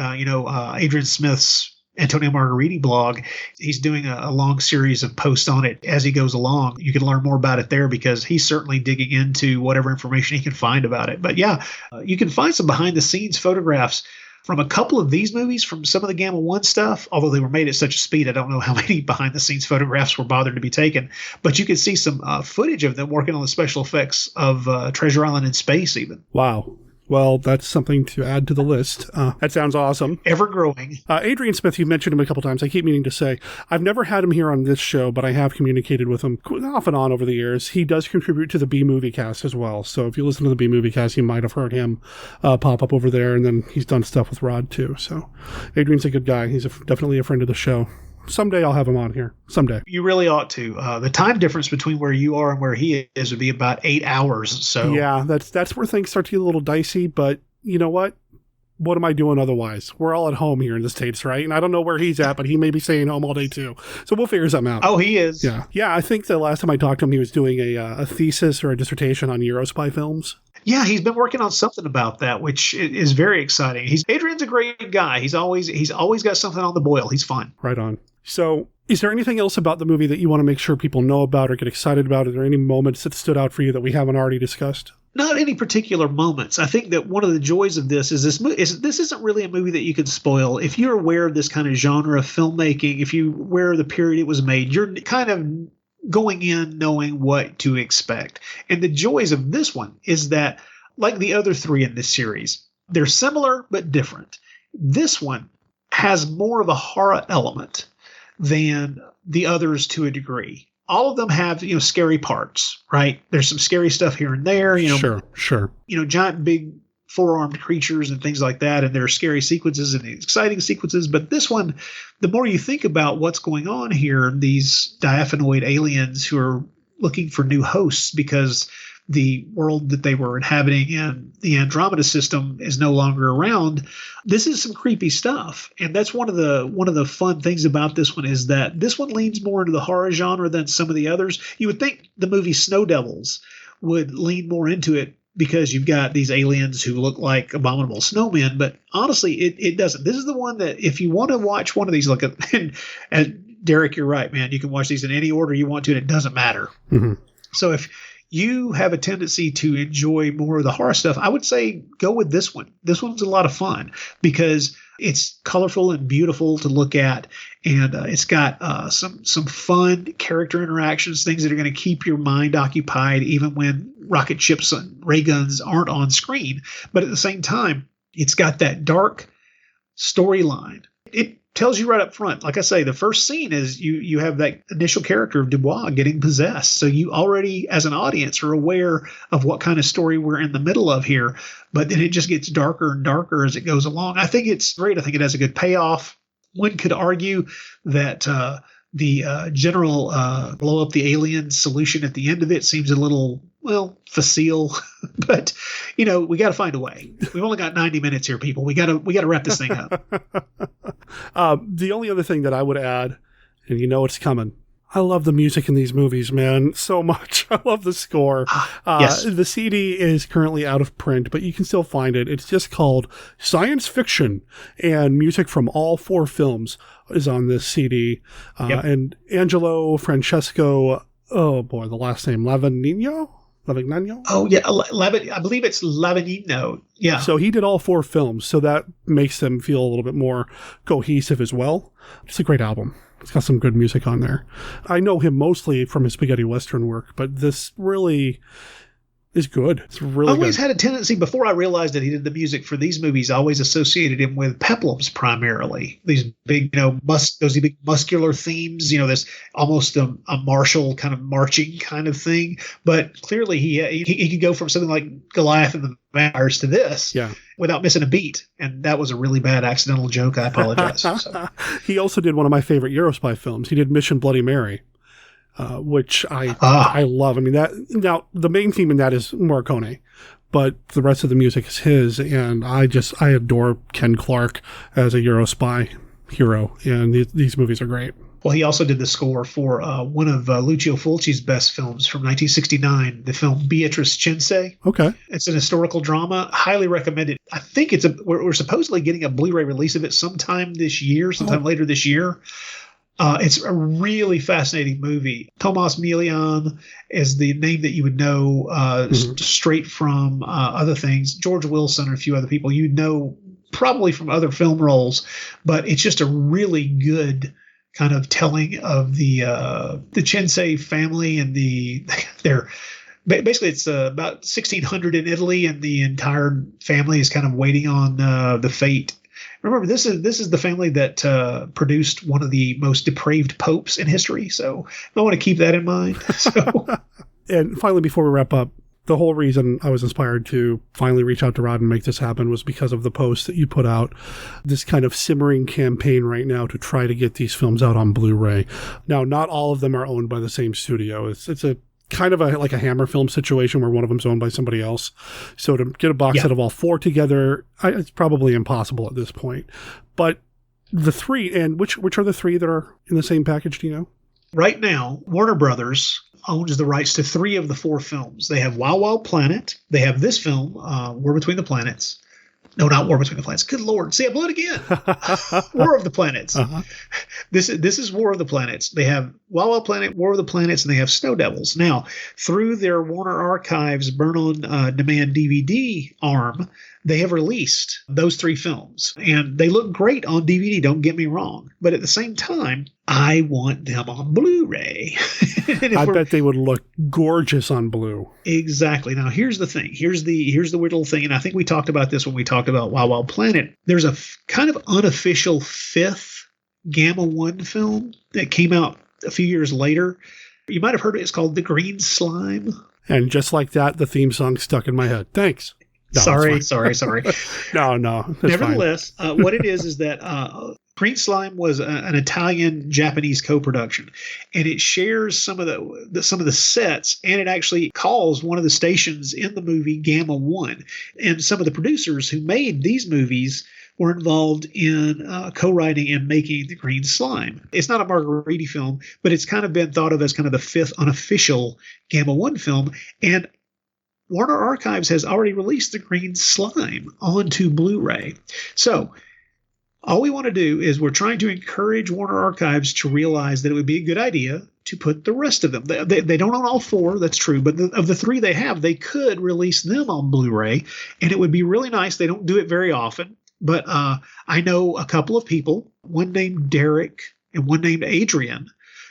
Adrian Smith's Antonio Margheriti blog, he's doing a long series of posts on it as he goes along. You can learn more about it there, because he's certainly digging into whatever information he can find about it. But yeah, you can find some behind-the-scenes photographs from a couple of these movies, from some of the Gamma 1 stuff, although they were made at such a speed, I don't know how many behind-the-scenes photographs were bothered to be taken. But you can see some footage of them working on the special effects of Treasure Island in Space even. Wow. Well, that's something to add to the list. That sounds awesome. Ever growing. Adrian Smith, you've mentioned him a couple times. I keep meaning to say, I've never had him here on this show, but I have communicated with him off and on over the years. He does contribute to the B-Movie Cast as well. So if you listen to the B-Movie Cast, you might have heard him pop up over there. And then he's done stuff with Rod, too. So Adrian's a good guy. He's definitely a friend of the show. Someday I'll have him on here. Someday. You really ought to. The time difference between where you are and where he is would be about 8 hours. So yeah, that's where things start to get a little dicey, but you know what? What am I doing otherwise? We're all at home here in the States, right? And I don't know where he's at, but he may be staying home all day too. So we'll figure something out. Oh, he is. Yeah. Yeah, I think the last time I talked to him, he was doing a thesis or a dissertation on Eurospy films. Yeah, he's been working on something about that, which is very exciting. Adrian's a great guy. He's always got something on the boil. He's fun. Right on. So is there anything else about the movie that you want to make sure people know about or get excited about? Are there any moments that stood out for you that we haven't already discussed? Not any particular moments. I think that one of the joys of this is this isn't really a movie that you can spoil. If you're aware of this kind of genre of filmmaking, if you're aware of the period it was made, you're kind of going in knowing what to expect. And the joys of this one is that, like the other three in this series, they're similar but different. This one has more of a horror element than the others to a degree. All of them have, scary parts, right? There's some scary stuff here and there, Sure. Giant, big, four-armed creatures and things like that. And there are scary sequences and exciting sequences. But this one, the more you think about what's going on here, these diaphanoid aliens who are looking for new hosts because the world that they were inhabiting in the Andromeda system is no longer around. This is some creepy stuff. And that's one of the fun things about this one, is that this one leans more into the horror genre than some of the others. You would think the movie Snow Devils would lean more into it because you've got these aliens who look like abominable snowmen, but honestly, it doesn't. This is the one that if you want to watch one of these, look at, and Derek, you're right, man. You can watch these in any order you want to, and it doesn't matter. Mm-hmm. So if you have a tendency to enjoy more of the horror stuff, I would say go with this one. This one's a lot of fun because it's colorful and beautiful to look at, and it's got some fun character interactions, things that are going to keep your mind occupied even when rocket ships and ray guns aren't on screen. But at the same time, it's got that dark storyline. It tells you right up front. Like I say, the first scene is you have that initial character of Dubois getting possessed. So you already, as an audience, are aware of what kind of story we're in the middle of here. But then it just gets darker and darker as it goes along. I think it's great. I think it has a good payoff. One could argue that the general blow up the alien solution at the end of it seems a little, facile, but we got to find a way. We've only got 90 minutes here, people. We got to wrap this thing up. The only other thing that I would add, and it's coming, I love the music in these movies, man, so much. I love the score. Yes. The CD is currently out of print, but you can still find it. It's just called Science Fiction, and music from all 4 films is on this CD. Yep. And Angelo Francesco, oh boy, the last name, Lavignano? Oh, yeah. I believe it's Lavignano. Yeah. So he did all 4 films, so that makes them feel a little bit more cohesive as well. It's a great album. It's got some good music on there. I know him mostly from his spaghetti western work, but this really, is good. It's really I always good. had a tendency, before I realized that he did the music for these movies, I always associated him with peplums primarily. These big, those big muscular themes, this almost a martial kind of marching kind of thing. But clearly he could go from something like Goliath and the Vampires to this without missing a beat. And that was a really bad accidental joke. I apologize. So. He also did one of my favorite Eurospy films. He did Mission Bloody Mary. Which I love. I mean, now the main theme in that is Morricone, but the rest of the music is his, and I adore Ken Clark as a Eurospy hero, and these movies are great. Well, he also did the score for one of Lucio Fulci's best films from 1969, the film Beatrice Cenci. Okay. It's an historical drama. Highly recommended. I think we're supposedly getting a Blu-ray release of it sometime later this year. It's a really fascinating movie. Tomas Milian is the name that you would know straight from other things. George Wilson or a few other people you know probably from other film roles, but it's just a really good kind of telling of the Cenci family and basically it's about 1600 in Italy, and the entire family is kind of waiting on the fate. Remember, this is the family that produced one of the most depraved popes in history. So I want to keep that in mind. And finally, before we wrap up, the whole reason I was inspired to finally reach out to Rod and make this happen was because of the post that you put out, this kind of simmering campaign right now to try to get these films out on Blu-ray. Now, not all of them are owned by the same studio. It's a kind of like a Hammer Film situation where one of them's owned by somebody else. So to get a box set of all four together, it's probably impossible at this point. But the three, and which are the three that are in the same package, do you know? Right now, Warner Brothers owns the rights to 3 of the 4 films. They have Wild Wild Planet. They have this film, War Between the Planets. No, not War Between the Planets. Good Lord. See, I blew it again. War of the Planets. This is War of the Planets. They have Wild Wild Planet, War of the Planets, and they have Snow Devils. Now, through their Warner Archives Burn on Demand DVD arm, they have released those 3 films. And they look great on DVD, don't get me wrong. But at the same time, I want them on Blu-ray. I bet they would look gorgeous on Blu. Exactly. Now, here's the thing. Here's the weird little thing, and I think we talked about this when we talked about Wild Wild Planet. There's a kind of unofficial 5th Gamma 1 film that came out a few years later. You might have heard it. It's called The Green Slime. And just like that, the theme song stuck in my head. Thanks. No, sorry. No. Nevertheless, what it is that Green Slime was an Italian-Japanese co-production, and it shares some of the sets, and it actually calls one of the stations in the movie Gamma 1. And some of the producers who made these movies were involved in co-writing and making The Green Slime. It's not a Margheriti film, but it's kind of been thought of as kind of the 5th unofficial Gamma 1 film, and Warner Archives has already released The Green Slime onto Blu-ray. So all we want to do is we're trying to encourage Warner Archives to realize that it would be a good idea to put the rest of them. They don't own all 4, that's true, but of the 3 they have, they could release them on Blu-ray, and it would be really nice. They don't do it very often, but I know a couple of people, one named Derek and one named Adrian,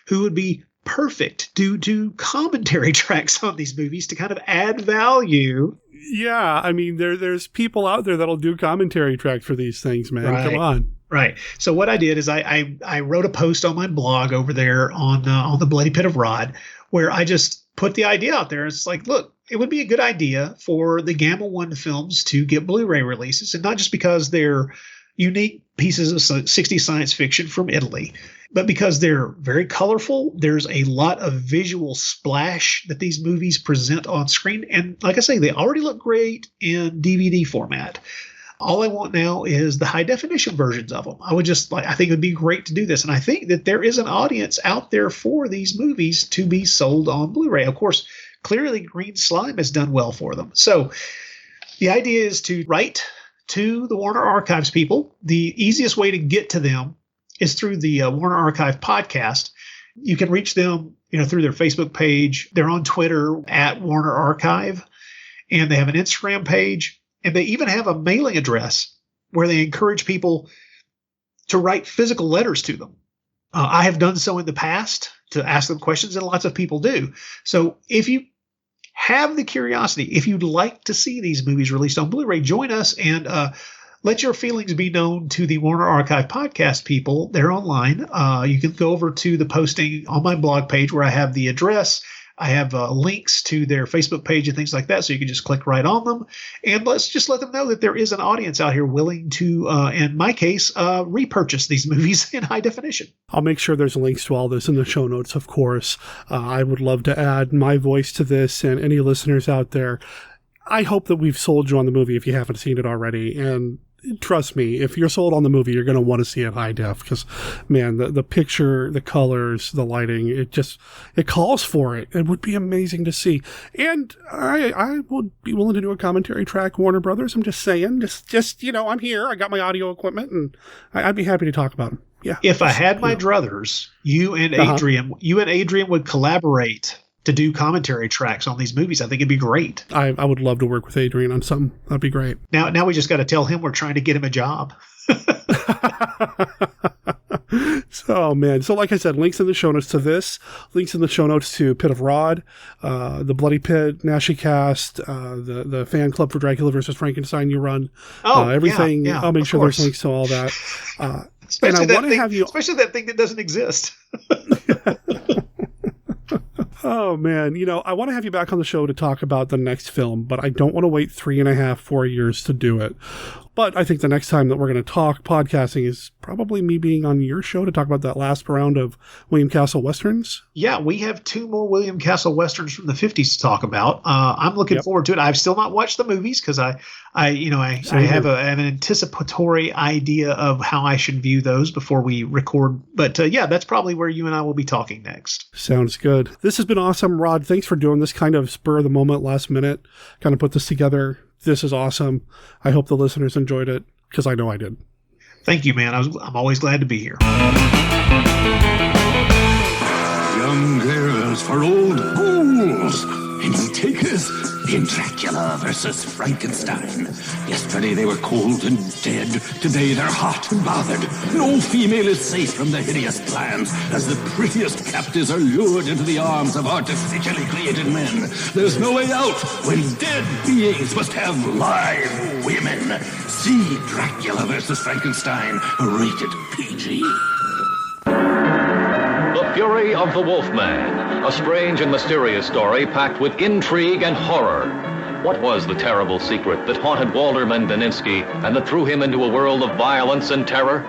who would be perfect due to commentary tracks on these movies to kind of add value. Yeah, I mean, there's people out there that'll do commentary tracks for these things, man. Right. Come on. Right. So what I did is I wrote a post on my blog over there on the Bloody Pit of Rod, where I just put the idea out there. It's like, look, it would be a good idea for the Gamma 1 films to get Blu-ray releases, and not just because they're unique pieces of 60s science fiction from Italy, but because they're very colorful. There's a lot of visual splash that these movies present on screen. And like I say, they already look great in DVD format. All I want now is the high definition versions of them. I think it would be great to do this. And I think that there is an audience out there for these movies to be sold on Blu-ray. Of course, clearly Green Slime has done well for them. So the idea is to write to the Warner Archives people. The easiest way to get to them is through the Warner Archive podcast. You can reach them, through their Facebook page. They're on Twitter at Warner Archive, and they have an Instagram page, and they even have a mailing address where they encourage people to write physical letters to them. I have done so in the past to ask them questions, and lots of people do. So if you have the curiosity. If you'd like to see these movies released on Blu-ray, join us and let your feelings be known to the Warner Archive podcast people. They're online. You can go over to the posting on my blog page where I have the address. I have links to their Facebook page and things like that, so you can just click right on them. And let's just let them know that there is an audience out here willing to, in my case, repurchase these movies in high definition. I'll make sure there's links to all this in the show notes, of course. I would love to add my voice to this, and any listeners out there, I hope that we've sold you on the movie if you haven't seen it already. And trust me, if you're sold on the movie, you're going to want to see it high def because, man, the picture, the colors, the lighting, it calls for it. It would be amazing to see. And I would be willing to do a commentary track, Warner Brothers. I'm just saying, just I'm here. I got my audio equipment, and I'd be happy to talk about them. Yeah. If I had my druthers, you and Adrian would collaborate to do commentary tracks on these movies. I think it'd be great. I would love to work with Adrian on something. That'd be great. Now we just got to tell him we're trying to get him a job. So, man. So, like I said, links in the show notes to this, links in the show notes to Pit of Rod, the Bloody Pit, NaschyCast, the fan club for Dracula versus Frankenstein you run. Everything. Yeah, I'll make sure there's links to all that. Especially and I want to have you, especially that thing that doesn't exist. Oh, man. I want to have you back on the show to talk about the next film, but I don't want to wait 3.5-4 years to do it. But I think the next time that we're going to talk podcasting is probably me being on your show to talk about that last round of William Castle Westerns. Yeah, we have 2 more William Castle Westerns from the 50s to talk about. I'm looking forward to it. I've still not watched the movies because I have an anticipatory idea of how I should view those before we record. But that's probably where you and I will be talking next. Sounds good. This has been awesome, Rod. Thanks for doing this kind of spur of the moment, last minute, kind of put this together. This is awesome. I hope the listeners enjoyed it because I know I did. Thank you, man. I'm always glad to be here. Young girls for old ghouls. And takers in Dracula versus Frankenstein. Yesterday they were cold and dead. Today they're hot and bothered. No female is safe from the hideous plans as the prettiest captives are lured into the arms of artificially created men. There's no way out when dead beings must have live women. See Dracula versus Frankenstein, rated PG. The Fury of the Wolfman, a strange and mysterious story packed with intrigue and horror. What was the terrible secret that haunted Walter Mendeninsky and that threw him into a world of violence and terror?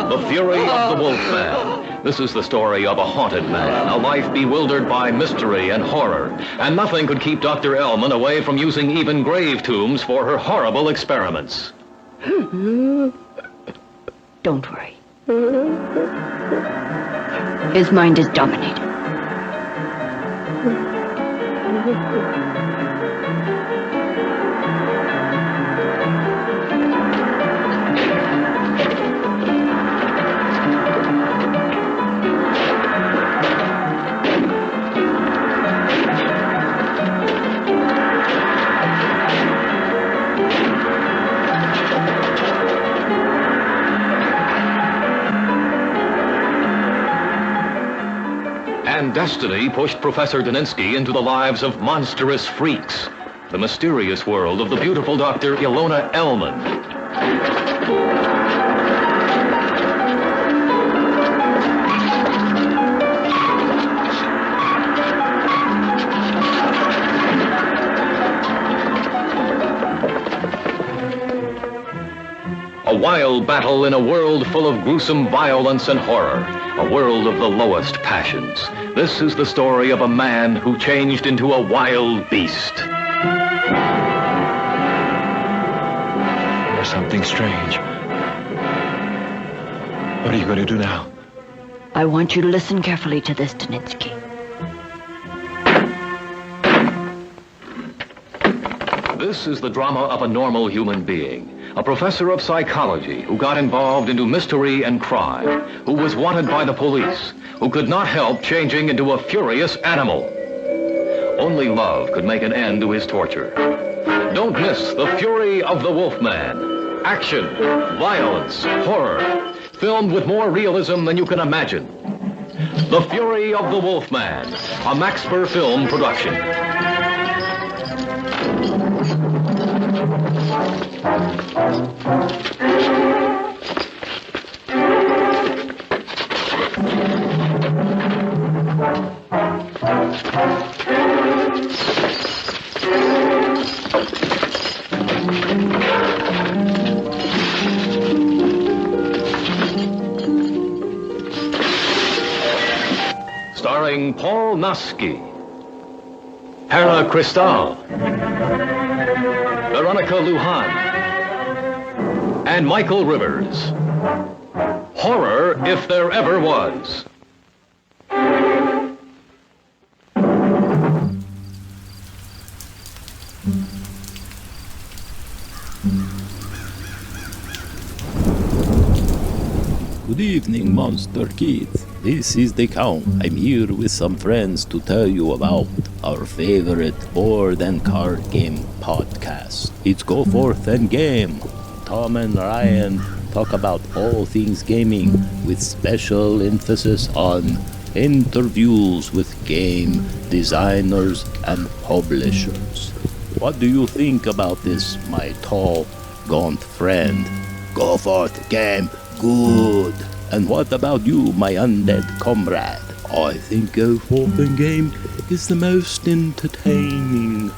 The Fury of the Wolfman. This is the story of a haunted man, a life bewildered by mystery and horror. And nothing could keep Dr. Ellman away from using even grave tombs for her horrible experiments. Don't worry. His mind is dominated. And destiny pushed Professor Deninsky into the lives of monstrous freaks. The mysterious world of the beautiful Dr. Ilona Ellman. A wild battle in a world full of gruesome violence and horror. A world of the lowest passions. This is the story of a man who changed into a wild beast. There's something strange. What are you going to do now? I want you to listen carefully to this, Deninsky. This is the drama of a normal human being, a professor of psychology who got involved into mystery and crime, who was wanted by the police, who could not help changing into a furious animal. Only love could make an end to his torture. Don't miss The Fury of the Wolfman. Action, violence, horror, filmed with more realism than you can imagine. The Fury of the Wolfman, a Macabre film production. Starring Paul Naschy, Hera Cristal, Veronica Lujan, and Michael Rivers. Horror if there ever was. Good evening, Monster Kids. This is the Count. I'm here with some friends to tell you about our favorite board and card game podcast. It's Go Forth and Game. Tom and Ryan talk about all things gaming with special emphasis on interviews with game designers and publishers. What do you think about this, my tall, gaunt friend? Go Forth Game. Good. And what about you, my undead comrade? I think Go Forth and Game is the most entertaining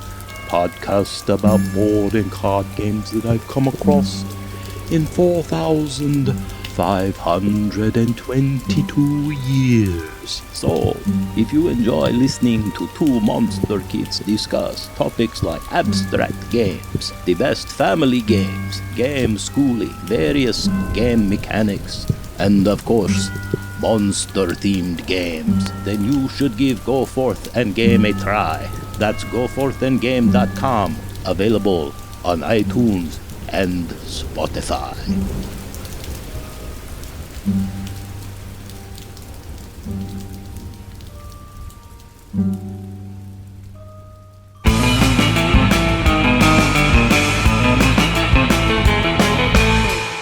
podcast about board and card games that I've come across in 4,522 years. So, if you enjoy listening to two monster kids discuss topics like abstract games, the best family games, game schooling, various game mechanics, and of course, monster-themed games, then you should give Go Forth and Game a try. That's goforthandgame.com, available on iTunes and Spotify.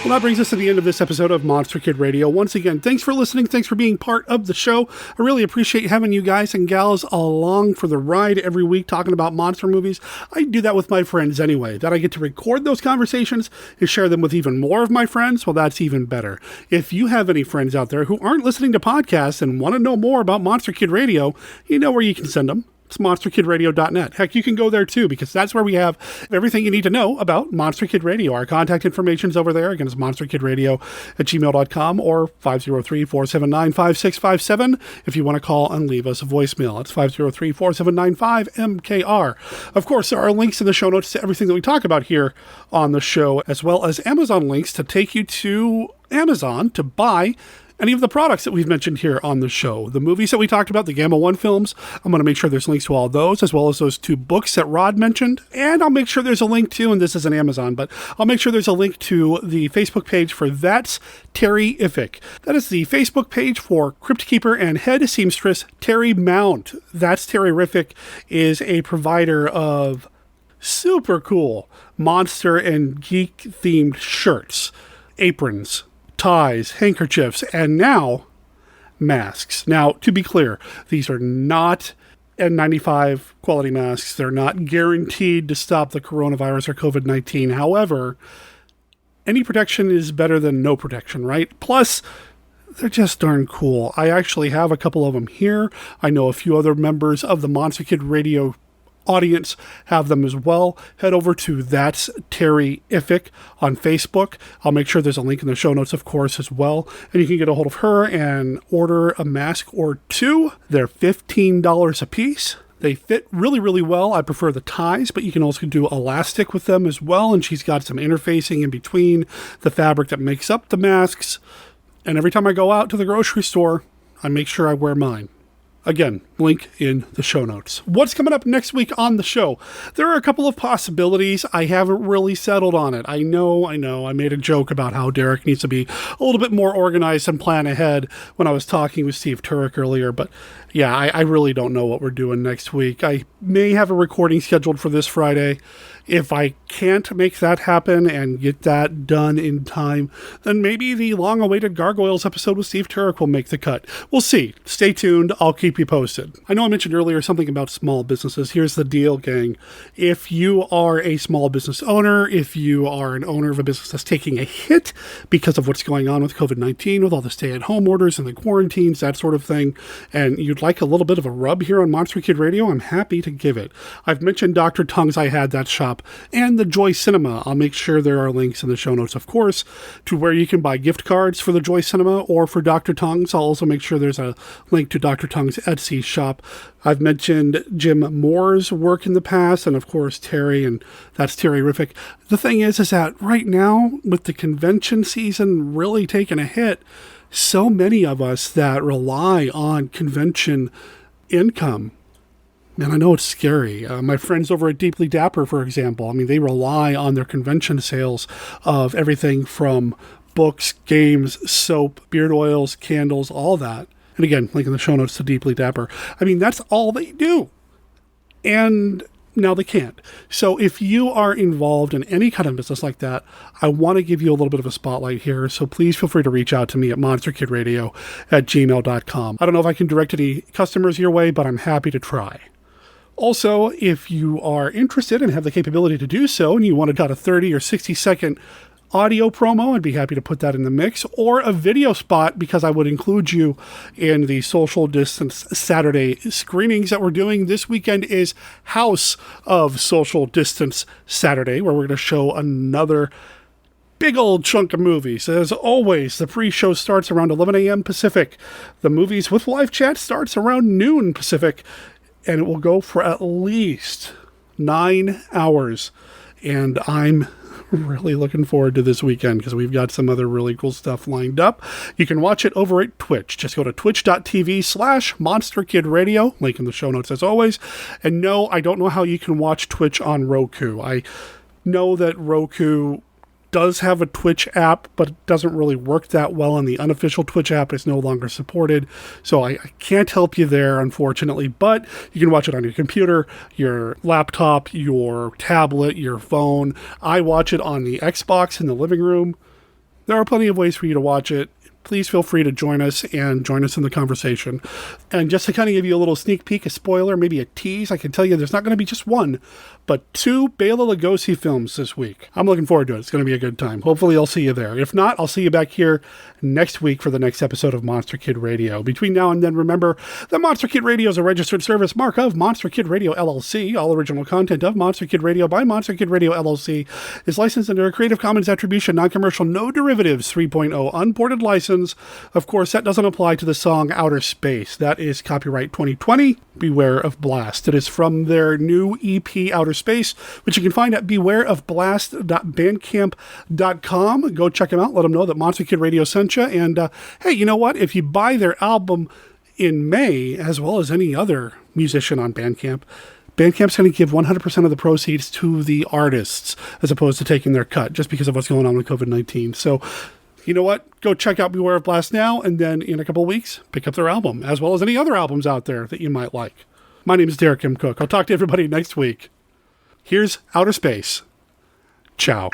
Well, that brings us to the end of this episode of Monster Kid Radio. Once again, thanks for listening. Thanks for being part of the show. I really appreciate having you guys and gals along for the ride every week talking about monster movies. I do that with my friends anyway. That I get to record those conversations and share them with even more of my friends, well, that's even better. If you have any friends out there who aren't listening to podcasts and want to know more about Monster Kid Radio, you know where you can send them. It's monsterkidradio.net. Heck, you can go there too, because that's where we have everything you need to know about Monster Kid Radio. Our contact information's over there. Again, it's monsterkidradio@gmail.com or 503-479-5657 if you want to call and leave us a voicemail. It's 503-4795-MKR. Of course, there are links in the show notes to everything that we talk about here on the show, as well as Amazon links to take you to Amazon to buy any of the products that we've mentioned here on the show. The movies that we talked about, the Gamma 1 films, I'm going to make sure there's links to all those, as well as those two books that Rod mentioned. And I'll make sure there's a link to, and this isn't Amazon, but I'll make sure there's a link to the Facebook page for That's Terrific. That is the Facebook page for Crypt Keeper and head seamstress Terry Mount. That's Terrific is a provider of super cool monster and geek-themed shirts, aprons, ties, handkerchiefs, and now masks. Now, to be clear, these are not N95 quality masks. They're not guaranteed to stop the coronavirus or COVID-19. However, any protection is better than no protection, right? Plus, they're just darn cool. I actually have a couple of them here. I know a few other members of the Monster Kid Radio audience have them as well. Head over to That's Terrific on Facebook. I'll make sure there's a link in the show notes, of course, as well. And you can get a hold of her and order a mask or two. They're $15 a piece. They fit really, really well. I prefer the ties, but you can also do elastic with them as well. And she's got some interfacing in between the fabric that makes up the masks. And every time I go out to the grocery store, I make sure I wear mine. Again, link in the show notes. What's coming up next week on the show? There are a couple of possibilities. I haven't really settled on it. I know. I made a joke about how Derek needs to be a little bit more organized and plan ahead when I was talking with Steve Turek earlier. But yeah, I really don't know what we're doing next week. I may have a recording scheduled for this Friday. If I can't make that happen and get that done in time, then maybe the long-awaited Gargoyles episode with Steve Turek will make the cut. We'll see. Stay tuned. I'll keep you posted. I know I mentioned earlier something about small businesses. Here's the deal, gang. If you are a small business owner, if you are an owner of a business that's taking a hit because of what's going on with COVID-19, with all the stay-at-home orders and the quarantines, that sort of thing, and you'd like a little bit of a rub here on Monster Kid Radio, I'm happy to give it. I've mentioned Dr. Tongue's I Had That Shop and the Joy Cinema. I'll make sure there are links in the show notes, of course, to where you can buy gift cards for the Joy Cinema or for Dr. Tongue's. I'll also make sure there's a link to Dr. Tongue's Etsy shop. I've mentioned Jim Moore's work in the past, and of course Terry, and that's Terry-rific. The thing is that right now, with the convention season really taking a hit, so many of us that rely on convention income, and I know it's scary. My friends over at Deeply Dapper, for example, I mean, they rely on their convention sales of everything from books, games, soap, beard oils, candles, all that. And again, link in the show notes to Deeply Dapper. I mean, that's all they do. And now they can't. So if you are involved in any kind of business like that, I want to give you a little bit of a spotlight here. So please feel free to reach out to me at monsterkidradio@gmail.com. I don't know if I can direct any customers your way, but I'm happy to try. Also, if you are interested and have the capability to do so, and you want to cut a 30 or 60-second audio promo, I'd be happy to put that in the mix, or a video spot, because I would include you in the social distance Saturday screenings that we're doing. This weekend is House of Social Distance Saturday, where we're going to show another big old chunk of movies. As always, the pre-show starts around 11 a.m. Pacific. The Movies with Live Chat starts around noon Pacific, and it will go for at least 9 hours. And I'm really looking forward to this weekend because we've got some other really cool stuff lined up. You can watch it over at Twitch. Just go to twitch.tv/MonsterKidRadio. Link in the show notes as always. And no, I don't know how you can watch Twitch on Roku. I know that Roku does have a Twitch app, but it doesn't really work that well, and the unofficial Twitch app is no longer supported. So I can't help you there, unfortunately, but you can watch it on your computer, your laptop, your tablet, your phone. I watch it on the Xbox in the living room. There are plenty of ways for you to watch it. Please feel free to join us and join us in the conversation. And just to kind of give you a little sneak peek, a spoiler, maybe a tease, I can tell you there's not going to be just one, but 2 Bela Lugosi films this week. I'm looking forward to it. It's going to be a good time. Hopefully I'll see you there. If not, I'll see you back here next week for the next episode of Monster Kid Radio. Between now and then, remember that Monster Kid Radio is a registered service mark of Monster Kid Radio LLC. All original content of Monster Kid Radio by Monster Kid Radio LLC is licensed under a Creative Commons Attribution, Non-Commercial, No Derivatives 3.0 unported license. Of course, that doesn't apply to the song Outer Space. That is copyright 2020. Beware of Blast. It is from their new EP, Outer Space, which you can find at bewareofblast.bandcamp.com. Go check them out. Let them know that Monster Kid Radio sent you. And hey, you know what? If you buy their album in May, as well as any other musician on Bandcamp, Bandcamp's going to give 100% of the proceeds to the artists, as opposed to taking their cut, just because of what's going on with COVID-19. So, you know what? Go check out Beware of Blast now, and then in a couple of weeks, pick up their album, as well as any other albums out there that you might like. My name is Derek M. Cook. I'll talk to everybody next week. Here's Outer Space. Ciao.